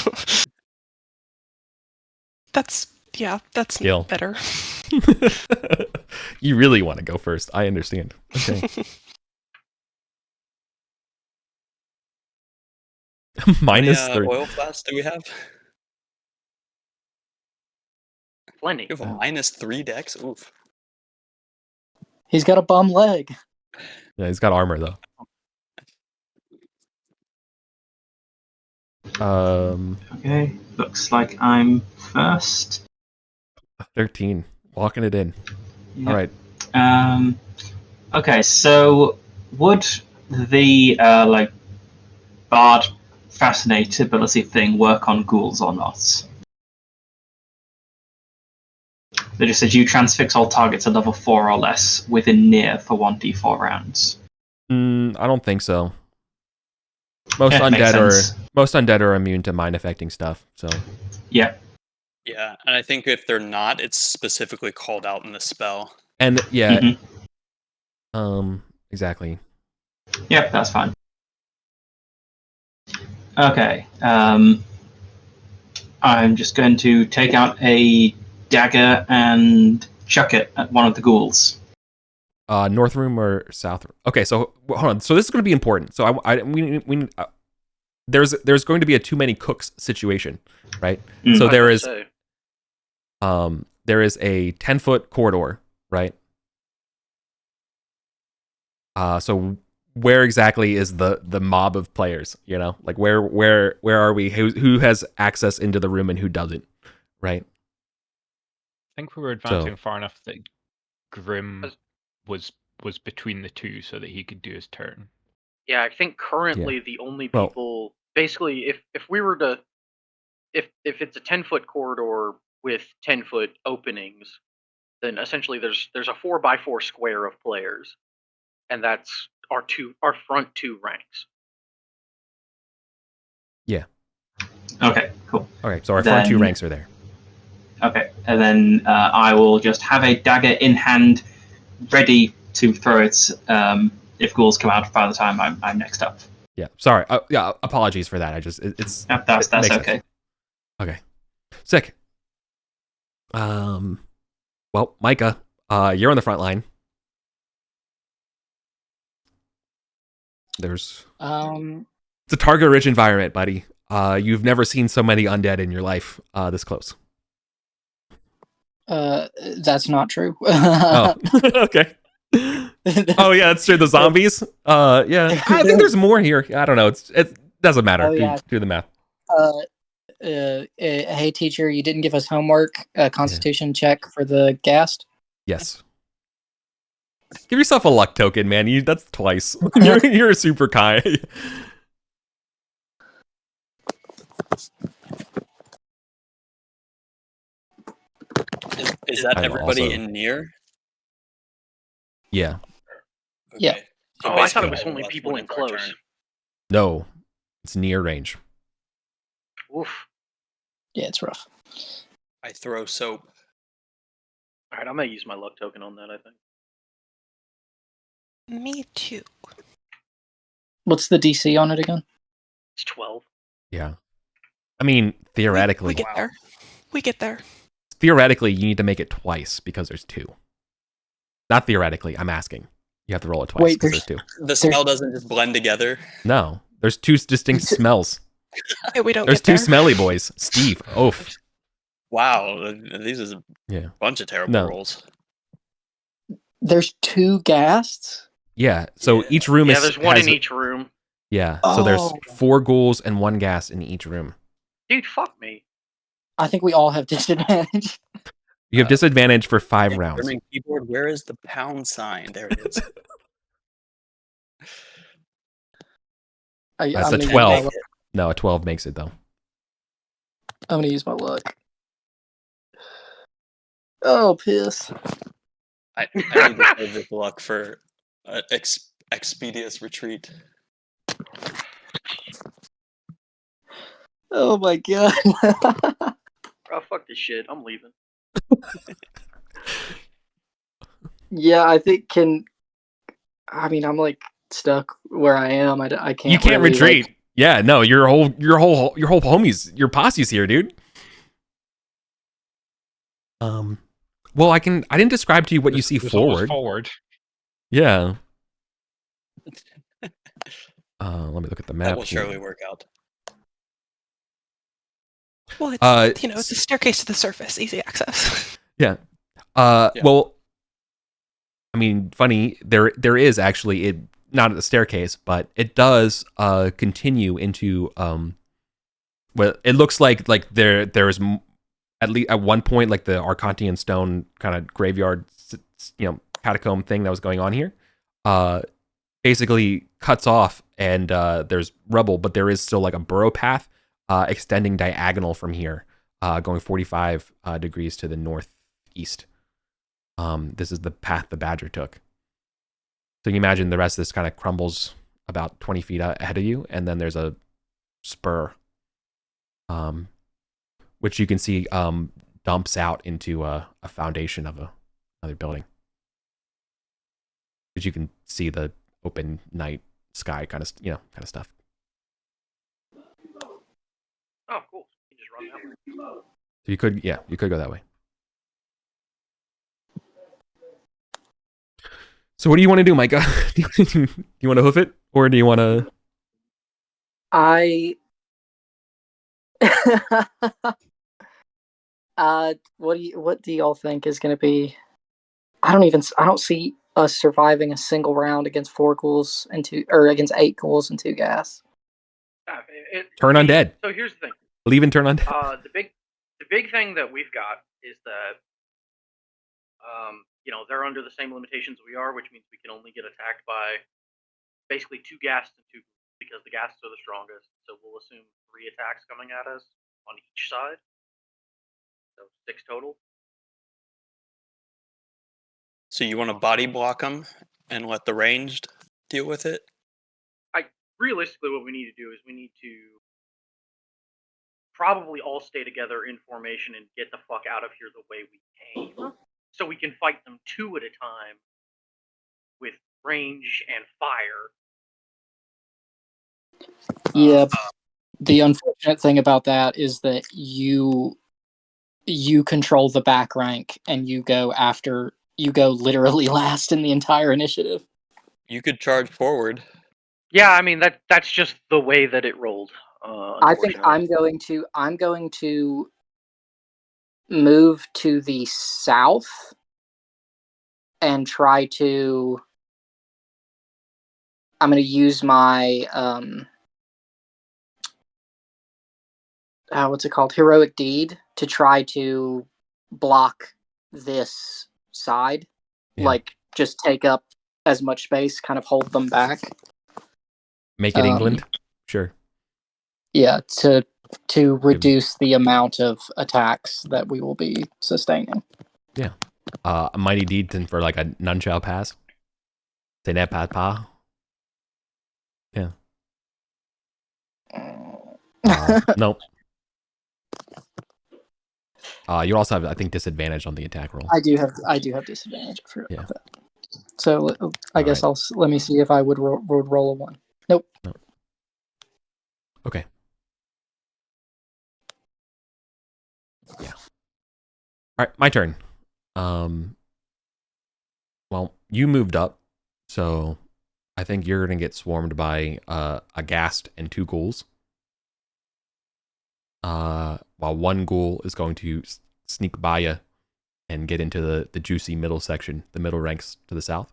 that's Skill. better. You really want to go first. I understand. Okay. Minus How 30. many oil flasks do we have? Plenty. You have a -3 dex? Oof. He's got a bum leg. Yeah, he's got armor though. Okay, looks like I'm first. 13. Walking it in. Yep. All right. Okay, so would the like bard fascinate ability thing work on ghouls or not? They just said you transfix all targets at level 4 or less within near for 1d4 rounds. I don't think so. Most Yeah, makes undead are immune to mind affecting stuff. So Yeah. Yeah, and I think if they're not, it's specifically called out in the spell. and yeah, Mhm. Exactly. Yep, that's fine. Okay. I'm just going to take out a dagger and chuck it at one of the ghouls. North room or south room? Okay, so hold on. So this is going to be important. So there's going to be a too many cooks situation, right? Mm. So there is a 10-foot corridor, right? So where exactly is the mob of players? You know, like where are we? Who has access into the room and who doesn't? Right. I think we were advancing far enough that Grim was between the two so that he could do his turn. Yeah, I think currently the only Well- people basically if we were to if it's a 10-foot corridor with 10-foot openings, then essentially there's a 4x4 square of players, and that's our front two ranks. Okay, cool. Okay, so our front two Then- ranks are there. Okay, and then I will just have a dagger in hand, ready to throw it if ghouls come out by the time I'm next up. Yeah. Sorry. Yeah. Apologies for that. I just it's Yep, that's it makes okay. sense. Okay. Sick. Well, Micah, you're on the front line. It's a target-rich environment, buddy. You've never seen so many undead in your life this close. That's not true. Oh, okay. Oh yeah, that's true. The zombies. Yeah. I think there's more here. I don't know. It doesn't matter. Oh, yeah. Do the math. Hey teacher, you didn't give us homework. Constitution check for the ghast. Yes. Give yourself a luck token, man. That's twice. You're super kind. Is that I'm everybody also- in near? Yeah. Yeah. Okay. Oh, I thought basically it was all only left people one in of our close. turn. No. It's near range. Oof. Yeah, it's rough. I throw soap. All right, I'm gonna use my luck token on that. I think. Me too. What's the DC on it again? It's 12. Yeah. I mean, theoretically, We get there. We get there. theoretically, you need to make it twice because there's two. Not theoretically. I'm asking. You have to roll it twice Wait, because there's two. The smell doesn't just blend together. No, there's two distinct smells. Hey, we don't There's get two there. smelly boys. Steve. Oof. Wow, these is a Yeah. bunch of terrible No. rolls. There's two ghasts. Yeah. So Yeah. each room Yeah, is there's one has in each room. Yeah. So there's Oh. 4 ghouls and 1 ghast in each room. Dude, fuck me. I think we all have disadvantage. You have disadvantage for 5 rounds. German keyboard, where is the pound sign? There it is. That's I'm a gonna use 12. my luck. No, a 12 makes it though. I'm gonna use my luck. Oh, piss. I need to save this luck for expeditious retreat. Oh my god. Oh, fuck this shit. I'm leaving. Yeah, I think I'm like stuck where I am. I can't. You can't really, retreat. Yeah, no, your whole homies, your posse's here, dude. Well, I didn't describe to you what you see There's always forward. Forward. Yeah. Let me look at the map. That will here. surely work out. Well, it's it's a staircase to the surface, easy access. Yeah. Yeah. Well, I mean, funny. There is actually it not at the staircase, but it does continue into well, it looks like there's at least at one point like the Arcantian stone kind of graveyard, catacomb thing that was going on here. Basically cuts off and there's rubble, but there is still like a burrow path extending diagonal from here, going 45 degrees to the northeast. This is the path the badger took. So you imagine the rest of this kind of crumbles about 20 feet ahead of you, and then there's a spur, which you can see dumps out into a foundation of another building. Because you can see the open night sky kind of stuff. Oh, cool. You can just run that way. So you could go that way. So what do you want to do, Micah? Do you want to hoof it, or do you want to? What do y'all think is going to be? I don't see us surviving a single round against 4 ghouls and 2, or against 8 ghouls and 2 gas. Turn undead. So here's the thing. Leave and turn undead. The big thing that we've got is that they're under the same limitations we are, which means we can only get attacked by basically 2 ghasts and 2 ghouls, because the ghasts are the strongest. So we'll assume 3 attacks coming at us on each side. So 6 total. So you want to body block them and let the ranged deal with it? Realistically, what we need to do is we need to probably all stay together in formation and get the fuck out of here the way we came, so we can fight them 2 at a time with range and fire. Yeah. The unfortunate thing about that is that you control the back rank and you go literally last in the entire initiative. You could charge forward. Yeah, I mean that's just the way that it rolled. I think I'm going to move to the south and try to. I'm going to use my what's it called? Heroic deed to try to block this side. Yeah. Like just take up as much space, kind of hold them back. Make it England? Sure. Yeah, to reduce the amount of attacks that we will be sustaining. Yeah. A mighty deed for like a none shall pass. Say that pa. Yeah. Nope. You also have, I think, disadvantage on the attack roll. I do have disadvantage for that. So I guess let me see if I would roll a 1. Nope. No. Okay. Yeah. All right, my turn. Well, you moved up, so I think you're gonna get swarmed by a ghast and 2 ghouls. While 1 ghoul is going to sneak by you and get into the juicy middle section, the middle ranks to the south.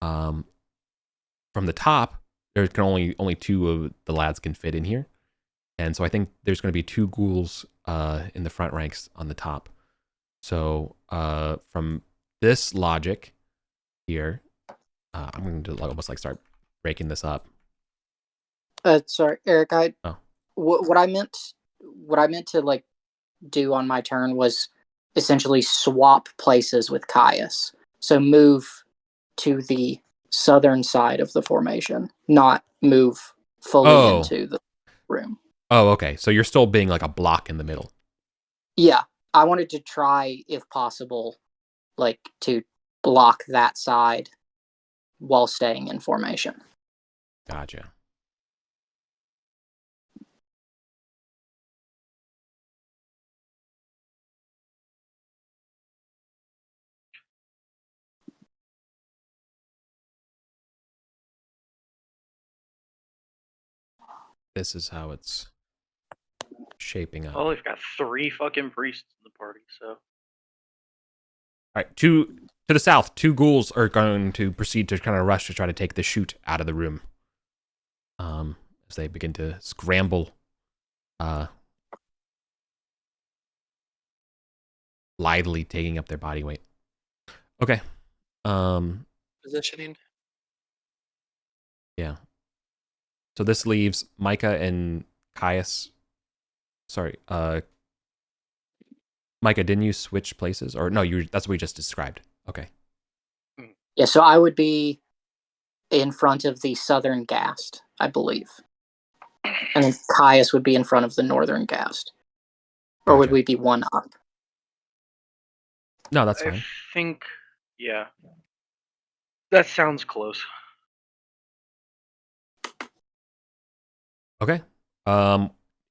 From the top, there can only 2 of the lads can fit in here, and so I think there's going to be 2 ghouls in the front ranks on the top. So from this logic here, I'm going to almost like start breaking this up. Sorry, Eric. What I meant to like do on my turn was essentially swap places with Caius. So move to the southern side of the formation, not move fully into the room. Oh, okay. So you're still being like a block in the middle. Yeah, I wanted to try, if possible, like to block that side while staying in formation. Gotcha. This is how it's shaping up? Well, we've got 3 fucking priests in the party, so. All right, to the south, 2 ghouls are going to proceed to kind of rush to try to take the chute out of the room. As they begin to scramble, lithely taking up their body weight. Okay. Positioning. Yeah. So this leaves Micah and Caius. Sorry, Micah, didn't you switch places? Or no, that's what we just described. Okay. Yeah, so I would be in front of the southern gast, I believe. And then Caius would be in front of the northern gast. Or would Gotcha. we be one up? No, that's I fine. think, yeah. That sounds close. Okay.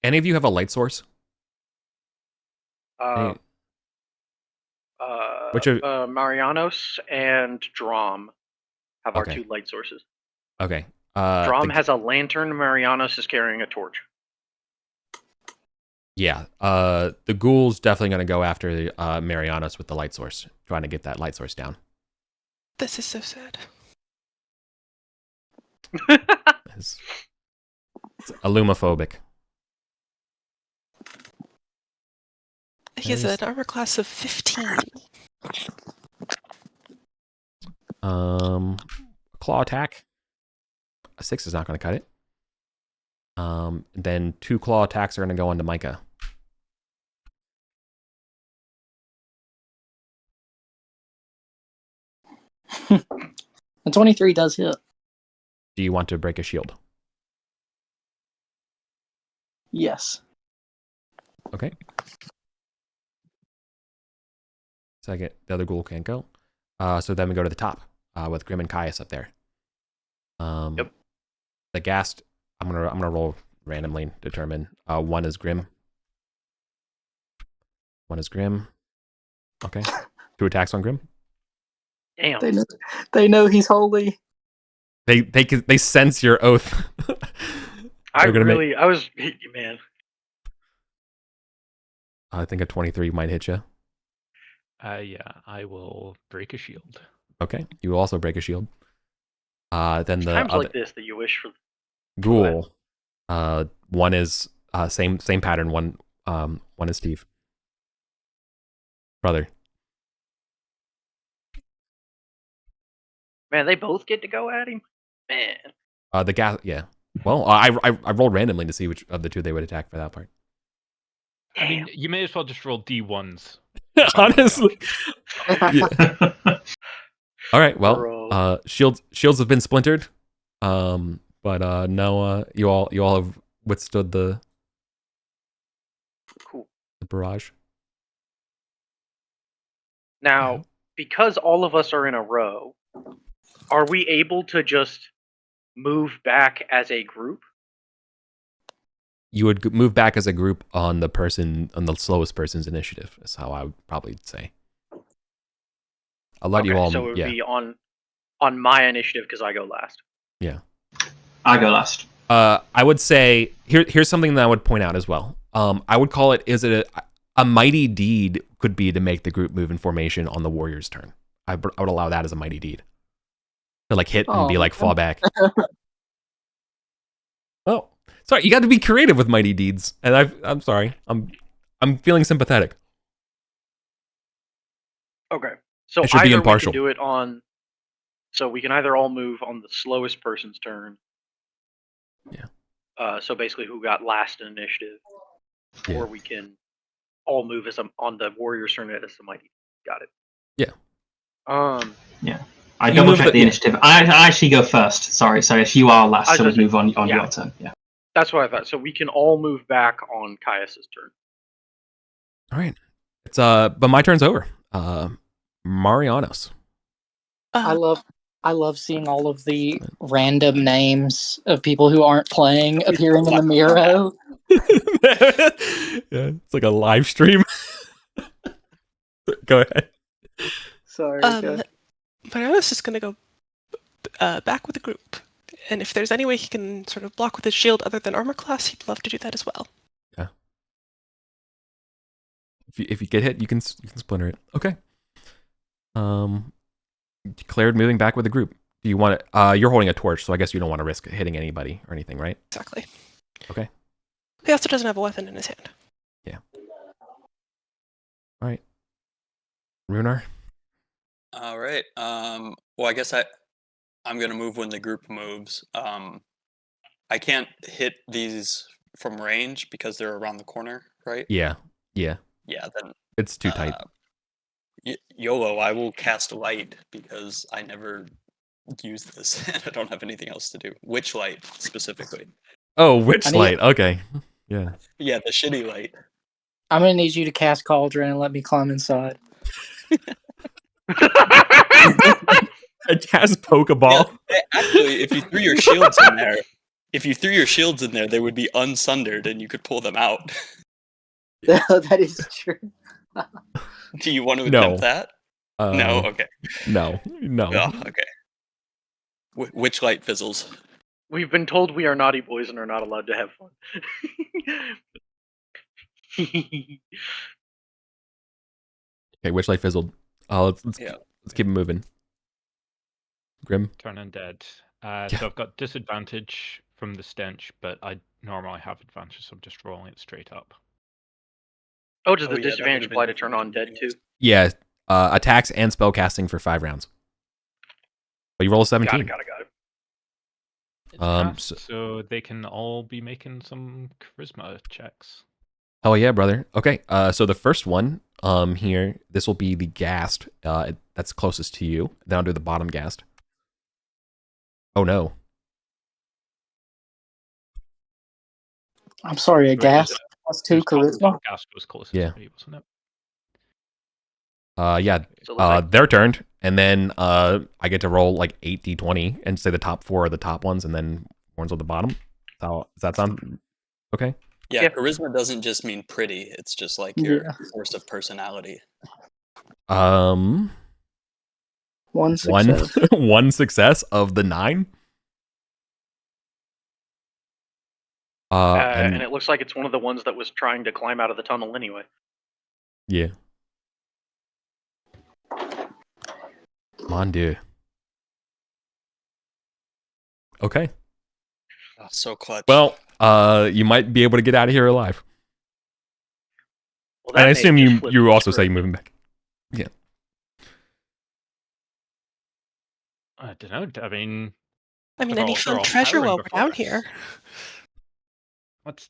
Any of you have a light source? Uh, Which are- Marianos and Drom have our Okay. 2 light sources. Okay. Drom has a lantern, Marianos is carrying a torch. Yeah. The ghoul's definitely going to go after Marianos with the light source, trying to get that light source down. This is so sad. It's illumophobic. He has an armor class of 15. Claw attack. A 6 is not going to cut it. Then 2 claw attacks are going to go onto Micah. The 23 does hit. Do you want to break a shield? Yes. Okay. Second, the other ghoul can't go. So then we go to the top with Grim and Caius up there. Yep. The Ghast, I'm gonna roll randomly and determine. 1 is Grim. 1 is Grim. Okay. 2 attacks on Grim. Damn. They know he's holy. They sense your oath. I They're gonna was, man. I think a 23 might hit you. Yeah, I will break a shield. Okay. You will also break a shield. Then the Times other like this that you wish for. ghoul. 1 is same pattern. One is Steve. Brother. Man, they both get to go at him? Man. The gas, yeah. Well, I rolled randomly to see which of the 2 they would attack for that part. I mean, you may as well just roll D1s. Honestly. Yeah. All right. Well, Bro. shields have been splintered. But no, you all have withstood the Cool. barrage. Now, because all of us are in a row, are we able to just move back as a group? You would move back as a group on the slowest person's initiative. Is how I would probably say. I'll let you all. So it would Yeah. be on my initiative because I go last. Yeah. I go last. I would say here's something that I would point out as well. I would call it, is it a mighty deed could be to make the group move in formation on the warrior's turn. I would allow that as a mighty deed. To like hit and be like fall back. Oh, sorry, you got to be creative with mighty deeds, and I'm sorry, I'm feeling sympathetic. Okay. So It should be either impartial. we can do it on. So we can either all move on the slowest person's turn. Yeah. So basically, who got last in initiative, Yeah. or we can all move as on the warrior's turn as the mighty. Got it. Yeah. I You double move check the- the initiative. I actually go first. Sorry. So if you are last, so we move on yeah. your turn. Yeah. That's what I thought. So we can all move back on Caius's turn. All right, it's but my turn's over. Marianos. I love seeing all of the random names of people who aren't playing appearing in the Miro. Yeah, it's like a live stream. Go ahead. Sorry. Marianos is going to go back with the group. And if there's any way he can sort of block with his shield other than armor class, he'd love to do that as well. Yeah. if you get hit, you can splinter it. Okay. Declared moving back with the group. Do you want to? You're holding a torch, so I guess you don't want to risk hitting anybody or anything, right? Exactly. Okay. He also doesn't have a weapon in his hand. Yeah. All right. Runar. All right. Well, I guess I'm gonna move when the group moves. I can't hit these from range because they're around the corner, right? Yeah. Yeah. Yeah. Then It's too tight. YOLO, I will cast light because I never use this and I don't have anything else to do. Witch light specifically. Oh, witch I need- light. Okay. Yeah. Yeah, the shitty light. I'm gonna need you to cast Cauldron and let me climb inside. I cast Pokeball. Actually, if you threw your shields in there, they would be unsundered and you could pull them out. That is true. Do you want to No. attempt that? No. Okay. No. Oh, okay. Witch light fizzles. We've been told we are naughty boys and are not allowed to have fun. Okay, witch light fizzled. Let's keep it moving. Grim. Turn undead. Yeah. So I've got disadvantage from the stench, but I normally have advantage, so I'm just rolling it straight up. Oh, does Oh, the yeah, that disadvantage would've apply been to turn on dead too? Yeah. Attacks and spellcasting for 5 rounds. But you roll a 17. Got it. So they can all be making some charisma checks. Oh yeah, brother. Okay. So the first one, here, this will be the ghast. That's closest to you. Then I'll do the bottom ghast. Oh no. I'm sorry, a gas plus 2 charisma. Ghast was closest Yeah. to me, wasn't it? Yeah. So it looks like They're turned, and then I get to roll like 8d20 and say the top 4 are the top ones, and then ones on the bottom. So does that sound okay? Yeah, Yeah. charisma doesn't just mean pretty. It's just like your force of personality. One success. One success of the 9. and it looks like it's one of the ones that was trying to climb out of the tunnel anyway. Yeah. Mon Dieu. Okay. Oh, so clutch. Well, you might be able to get out of here alive. Well, And I may assume just flip you the also say script. you're moving back. Yeah. I don't know. I mean, Any They're fun all treasure hiring while we're before down us. here? what's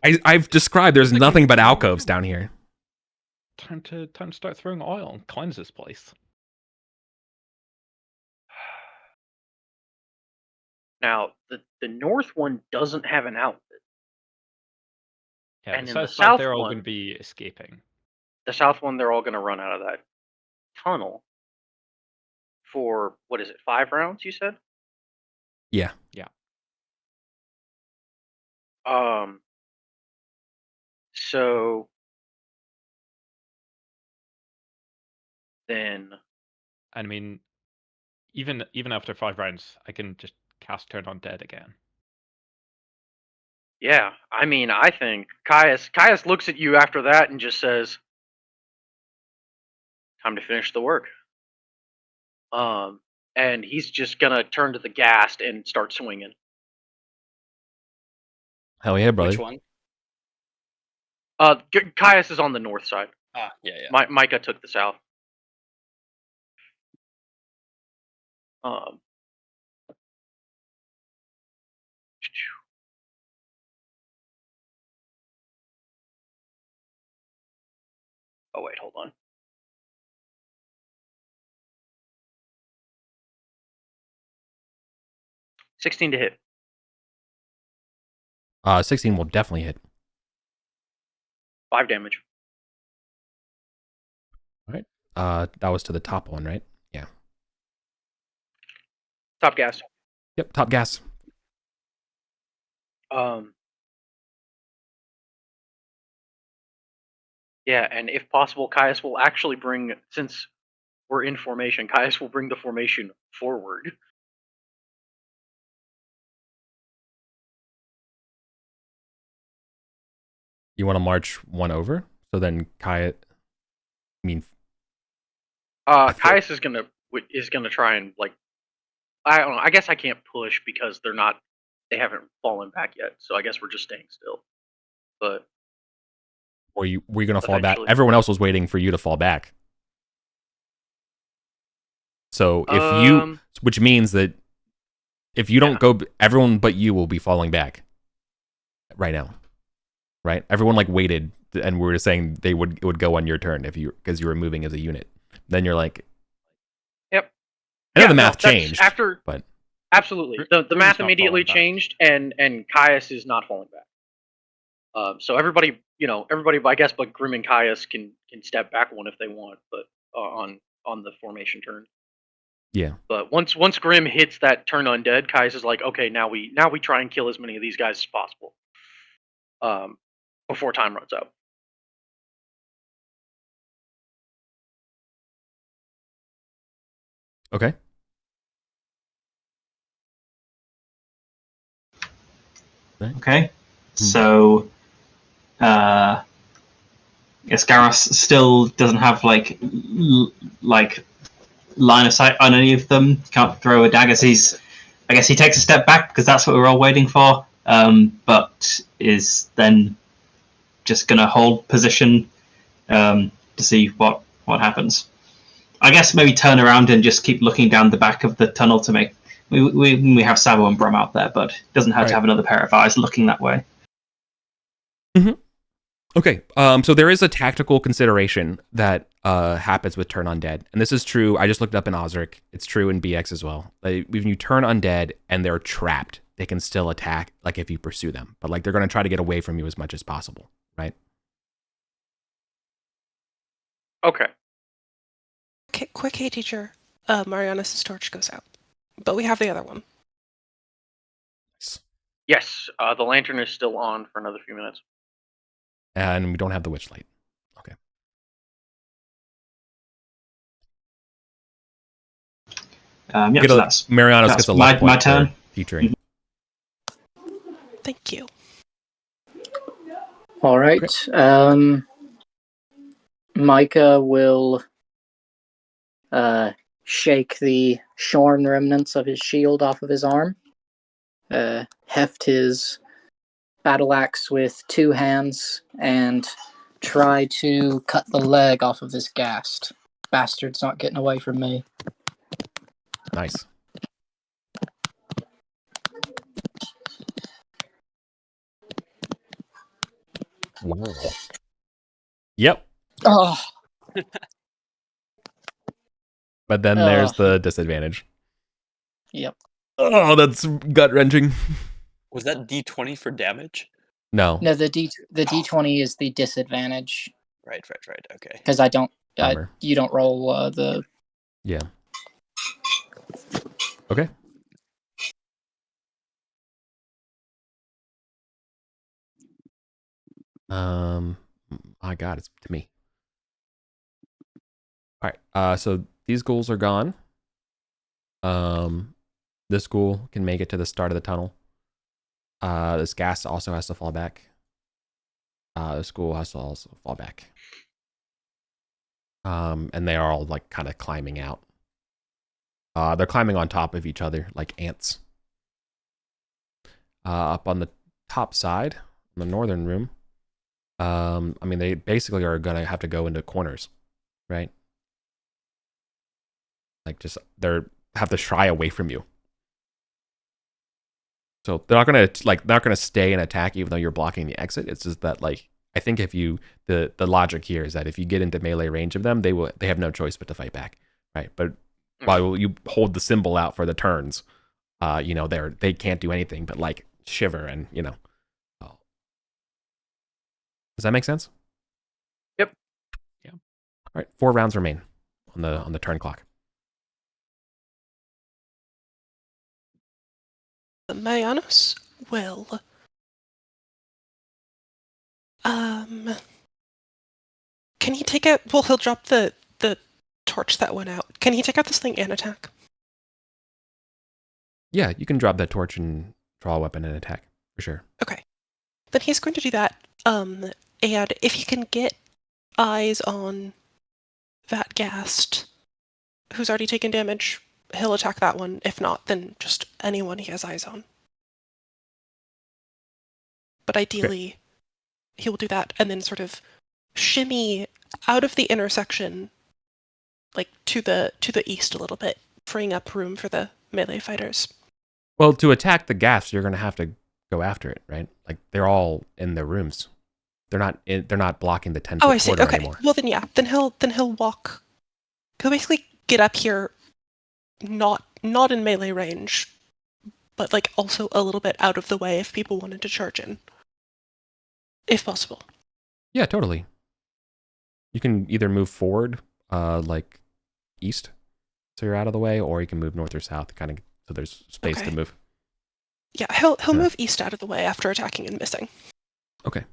I've described there's Like nothing but you- alcoves down here. time to start throwing oil and cleanse this place? Now, the north one doesn't have an outlet. Yeah, And the in the south side, south they're all one- going to be escaping. The south one, they're all going to run out of that tunnel for, what is it, 5 rounds, you said? Yeah. So then, I mean, even after 5 rounds, I can just cast Turn on Dead again. yeah, I mean, I think Caius looks at you after that and just says, time to finish the work. And he's just gonna turn to the ghast and start swinging. Hell yeah, brother. Which one? Caius is on the north side. Ah, yeah. Micah took the south. Oh wait, hold on. $16 to hit. 16 will definitely hit. 5 damage. That was to the top one, right? Yeah. Top gas. Yep, top gas. Yeah, and if possible, Caius will actually bring, since we're in formation, Caius will bring the formation forward. You want to march one over? So then Kaya, I mean, I think- Caius is gonna try and like, I don't know. I guess I can't push because they haven't fallen back yet. So I guess we're just staying still. But were you going to fall back? Eventually. Everyone else was waiting for you to fall back. So if you, which means that if you don't go, everyone but you will be falling back right now, right? Everyone like waited, and we were saying it would go on your turn if because you were moving as a unit. Then you're like, Yep. I know Yeah, the no, math that's changed, after. but Absolutely, the Grim's math not immediately falling back. changed, and Caius is not falling back. So everybody, I guess, but Grim and Caius can step back one if they want, but on the formation turn. yeah, But once Grim hits that turn undead, Caius is like, okay, now we try and kill as many of these guys as possible. Before time runs out. okay. Okay. So, I guess Garrus still doesn't have like line of sight on any of them. Can't throw a dagger. I guess he takes a step back because that's what we're all waiting for. But is then just gonna hold position to see what happens. I guess maybe turn around and just keep looking down the back of the tunnel to make. We have Savo and Brom out there, but it doesn't have to have another pair of eyes looking that way. Okay, so there is a tactical consideration that happens with turn undead, and this is true. I just looked up in Osric. It's true in BX as well. Like, when you turn undead and they're trapped, they can still attack, like if you pursue them, but like they're going to try to get away from you as much as possible, right? Okay. Okay, quick, hey teacher. Marianus' torch goes out, but we have the other one. Yes, the lantern is still on for another few minutes. And we don't have the witch light. Okay. Yeah, so that's Marianus gets a luck my point turn. for featuring. Thank you. All right. Micah will shake the shorn remnants of his shield off of his arm, heft his battle axe with two hands, and try to cut the leg off of this ghast. Bastard's not getting away from me. Nice. Wow. Yep. Oh, But then there's the disadvantage. yep. Oh, that's gut wrenching. Was that D20 for damage? No. No, the D20 is the disadvantage Right. Okay. because I don't. Bummer. You don't roll the. Yeah. Okay. My God, it's to me. All right. So these ghouls are gone. This ghoul can make it to the start of the tunnel. This ghast also has to fall back. This ghoul has to also fall back. And they are all like kind of climbing out. They're climbing on top of each other like ants. Up on the top side, in the northern room. I mean, they basically are gonna have to go into corners, right? Like they're have to shy away from you. So they're not gonna stay and attack even though you're blocking the exit. It's just that like I think if you the logic here is that if you get into melee range of them, they have no choice but to fight back, right? But while you hold the symbol out for the turns, they can't do anything but like shiver and Oh. Does that make sense? Yep. Yeah. All right, 4 rounds remain on the turn clock. Marianus will. Can he take out? Well, he'll drop the torch that went out. Can he take out this thing and attack? Yeah, you can drop that torch and draw a weapon and attack for sure. Okay. Then he's going to do that. And if he can get eyes on that ghast who's already taken damage, he'll attack that one. If not, then just anyone he has eyes on. But ideally, he will do that and then sort of shimmy out of the intersection, like to the east a little bit, freeing up room for the melee fighters. Well, to attack the ghast, you're going to have to go after it, right? Like they're all in their rooms. They're not blocking the 10-foot Oh, I see. corridor Okay. anymore. Well, then yeah. Then he'll walk. He'll basically get up here, not in melee range, but like also a little bit out of the way if people wanted to charge in, if possible. Yeah, totally. You can either move forward, like east, so you're out of the way, or you can move north or south, kind of, so there's space to Okay. move. Yeah, he'll move east out of the way after attacking and missing. Okay.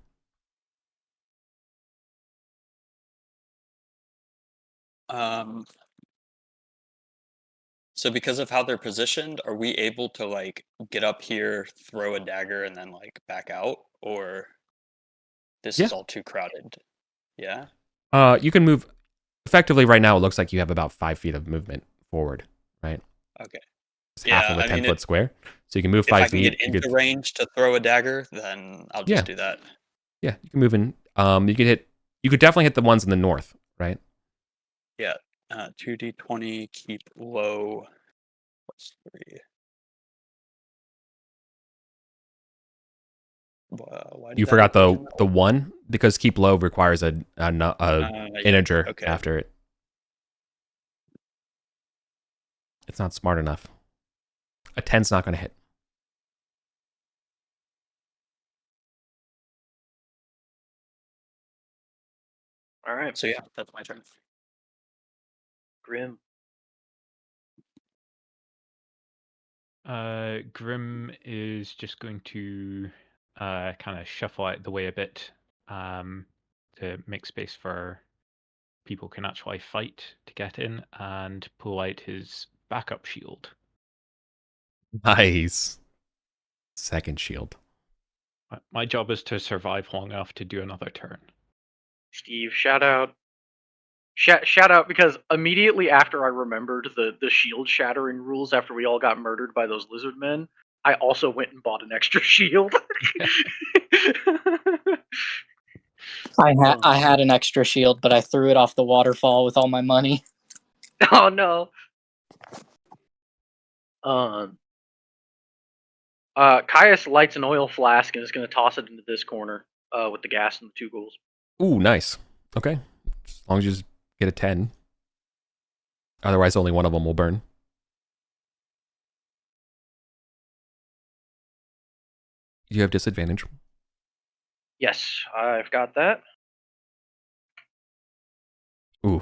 So because of how they're positioned, are we able to like get up here, throw a dagger, and then like back out, or this is Yeah. all too crowded? Yeah. You can move effectively right now. It looks like you have about 5 feet of movement forward, right? Okay. It's half Yeah, of a I mean, 10-foot square, so you can move If I 5 can feet. get into range to throw a dagger, then I'll just do that. Yeah, you can move in. You could definitely hit the ones in the north, right? Yeah. 2d20, keep low. Plus 3. Why did You that forgot equation the one, because keep low requires a integer okay. after it. It's not smart enough. A 10's not going to hit. All right, So yeah, that's my turn. Grim. Grim is just going to kind of shuffle out the way a bit to make space for people can actually fight to get in, and pull out his backup shield. Nice. Second shield. My job is to survive long enough to do another turn. Steve, shout out. Shout out, because immediately after I remembered the shield shattering rules after we all got murdered by those lizard men, I also went and bought an extra shield. I had an extra shield, but I threw it off the waterfall with all my money. Oh no. Caius lights an oil flask and is going to toss it into this corner with the gas and the 2 ghouls. Ooh, nice. Okay. As long as you just get a 10. Otherwise, only one of them will burn. You have disadvantage. Yes, I've got that. Ooh.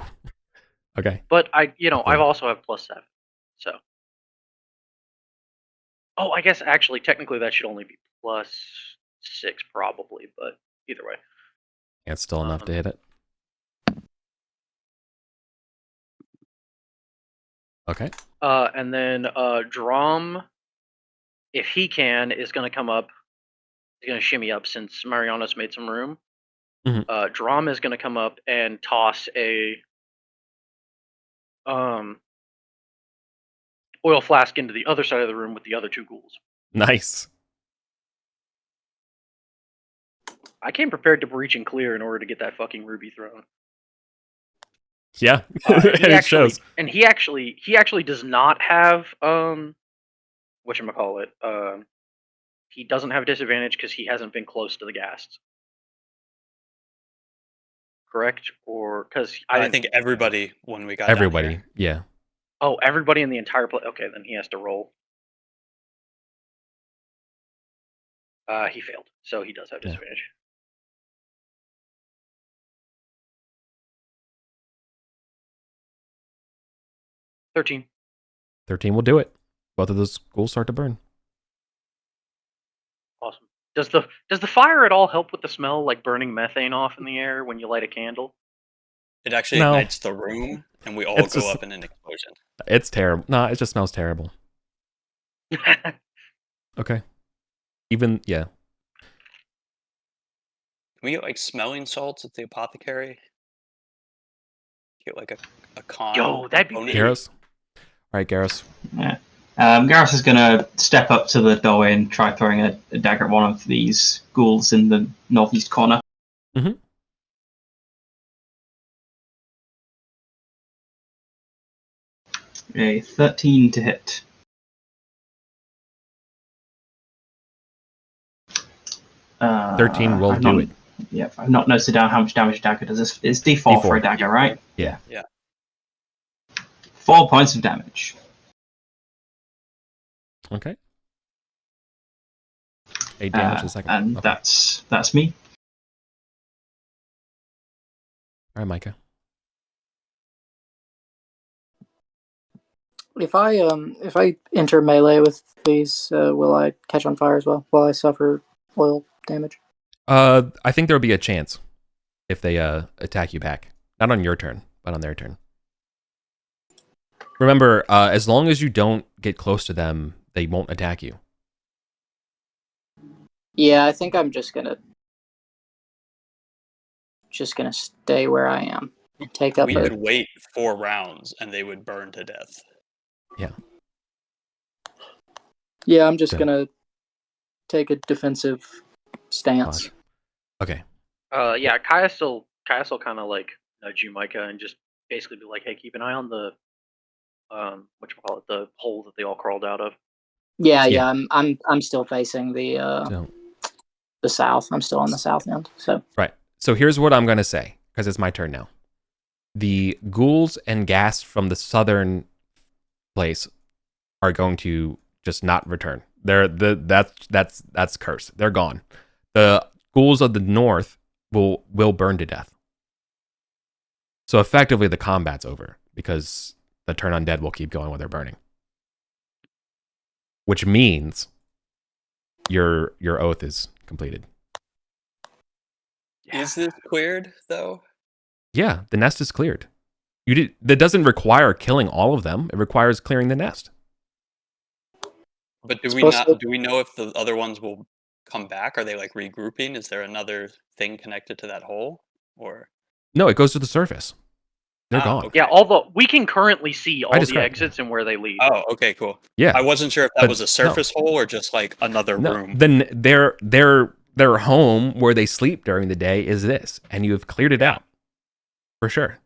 Okay. But I also have +7. So. Oh, I guess actually technically that should only be +6 probably, but either way. Yeah, it's still enough to hit it. Okay. And then Drom, if he can, is going to come up. He's going to shimmy up since Mariana's made some room. Mhm. Drom is going to come up and toss a oil flask into the other side of the room with the other 2 ghouls. Nice. I came prepared to breach and clear in order to get that fucking ruby thrown. Yeah. It shows. And he actually does not have whatchamacallit. He doesn't have disadvantage because he hasn't been close to the ghasts. Correct? Or because I think everybody when we got everybody, down here. yeah. Oh, everybody in the entire place. Okay, then he has to roll. He failed, so he does have disadvantage. 13. 13 will do it. Both of those ghouls start to burn. Awesome. Does the fire at all help with the smell, like burning methane off in the air when you light a candle? It actually No. ignites the room, and we all It's go just- up in an explosion. It's terrible. No, it just smells terrible. Okay. Even, yeah. Can we get like smelling salts at the apothecary? it like a con. Yo, that'd be component. big. Garrus? All right, Garrus. Yeah. Garrus is going to step up to the doorway and try throwing a dagger at one of these ghouls in the northeast corner. Mhm. A 13 to hit. Uh, 13 will I've do not- it. Yep, I've not noted down how much damage a dagger does. It's D4 for a D4. dagger, right? Yeah. 4 points of damage. Okay. 8 damage the second. And Okay. that's me. All right, Micah. If I enter melee with these, will I catch on fire as well? Will I suffer oil damage? I think there'll be a chance if they attack you back. Not on your turn, but on their turn. Remember, as long as you don't get close to them, they won't attack you. Yeah, I think I'm just gonna stay where I am and take up We a. could wait 4 rounds and they would burn to death. Yeah, I'm just Okay. gonna take a defensive stance. Pause. Okay. Yeah, Caius will kind of like nudge you, Micah, and just basically be like, "Hey, keep an eye on the whatchamacallit, the hole that they all crawled out of." Yeah, Yeah. I'm still facing the So, south. I'm still on the south end. So right. So here's what I'm going to say, because it's my turn now. The ghouls and ghast from the southern place are going to just not return. That's cursed. They're gone. The ghouls of the north will burn to death. So effectively the combat's over because the turn undead will keep going while they're burning. Which means your oath is completed. Is this cleared though? Yeah, the nest is cleared. That doesn't require killing all of them. It requires clearing the nest. But do we know if the other ones will come back? Are they like regrouping? Is there another thing connected to that hole? Or No, it goes to the surface. They're gone. Okay. Yeah, we can currently see all the described- exits and where they lead. Oh, okay, cool. Yeah. I wasn't sure if that But was a surface hole or just like another No, room. then their home where they sleep during the day is this, and you have cleared it out for sure.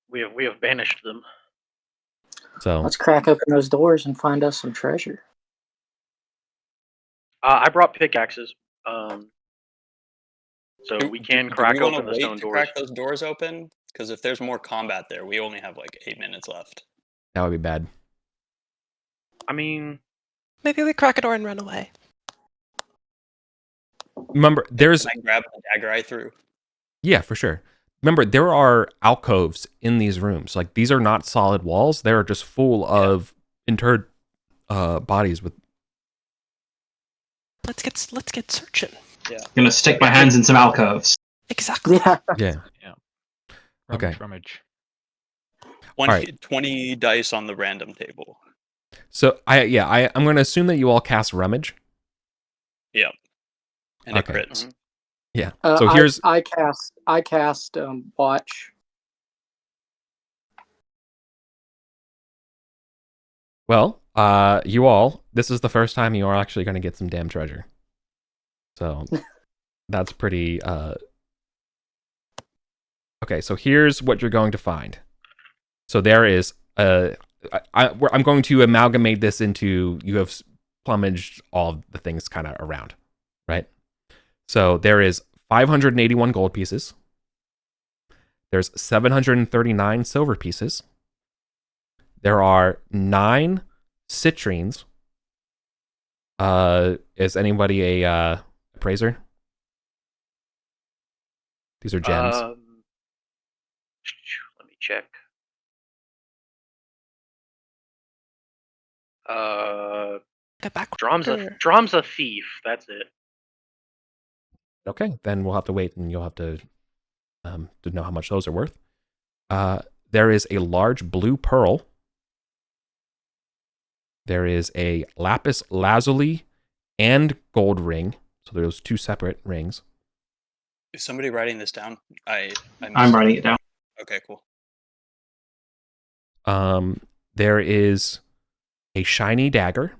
We have banished them. So let's crack open those doors and find us some treasure. I brought pickaxes, so we can Do crack we wanna open the wait stone to doors. crack those doors open? Because if there's more combat there, we only have like 8 minutes left. that would be bad. I mean, Maybe we crack a door and run away. Remember, there's Can I grab the dagger I threw? yeah, for sure. Remember, there are alcoves in these rooms. Like these are not solid walls; they are just full of interred bodies with. Let's get searching. Gonna stick my hands in some alcoves. Exactly. Yeah. Yeah. Okay. Rummage. 20 dice on the random table. So I'm going to assume that you all cast rummage. And Okay. it crits. Mhm. Yeah. So here's I cast watch. well, you all. This is the first time you are actually going to get some damn treasure. So that's pretty. Okay, so here's what you're going to find. So there is I'm going to amalgamate this into you have plumaged all the things kind of around, right? So there is 581 gold pieces. There's 739 silver pieces. There are 9 citrines. Is anybody a appraiser? These are gems. Let me check. Get back. Drom's a thief. That's it. Okay, then we'll have to wait, and you'll have to know how much those are worth. There is a large blue pearl. There is a lapis lazuli and gold ring. So there's 2 separate rings. Is somebody writing this down? I I'm writing it down. Okay, cool. There is a shiny dagger.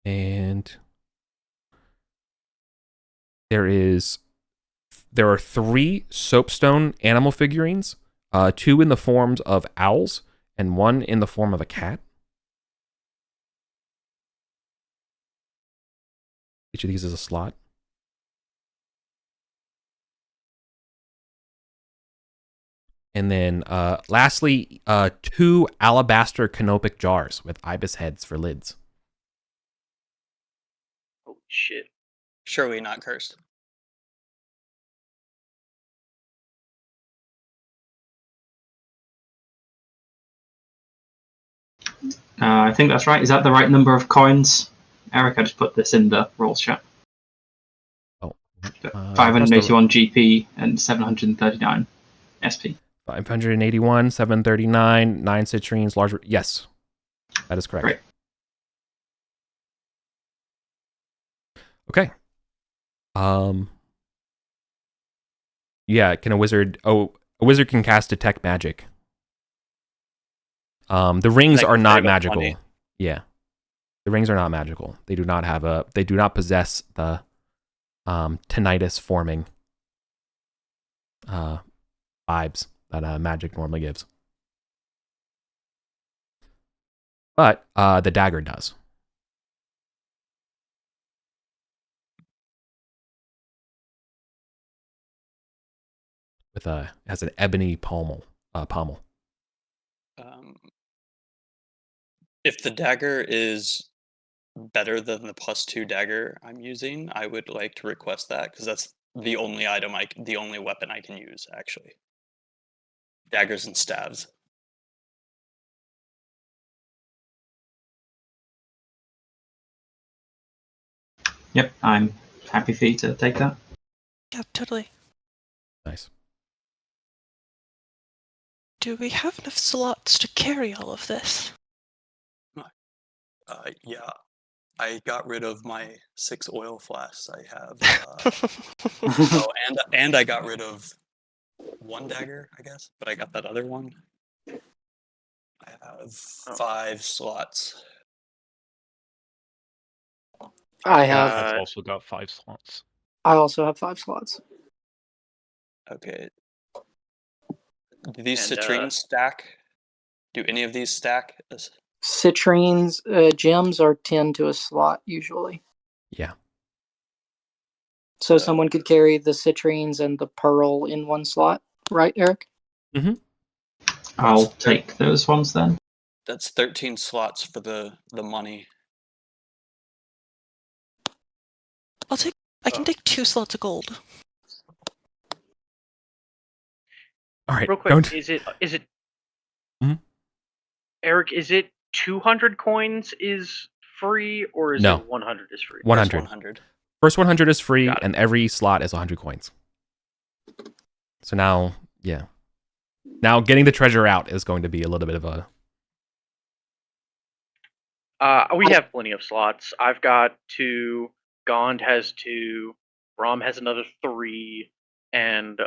And there are 3 soapstone animal figurines, 2 in the forms of owls and 1 in the form of a cat. Each of these is a slot. And then lastly, 2 alabaster canopic jars with ibis heads for lids. Oh shit. Surely not cursed. I think that's right. Is that the right number of coins? Eric, I just put this in the rules chat. Oh. 581 GP and 739 SP. 581, 739, 9 citrines, large... Yes, that is correct. Great. Okay. Yeah, can a wizard... Oh, a wizard can cast Detect Magic. The rings Like are not 30 to magical. 20. Yeah. The rings are not magical. They do not have a... They do not possess the tinnitus forming vibes that magic normally gives. But the dagger does. With it has an ebony pommel. If the dagger is better than the +2 dagger I'm using, I would like to request that because that's the only the only weapon I can use actually. Daggers and staves. Yep, I'm happy for you to take that. Yeah, totally. Nice. Do we have enough slots to carry all of this? Yeah, I got rid of my 6 oil flasks I have. And I got rid of 1 dagger, I guess, but I got that other one. I have 5 slots. I've also got 5 slots. I also have 5 slots. Okay. Do these citrines stack? Do any of these stack? Citrines, gems are 10 to a slot usually. Yeah. So someone could carry the citrines and the pearl in 1 slot, right, Eric? Mm-hmm. I'll take those ones then. That's 13 slots for the money. I can take 2 slots of gold. All right. Real quick, is it Mhm. Eric, is it 200 coins is free or is No. it 100 is free? 100. 100. First 100 is free, Got it. and every slot is 100 coins. So now, yeah. Now getting the treasure out is going to be a little bit of a... We have plenty of slots. I've got 2. Gond has 2. Rom has another 3, and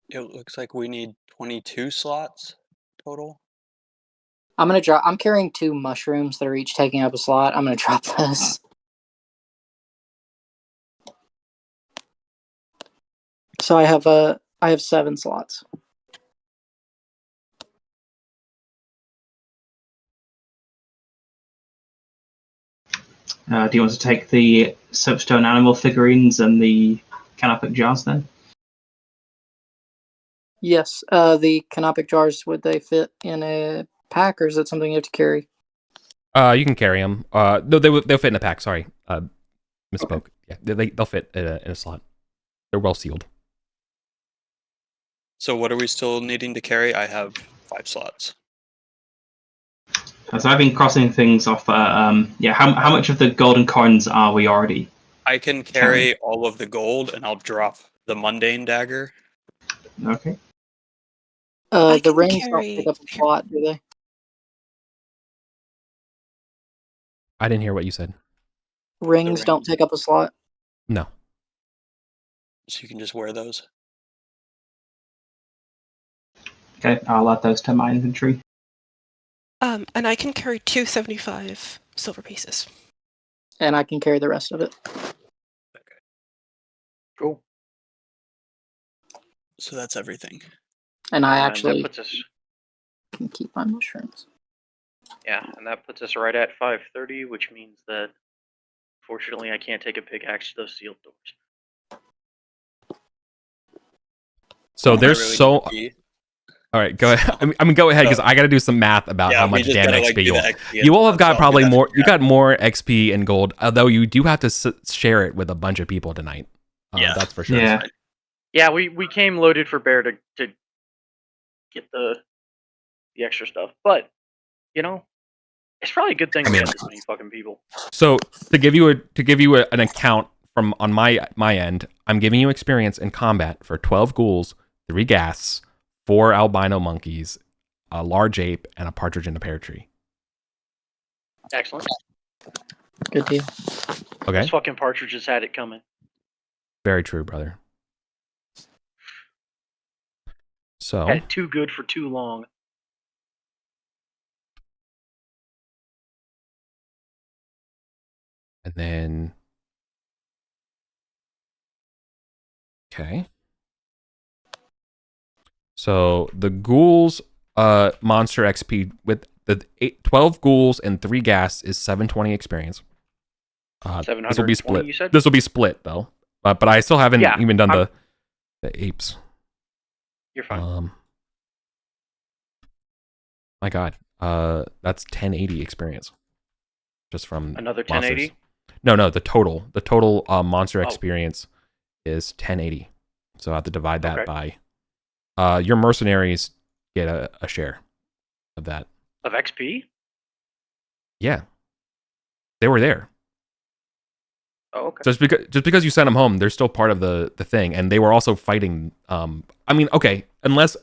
It looks like we need 22 slots total. I'm carrying 2 mushrooms that are each taking up a slot. I'm gonna drop those. So I have 7 slots. Do you want to take the soapstone animal figurines and the canopic jars then? Yes. The canopic jars, would they fit in a pack, or is it something you have to carry? You can carry them. No, they'll fit in a pack. Sorry, misspoke. Okay. Yeah, they'll fit in a slot. They're well sealed. So what are we still needing to carry? I have 5 slots. So I've been crossing things off. How much of the golden coins are we already? I can carry all of the gold, and I'll drop the mundane dagger. Okay. The rings don't pick up a slot, do they? I didn't hear what you said. Rings don't take up a slot. No. So you can just wear those. Okay, I'll add those to my inventory. And I can carry 275 silver pieces. And I can carry the rest of it. Cool. So that's everything. And I And actually that puts us, can keep my mushrooms. yeah, and that puts us right at 5:30, which means that, fortunately, I can't take a pickaxe to those sealed doors. So I there's really so. need to pee. All right, go ahead. I mean, go ahead because I got to do some math about how we much just damn gotta, XP do you the all. XP You all have and got stuff. probably We got more. to- You got more XP and gold, although you do have to share it with a bunch of people tonight. Yeah. That's for sure. Yeah. Yeah, we came loaded for bear to get the extra stuff, but you know, it's probably a good thing I we mean- have this many fucking people. So to give you an account from on my end, I'm giving you experience in combat for 12 ghouls, 3 ghasts, 4 albino monkeys, a large ape, and a partridge in a pear tree. Excellent. Good deal. Okay, Those fucking partridges had it coming. very true, brother. So Had it too good for too long. and then okay. So the ghouls monster XP with the 12 ghouls and 3 ghasts is 720 experience. This will be 720, split. you said? This will be split though. But I still haven't Yeah, even done the apes. You're fine. My God, that's 1080 experience, just from Another monsters. 1080? No, the total monster Oh. experience is 1080. So I have to divide that Okay. by. Your mercenaries get a share of that. Of XP? Yeah, they were there. Oh, okay. So just because you sent them home, they're still part of the thing, and they were also fighting. I mean, okay, unless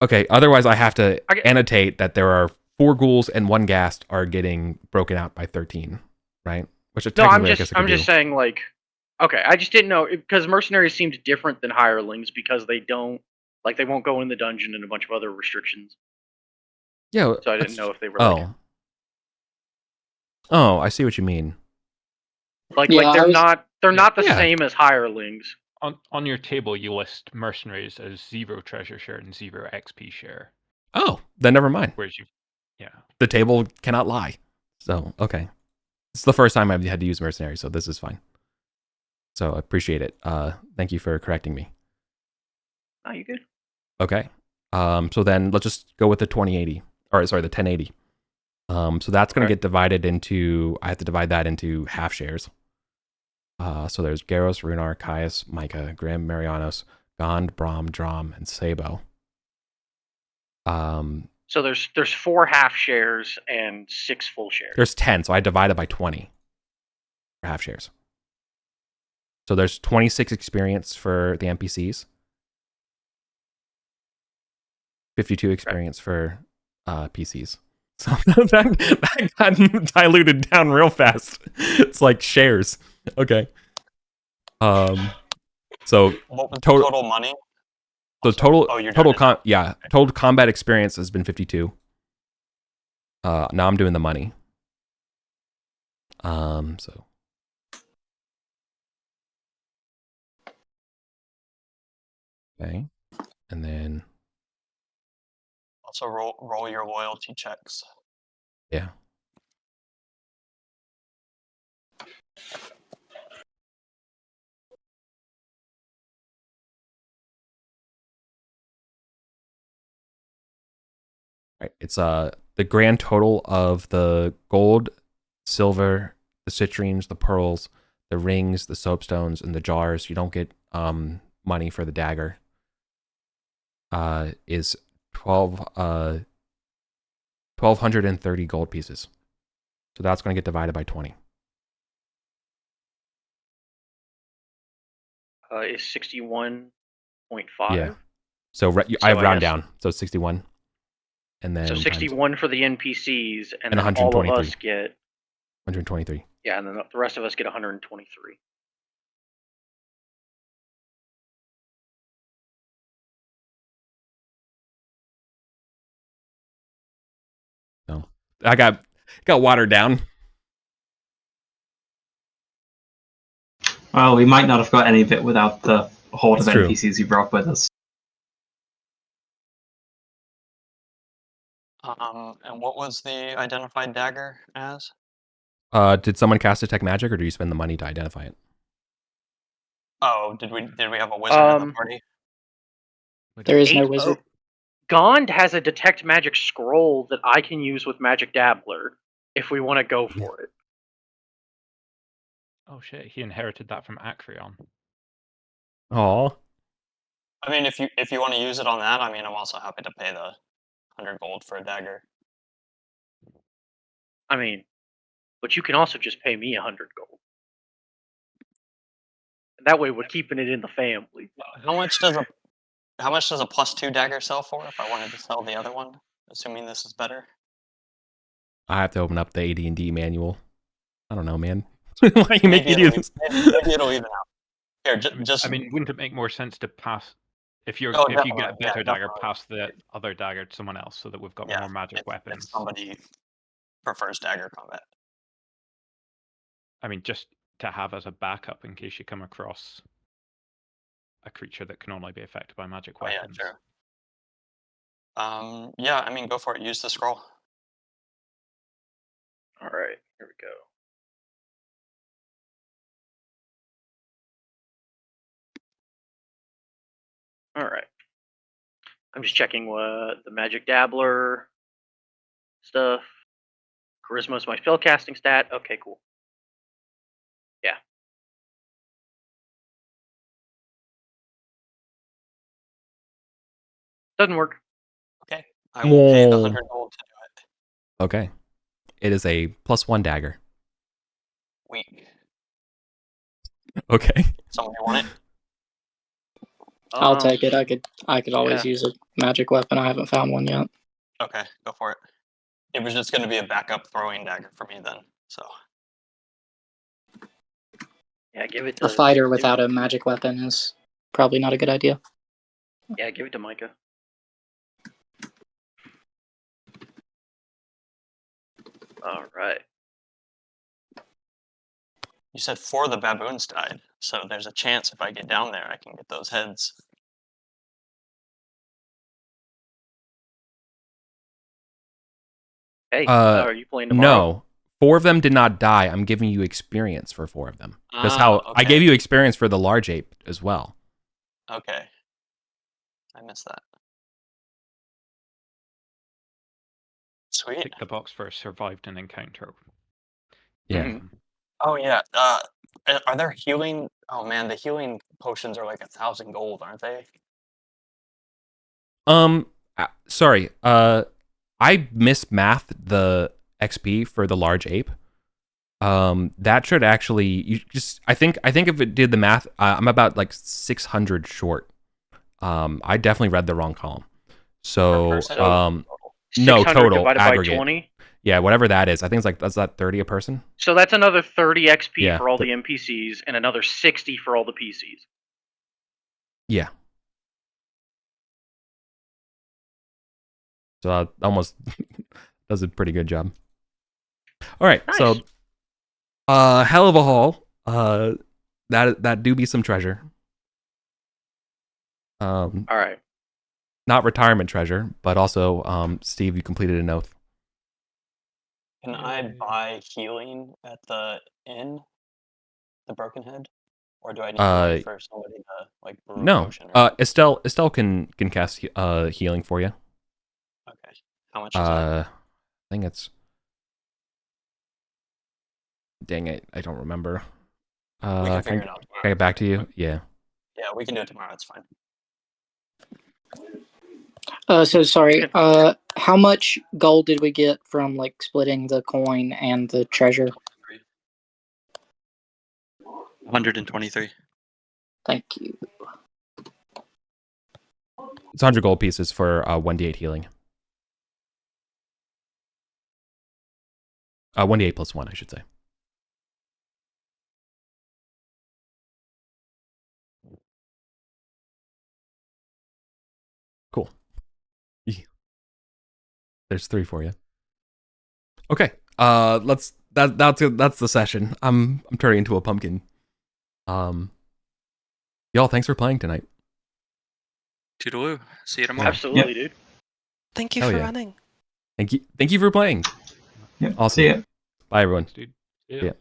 okay, otherwise I have to annotate that there are 4 ghouls and 1 ghast are getting broken out by 13, right? Which is No, technically I'm I guess just I could do. saying, like, okay, I just didn't know because mercenaries seemed different than hirelings because they won't go in the dungeon and a bunch of other restrictions. Yeah, So I didn't know if they were like Oh, I see what you mean. Yeah, they're not the Yeah. same as hirelings. On your table, you list mercenaries as 0 treasure share and 0 XP share. Oh, then never mind. Whereas yeah. The table cannot lie. So, okay. It's the first time I've had to use mercenaries, so this is fine. So, I appreciate it. Thank you for correcting me. Oh, you good? Okay. So then let's just go with the 2080. Or sorry, the 1080. So that's going to Okay. get divided into, I have to divide that into half shares. So there's Garros, Runar, Caius, Micah, Grim, Marianos, Gond, Brom, Drom, and Sabo. So there's 4 half shares and 6 full shares. There's 10, so I divided by 20 for half shares. So there's 26 experience for the NPCs, 52 experience for PCs. So that got diluted down real fast. It's like shares. Okay. So What was Total- total money? so total Oh, you're total doing it. total combat experience has been 52. Now I'm doing the money. So okay, and then Also roll your loyalty checks. yeah. Right. It's the grand total of the gold, silver, the citrines, the pearls, the rings, the soapstones, and the jars. You don't get money for the dagger. Is 1,230 gold pieces. So that's going to get divided by 20. Is 61.5. Yeah. So I So have I round guess- down. So 61. And then So times 61 for the NPCs, and And then all of 123. us get 123. Yeah, and then the rest of us get 123. No, I got watered down. Well, we might not have got any of it without the horde It's of true. NPCs you brought with us. And what was the identified dagger as? Did someone cast detect magic, or do you spend the money to identify it? Oh, did we have a wizard in the party? There is no wizard. Gond has a detect magic scroll that I can use with Magic Dabbler if we want to go for it. Oh shit, he inherited that from Acreon. Oh, I mean, if you want to use it on that, I mean, I'm also happy to pay the 100 gold for a dagger. I mean, but you can also just pay me 100 gold. That way, we're keeping it in the family. How much does a +2 dagger sell for if I wanted to sell the other one? Assuming this is better. I have to open up the AD&D manual. I don't know, man. Why you make me do this? Maybe it'll even out. Here, just. I mean, wouldn't it make more sense to pass if you Oh, get a definitely, better dagger, definitely. pass the other dagger to someone else so that we've got more magic weapons? If somebody prefers dagger combat. I mean, just to have as a backup in case you come across a creature that can only be affected by magic weapons. Yeah, true. Yeah, I mean, go for it. Use the scroll. All right, here we go. All right. I'm just checking what the Magic Dabbler stuff. Charisma is my spellcasting stat. Okay, cool. Yeah. Doesn't work. Okay. I will pay the Whoa. 100 gold to do it. Okay. It is a +1 dagger. Weak. Okay. Somebody want it? I'll take it. I could always use a magic weapon. I haven't found one yet. Okay, go for it. It was just going to be a backup throwing dagger for me then, so. Yeah, give it A to fighter without a magic weapon is probably not a good idea. Yeah, give it to Micah. All right. You said 4 of the baboons died, so there's a chance if I get down there I can get those heads. Hey, are you playing tomorrow? No. 4 of them did not die. I'm giving you experience for 4 of them. That's how okay. I gave you experience for the large ape as well. Okay. I missed that. Sweet. Tick the box for survived an encounter. Yeah. Mm-hmm. Oh yeah. Are there healing? Oh man, the healing potions are like 1,000 gold, aren't they? Sorry. I mismathed the XP for the large ape. That should actually I think if it did the math, I'm about like 600 short. I definitely read the wrong column. So no, total divided aggregate. by 20. Yeah, whatever that is. I think that's that 30 a person. So that's another 30 XP Yeah, for all the NPCs and another 60 for all the PCs. Yeah. So almost does a pretty good job. All right, Nice. so hell of a haul. That do be some treasure. All right. Not retirement treasure, but also Steve, you completed an oath. Can I buy healing at the inn, the Broken Head, or do I need money for somebody to like brew a No. potion? Or Estelle can cast healing for you. okay. How much is that? I think it's. Dang it, I don't remember. We can figure it out tomorrow. Can I get back to you? Yeah. Yeah, we can do it tomorrow. It's fine. So sorry. How much gold did we get from like splitting the coin and the treasure? 123. Thank you. It's 100 gold pieces for 1d8 healing. 1d8 plus 1, I should say. There's 3 for you. Okay. That's the session. I'm turning into a pumpkin. Y'all, thanks for playing tonight. Toodaloo. See you tomorrow. Absolutely, dude. Thank you Hell for yeah. running. Thank you for playing. Yep. Awesome. See ya. Bye everyone. Dude. Yeah.